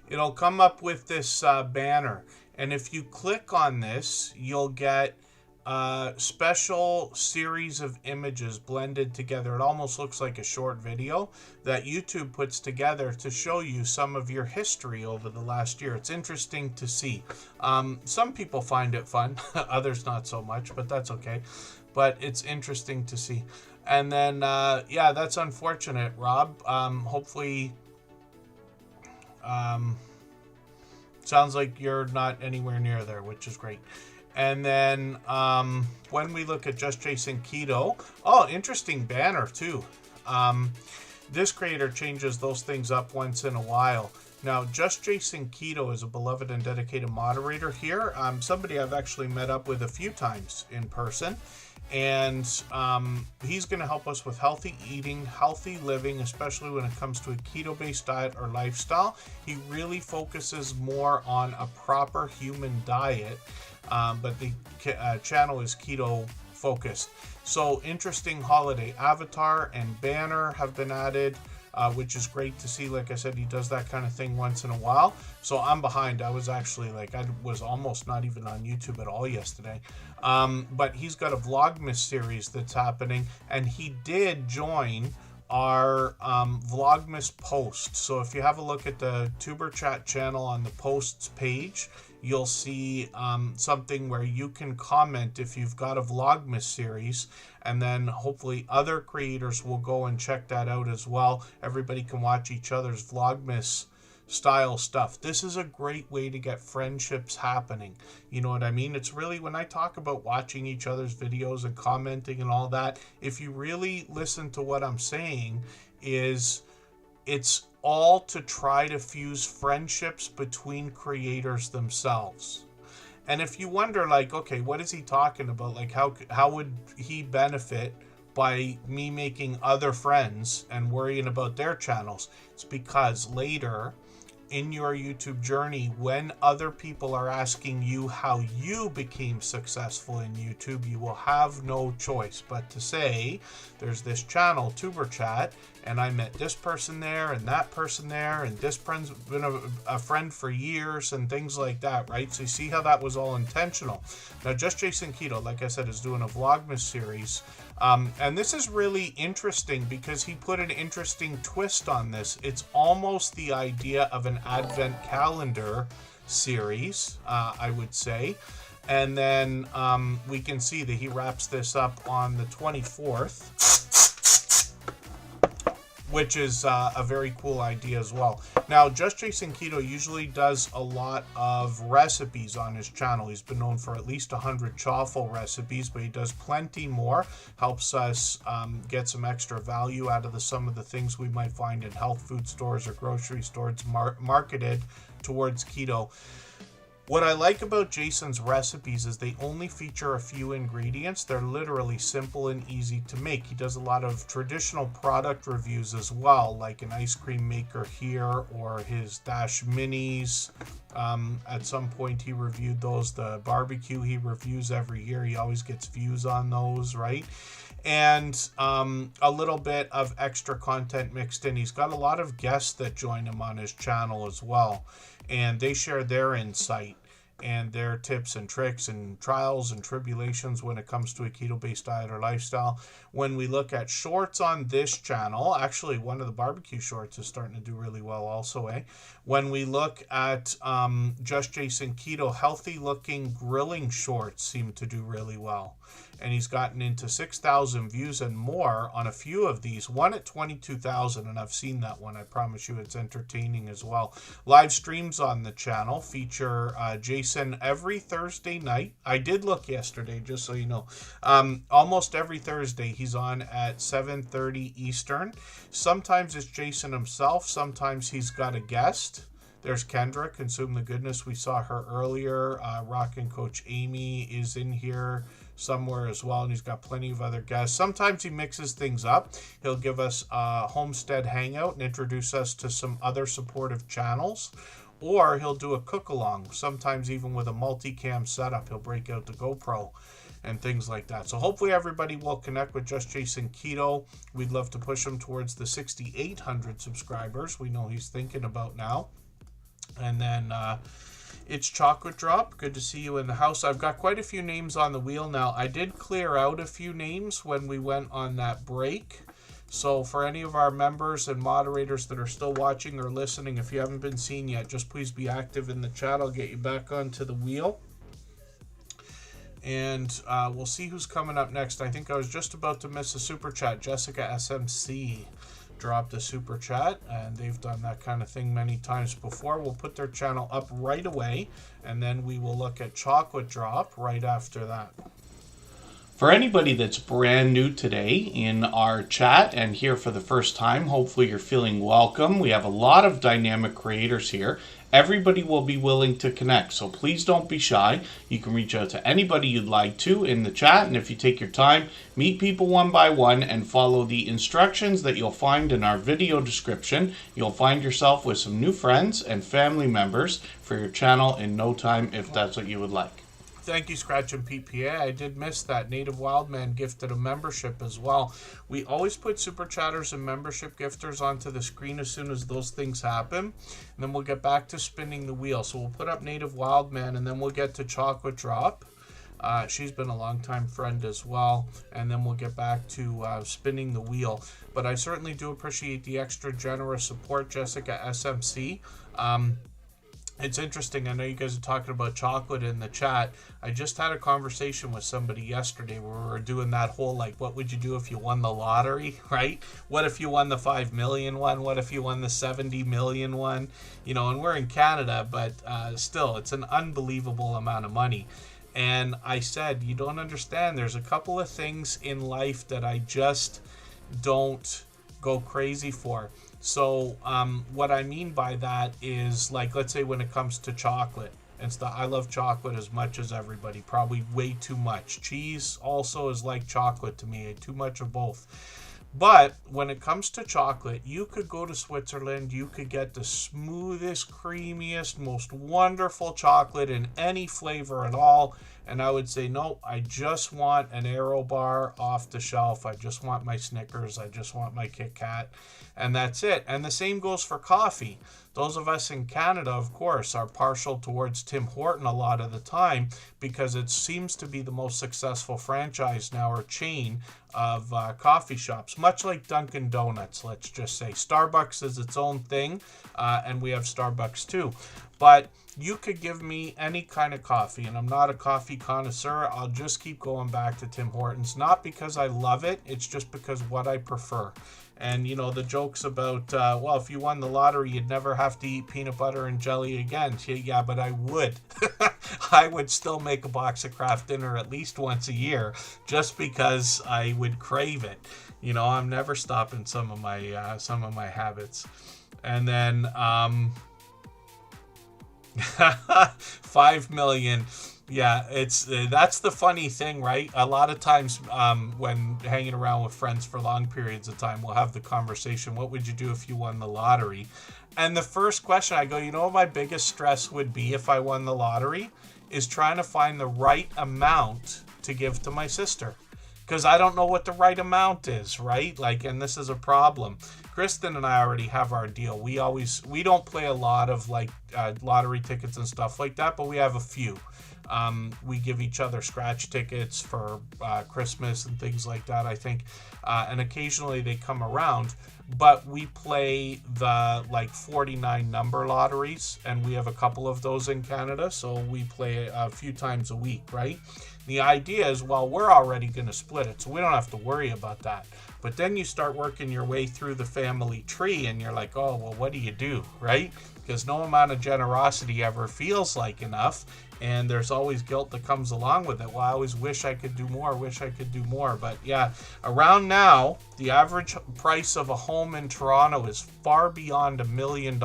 It'll come up with this banner. And if you click on this, you'll get a special series of images blended together. It almost looks like a short video that YouTube puts together to show you some of your history over the last year. It's interesting to see. Some people find it fun, others not so much, but that's okay. But it's interesting to see. And then, yeah, that's unfortunate, Rob. Hopefully, sounds like you're not anywhere near there, which is great. And then when we look at Just Jason Keto, oh, interesting banner too. This creator changes those things up once in a while. Now, Just Jason Keto is a beloved and dedicated moderator here. Somebody I've actually met up with a few times in person. And he's going to help us with healthy eating, healthy living, especially when it comes to a keto-based diet or lifestyle. He really focuses more on a proper human diet, but the channel is keto focused. So interesting holiday avatar and banner have been added, which is great to see. Like I said, he does that kind of thing once in a while. So I'm behind. I was actually I was almost not even on YouTube at all yesterday. But he's got a Vlogmas series that's happening, and he did join our Vlogmas post. So if you have a look at the Superchat channel on the posts page, you'll see something where you can comment if you've got a Vlogmas series, and then hopefully other creators will go and check that out as well. Everybody can watch each other's Vlogmas style stuff. This is a great way to get friendships happening. You know what I mean? It's really, when I talk about watching each other's videos and commenting and all that, if you really listen to what I'm saying, is it's all to try to fuse friendships between creators themselves. And if you wonder, okay, what is he talking about? How would he benefit by me making other friends and worrying about their channels? It's because later in your YouTube journey, when other people are asking you how you became successful in YouTube, you will have no choice but to say, there's this channel, Superchat, and I met this person there and that person there, and this friend's been a friend for years, and things like that, right? So you see how that was all intentional. Now, Just Jason Keto, like I said, is doing a Vlogmas series. And this is really interesting because he put an interesting twist on this. It's almost the idea of an advent calendar series, I would say. And then we can see that he wraps this up on the 24th, which is a very cool idea as well. Now, Just Jason Keto usually does a lot of recipes on his channel. He's been known for at least 100 chaffle recipes, but he does plenty more. Helps us get some extra value out of some of the things we might find in health food stores or grocery stores marketed towards keto. What I like about Jason's recipes is they only feature a few ingredients. They're literally simple and easy to make. He does a lot of traditional product reviews as well, like an ice cream maker here or his Dash Minis. At some point he reviewed those. The barbecue he reviews every year. He always gets views on those, right? And a little bit of extra content mixed in. He's got a lot of guests that join him on his channel as well, and they share their insight and their tips and tricks and trials and tribulations when it comes to a keto-based diet or lifestyle. When we look at shorts on this channel, actually one of the barbecue shorts is starting to do really well also, eh? When we look at Just Jason Keto, healthy looking grilling shorts seem to do really well. and he's gotten into 6,000 views and more on a few of these. One at 22,000, and I've seen that one. I promise you it's entertaining as well. Live streams on the channel feature Jason every Thursday night. I did look yesterday, just so you know. Almost every Thursday he's on at 7:30 Eastern. Sometimes it's Jason himself. Sometimes he's got a guest. There's Kendra, Consume the Goodness. We saw her earlier. Rockin' Coach Amy is in here somewhere as well, and he's got plenty of other guests. Sometimes he mixes things up. He'll give us a Homestead Hangout and introduce us to some other supportive channels, or he'll do a cook-along, sometimes even with a multicam setup. He'll break out the GoPro and things like that. So hopefully everybody will connect with Just Jason Keto. We'd love to push him towards the 6,800 subscribers we know he's thinking about now. And then it's Chocolate Drop. Good to see you in the house. I've got quite a few names on the wheel now. I did clear out a few names when we went on that break. So for any of our members and moderators that are still watching or listening, if you haven't been seen yet, just please be active in the chat. I'll get you back onto the wheel. And we'll see who's coming up next. I think I was just about to miss a super chat. Jessica SMC dropped a super chat, and they've done that kind of thing many times before. We'll put their channel up right away, and then we will look at Chocolate Drop right after that. For anybody that's brand new today in our chat and here for the first time, hopefully you're feeling welcome. We have a lot of dynamic creators here. Everybody will be willing to connect, so please don't be shy. You can reach out to anybody you'd like to in the chat, and if you take your time, meet people one by one and follow the instructions that you'll find in our video description. You'll find yourself with some new friends and family members for your channel in no time, if that's what you would like. Thank you, Scratch and PPA. I did miss that. Native Wildman gifted a membership as well. We always put Super Chatters and membership gifters onto the screen as soon as those things happen. And then we'll get back to spinning the wheel. So we'll put up Native Wildman, and then we'll get to Chocolate Drop. She's been a longtime friend as well. And then we'll get back to spinning the wheel. But I certainly do appreciate the extra generous support, Jessica SMC. It's interesting. I know you guys are talking about chocolate in the chat. I just had a conversation with somebody yesterday where we were doing that whole, like, what would you do if you won the lottery, right? What if you won the 5 million one? What if you won the 70 million one? You know, and we're in Canada, but still, it's an unbelievable amount of money. And I said, you don't understand. There's a couple of things in life that I just don't go crazy for. So what I mean by that is, like, let's say when it comes to chocolate and stuff, I love chocolate as much as everybody, probably way too much. Cheese also is like chocolate to me, too much of both. But when it comes to chocolate, you could go to Switzerland, you could get the smoothest, creamiest, most wonderful chocolate in any flavor at all. And I would say, no, I just want an Aero bar off the shelf. I just want my Snickers. I just want my Kit Kat. And that's it. And the same goes for coffee. Those of us in Canada, of course, are partial towards Tim Horton a lot of the time because it seems to be the most successful franchise now, or chain of coffee shops, much like Dunkin' Donuts, let's just say. Starbucks is its own thing, and we have Starbucks too. But you could give me any kind of coffee, and I'm not a coffee connoisseur. I'll just keep going back to Tim Hortons, not because I love it, it's just because what I prefer. And, you know, the jokes about, well, if you won the lottery, you'd never have to eat peanut butter and jelly again. Yeah, but I would. I would still make a box of Kraft Dinner at least once a year just because I would crave it. You know, I'm never stopping some of my habits. And then 5 million. Yeah, it's that's the funny thing, right? A lot of times when hanging around with friends for long periods of time, we'll have the conversation, what would you do if you won the lottery? And the first question I go, you know what my biggest stress would be if I won the lottery? Is trying to find the right amount to give to my sister. Because I don't know what the right amount is, right? Like, and this is a problem. Kristen and I already have our deal. We don't play a lot of like lottery tickets and stuff like that, but we have a few. We give each other scratch tickets for Christmas and things like that, I think. And occasionally they come around, but we play the like 49 number lotteries, and we have a couple of those in Canada. So we play a few times a week, right? The idea is, well, we're already going to split it, so we don't have to worry about that. But then you start working your way through the family tree, and you're like, oh, well, what do you do, right? Because no amount of generosity ever feels like enough, and there's always guilt that comes along with it. Well, I always wish I could do more, But yeah, around now, the average price of a home in Toronto is far beyond $1 million.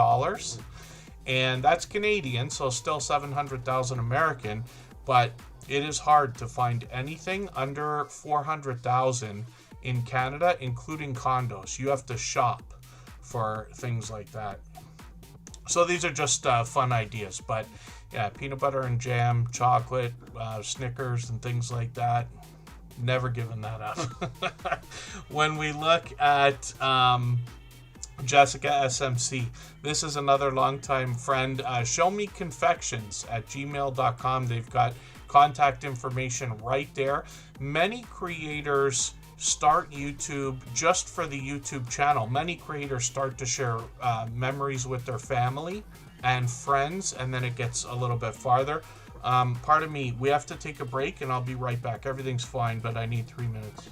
And that's Canadian, so still 700,000 American, but it is hard to find anything under 400,000 in Canada, including condos. You have to shop for things like that. So these are just fun ideas, but yeah, peanut butter and jam, chocolate, Snickers and things like that. Never given that up. When we look at Jessica SMC, this is another longtime friend. Show me confections at gmail.com. They've got contact information right there. Many creators start YouTube just for the YouTube channel. Many creators start to share memories with their family and friends, and then it gets a little bit farther. Pardon me, we have to take a break, and I'll be right back. Everything's fine, but I need 3 minutes.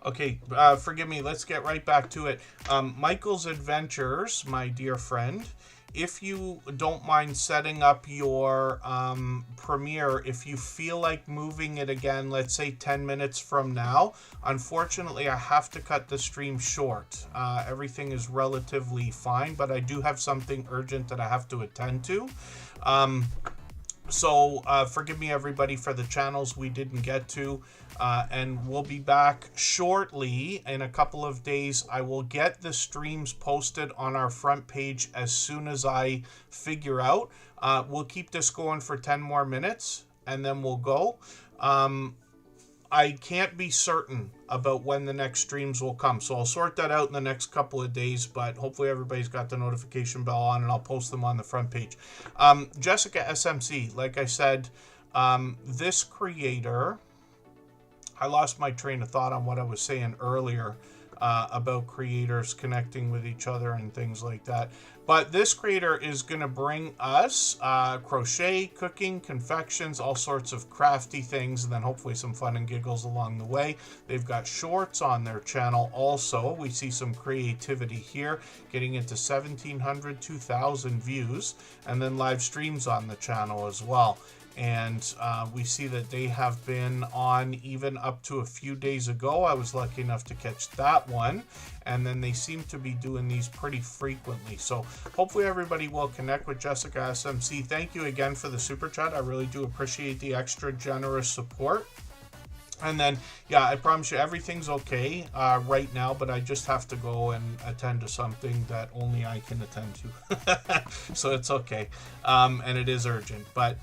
Okay, forgive me, let's get right back to it. Michael's Adventures, my dear friend, if you don't mind setting up your Premiere, if you feel like moving it again, let's say 10 minutes from now, unfortunately I have to cut the stream short. Everything is relatively fine, but I do have something urgent that I have to attend to. So forgive me, everybody, for the channels we didn't get to. And we'll be back shortly in a couple of days. I will get the streams posted on our front page as soon as I figure out. We'll keep this going for 10 more minutes and then we'll go. I can't be certain about when the next streams will come, so I'll sort that out in the next couple of days, but hopefully everybody's got the notification bell on and I'll post them on the front page. Jessica SMC, like I said, this creator, I lost my train of thought on what I was saying earlier about creators connecting with each other and things like that. But this creator is going to bring us crochet, cooking, confections, all sorts of crafty things, and then hopefully some fun and giggles along the way. They've got shorts on their channel also. We see some creativity here, getting into 1,700, 2,000 views, and then live streams on the channel as well. And we see that they have been on even up to a few days ago. I was lucky enough to catch that one. And then they seem to be doing these pretty frequently. So hopefully everybody will connect with Jessica SMC. Thank you again for the super chat. I really do appreciate the extra generous support. And then, yeah, I promise you everything's okay right now, but I just have to go and attend to something that only I can attend to. So it's okay. And it is urgent, but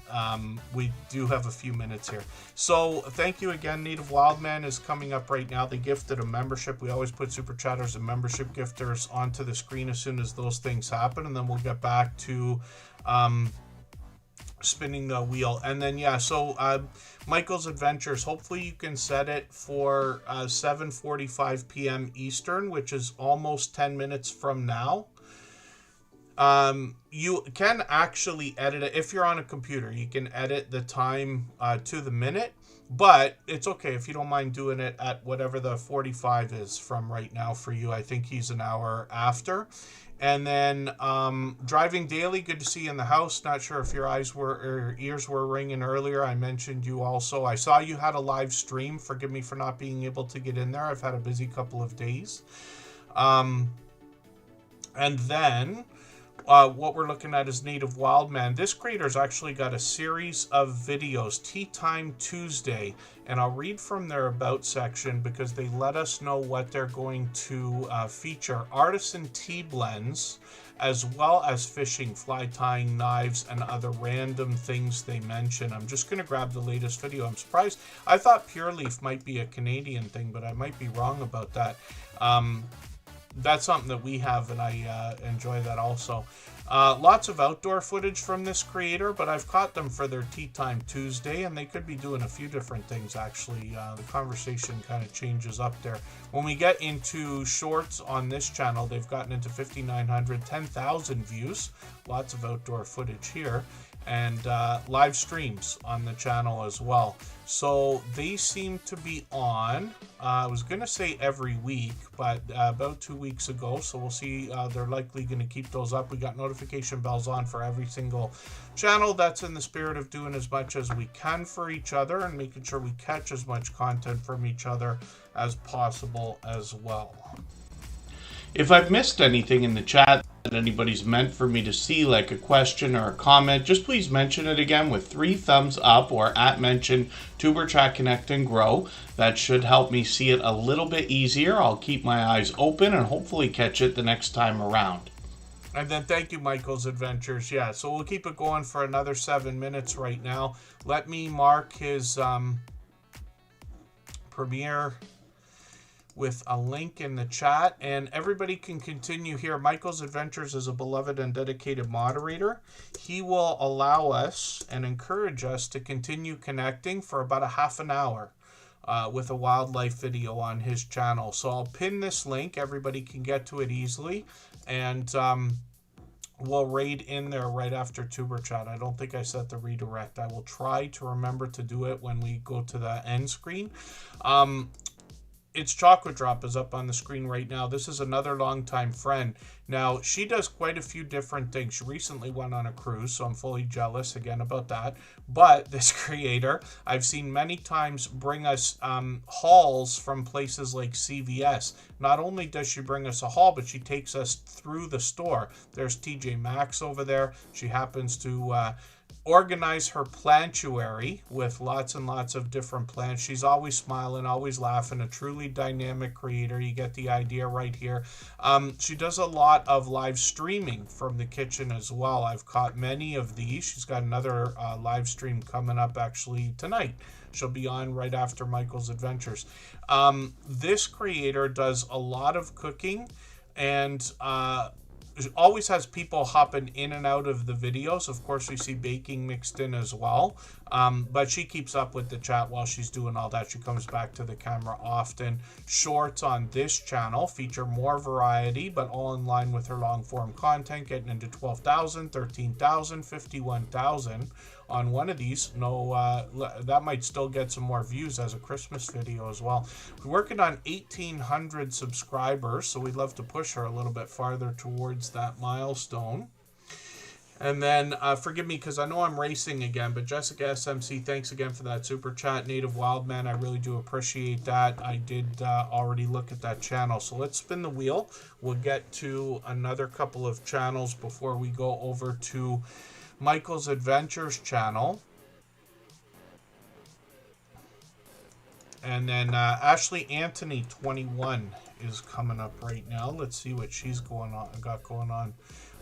we do have a few minutes here. So thank you again. Native Wildman is coming up right now. They gifted a membership. We always put Super Chatters and membership gifters onto the screen as soon as those things happen, and then we'll get back to spinning the wheel. And then, yeah, so Michael's Adventures, hopefully you can set it for 7:45 p.m. Eastern, which is almost 10 minutes from now. You can actually edit it if you're on a computer. You can edit the time to the minute, but it's okay if you don't mind doing it at whatever the 45 is from right now for you. I think he's an hour after. And then Driving Daily, good to see you in the house. Not sure if your ears were ringing earlier. I mentioned you also. I saw you had a live stream. Forgive me for not being able to get in there. I've had a busy couple of days. And then what we're looking at is Native Wildman. This creator's actually got a series of videos, Tea Time Tuesday, and I'll read from their About section because they let us know what they're going to feature. Artisan tea blends, as well as fishing, fly tying, knives, and other random things they mention. I'm just going to grab the latest video. I'm surprised. I thought Pure Leaf might be a Canadian thing, but I might be wrong about that. That's something that we have, and I enjoy that also. Lots of outdoor footage from this creator, but I've caught them for their Tea Time Tuesday, and they could be doing a few different things, actually. The conversation kind of changes up there. When we get into shorts on this channel, they've gotten into 5,900, 10,000 views. Lots of outdoor footage here. And live streams on the channel as well. So they seem to be on, I was going to say every week, but about 2 weeks ago. So we'll see, they're likely going to keep those up. We got notification bells on for every single channel. That's in the spirit of doing as much as we can for each other and making sure we catch as much content from each other as possible as well. If I've missed anything in the chat that anybody's meant for me to see, like a question or a comment, just please mention it again with 3 thumbs up or @mention Tuberchat Connect and Grow. That should help me see it a little bit easier. I'll keep my eyes open and hopefully catch it the next time around. And then thank you, Michael's Adventures. Yeah, so we'll keep it going for another 7 minutes right now. Let me mark his premiere with a link in the chat, and everybody can continue here. Michael's Adventures is a beloved and dedicated moderator. He will allow us and encourage us to continue connecting for about a half an hour with a wildlife video on his channel. So I'll pin this link. Everybody can get to it easily, and we'll raid in there right after Tuber Chat. I don't think I set the redirect. I will try to remember to do it when we go to the end screen. It's Chocolate Drop is up on the screen right now. This is another longtime friend. Now, she does quite a few different things. She recently went on a cruise, so I'm fully jealous again about that. But this creator, I've seen many times bring us hauls from places like CVS. Not only does she bring us a haul, but she takes us through the store. There's TJ Maxx over there. She happens to organize her plantuary with lots and lots of different plants. She's always smiling, always laughing, a truly dynamic creator. You get the idea right here. She does a lot of live streaming from the kitchen as well. I've caught many of these. She's got another live stream coming up actually tonight. She'll be on right after Michael's Adventures. This creator does a lot of cooking and always has people hopping in and out of the videos. Of course, we see baking mixed in as well. But she keeps up with the chat while she's doing all that. She comes back to the camera often. Shorts on this channel feature more variety, but all in line with her long form content, getting into 12,000, 13,000, 51,000 on one of these. No, that might still get some more views as a Christmas video as well. We're working on 1,800 subscribers, so we'd love to push her a little bit farther towards that milestone. And then, forgive me, because I know I'm racing again, but Jessica SMC, thanks again for that super chat. Native Wildman, I really do appreciate that. I did already look at that channel. So let's spin the wheel. We'll get to another couple of channels before we go over to Michael's Adventures channel. And then Ashley Anthony 21 is coming up right now. Let's see what she's got going on.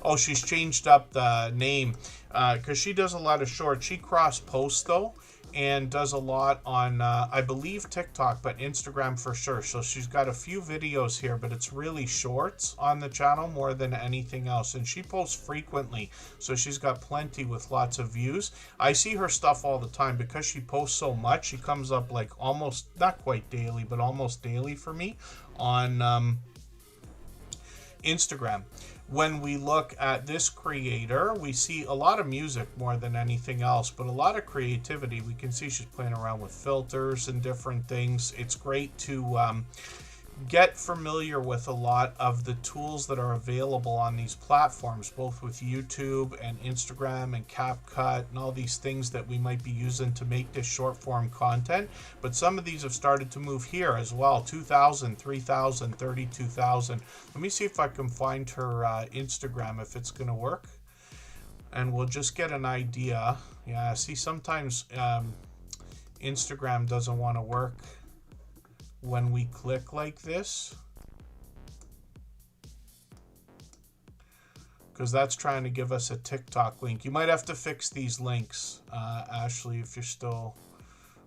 Oh, she's changed up the name because she does a lot of shorts. She cross posts though, and does a lot on I believe TikTok, but Instagram for sure. So she's got a few videos here, but it's really shorts on the channel more than anything else, and she posts frequently, so she's got plenty with lots of views. I see her stuff all the time because she posts so much. She comes up like almost, not quite daily, but almost daily for me on Instagram. When we look at this creator, we see a lot of music more than anything else, but a lot of creativity. We can see she's playing around with filters and different things. It's great to get familiar with a lot of the tools that are available on these platforms, both with YouTube and Instagram and CapCut and all these things that we might be using to make this short form content. But some of these have started to move here as well. 2,000, 3,000, 32,000. Let me see if I can find her Instagram, if it's going to work. And we'll just get an idea. Yeah, see, sometimes Instagram doesn't want to work when we click like this, because that's trying to give us a TikTok link. You might have to fix these links, Ashley, if you're still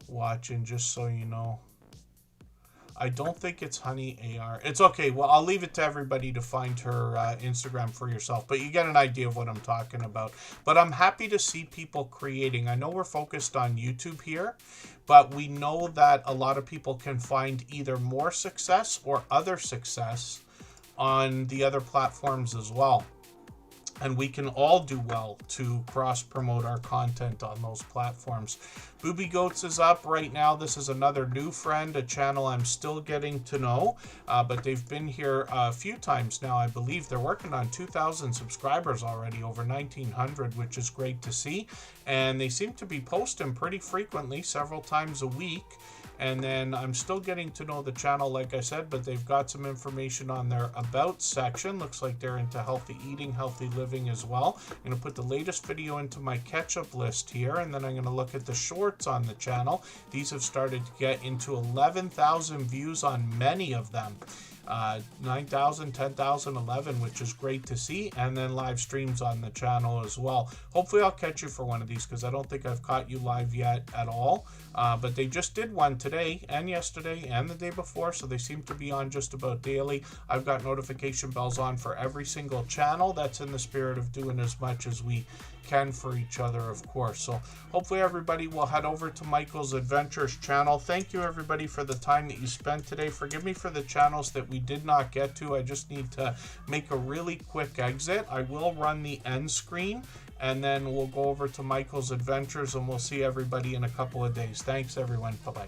watching, just so you know. I don't think it's Honey AR. It's okay. Well, I'll leave it to everybody to find her Instagram for yourself, but you get an idea of what I'm talking about. But I'm happy to see people creating. I know we're focused on YouTube here, but we know that a lot of people can find either more success or other success on the other platforms as well. And we can all do well to cross-promote our content on those platforms. Booby Goats is up right now. This is another new friend, a channel I'm still getting to know. But they've been here a few times now, I believe. They're working on 2,000 subscribers already, over 1,900, which is great to see. And they seem to be posting pretty frequently, several times a week. And then I'm still getting to know the channel, like I said, but they've got some information on their About section. Looks like they're into healthy eating, healthy living as well. I'm going to put the latest video into my catch-up list here, and then I'm going to look at the shorts on the channel. These have started to get into 11,000 views on many of them. 9,000, 10,000, 11, which is great to see, and then live streams on the channel as well. Hopefully I'll catch you for one of these, because I don't think I've caught you live yet at all, but they just did one today and yesterday and the day before, so they seem to be on just about daily. I've got notification bells on for every single channel. That's in the spirit of doing as much as we can for each other, of course. So hopefully everybody will head over to Michael's Adventures channel. Thank you everybody for the time that you spent today. Forgive me for the channels that we did not get to. I just need to make a really quick exit. I will run the end screen, and then we'll go over to Michael's Adventures, and we'll see everybody in a couple of days. Thanks everyone. Bye-bye.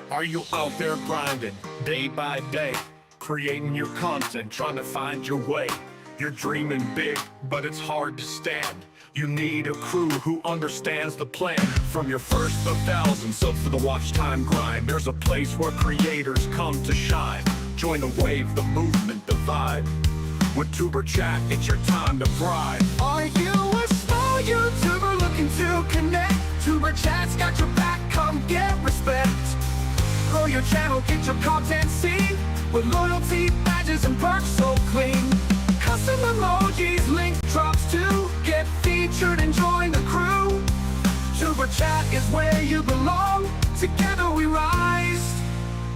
Are you out there grinding day by day, creating your content, trying to find your way? You're dreaming big, but it's hard to stand. You need a crew who understands the plan. From your first of thousands up to the watch time grind, there's a place where creators come to shine. Join the wave, the movement, the vibe. With Superchat, it's your time to thrive. Are you a small YouTuber looking to connect? Superchat's got your back, come get respect. Grow your channel, get your content seen, with loyalty, badges, and perks so clean. Custom emojis, link drops to get featured and join the crew. Superchat is where you belong. Together we rise.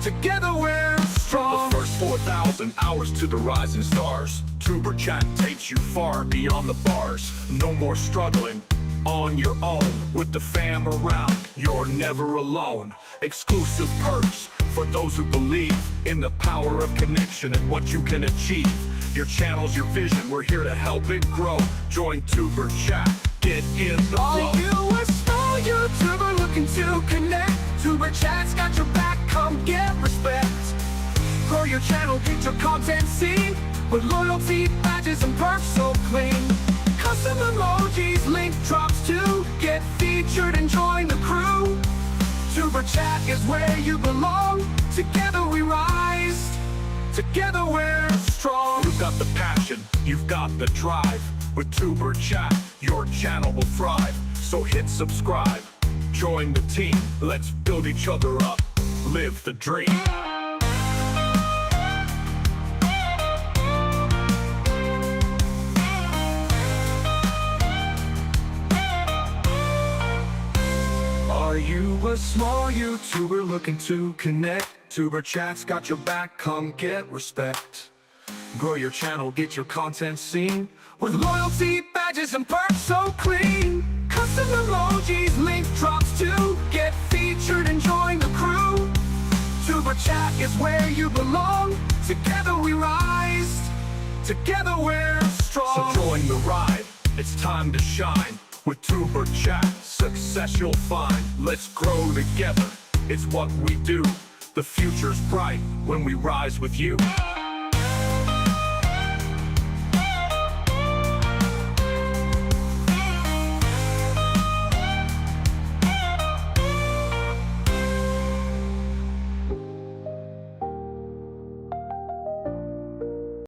Together we're strong. The first 4,000 hours to the rising stars. Superchat takes you far beyond the bars. No more struggling on your own. With the fam around, you're never alone. Exclusive perks for those who believe in the power of connection and what you can achieve. Your channel's your vision, we're here to help it grow. Join Superchat, get in the flow. Are you a small YouTuber looking to connect? Superchat's got your back, come get respect. Grow your channel, get your content seen, with loyalty, badges, and perks so clean. Custom emojis, link drops to get featured and join the crew. Superchat is where you belong. Together we rise. Together we're strong. You've got the passion, you've got the drive. With Superchat, your channel will thrive. So hit subscribe, join the team, let's build each other up, live the dream. Are you a small YouTuber looking to connect? Tuber Chat's got your back, come get respect. Grow your channel, get your content seen, with loyalty, badges, and perks so clean. Custom emojis, link drops to get featured and join the crew. Tuber Chat is where you belong. Together we rise, together we're strong. So join the ride, it's time to shine. With Tuber Chat, success you'll find. Let's grow together, it's what we do. The future's bright when we rise with you.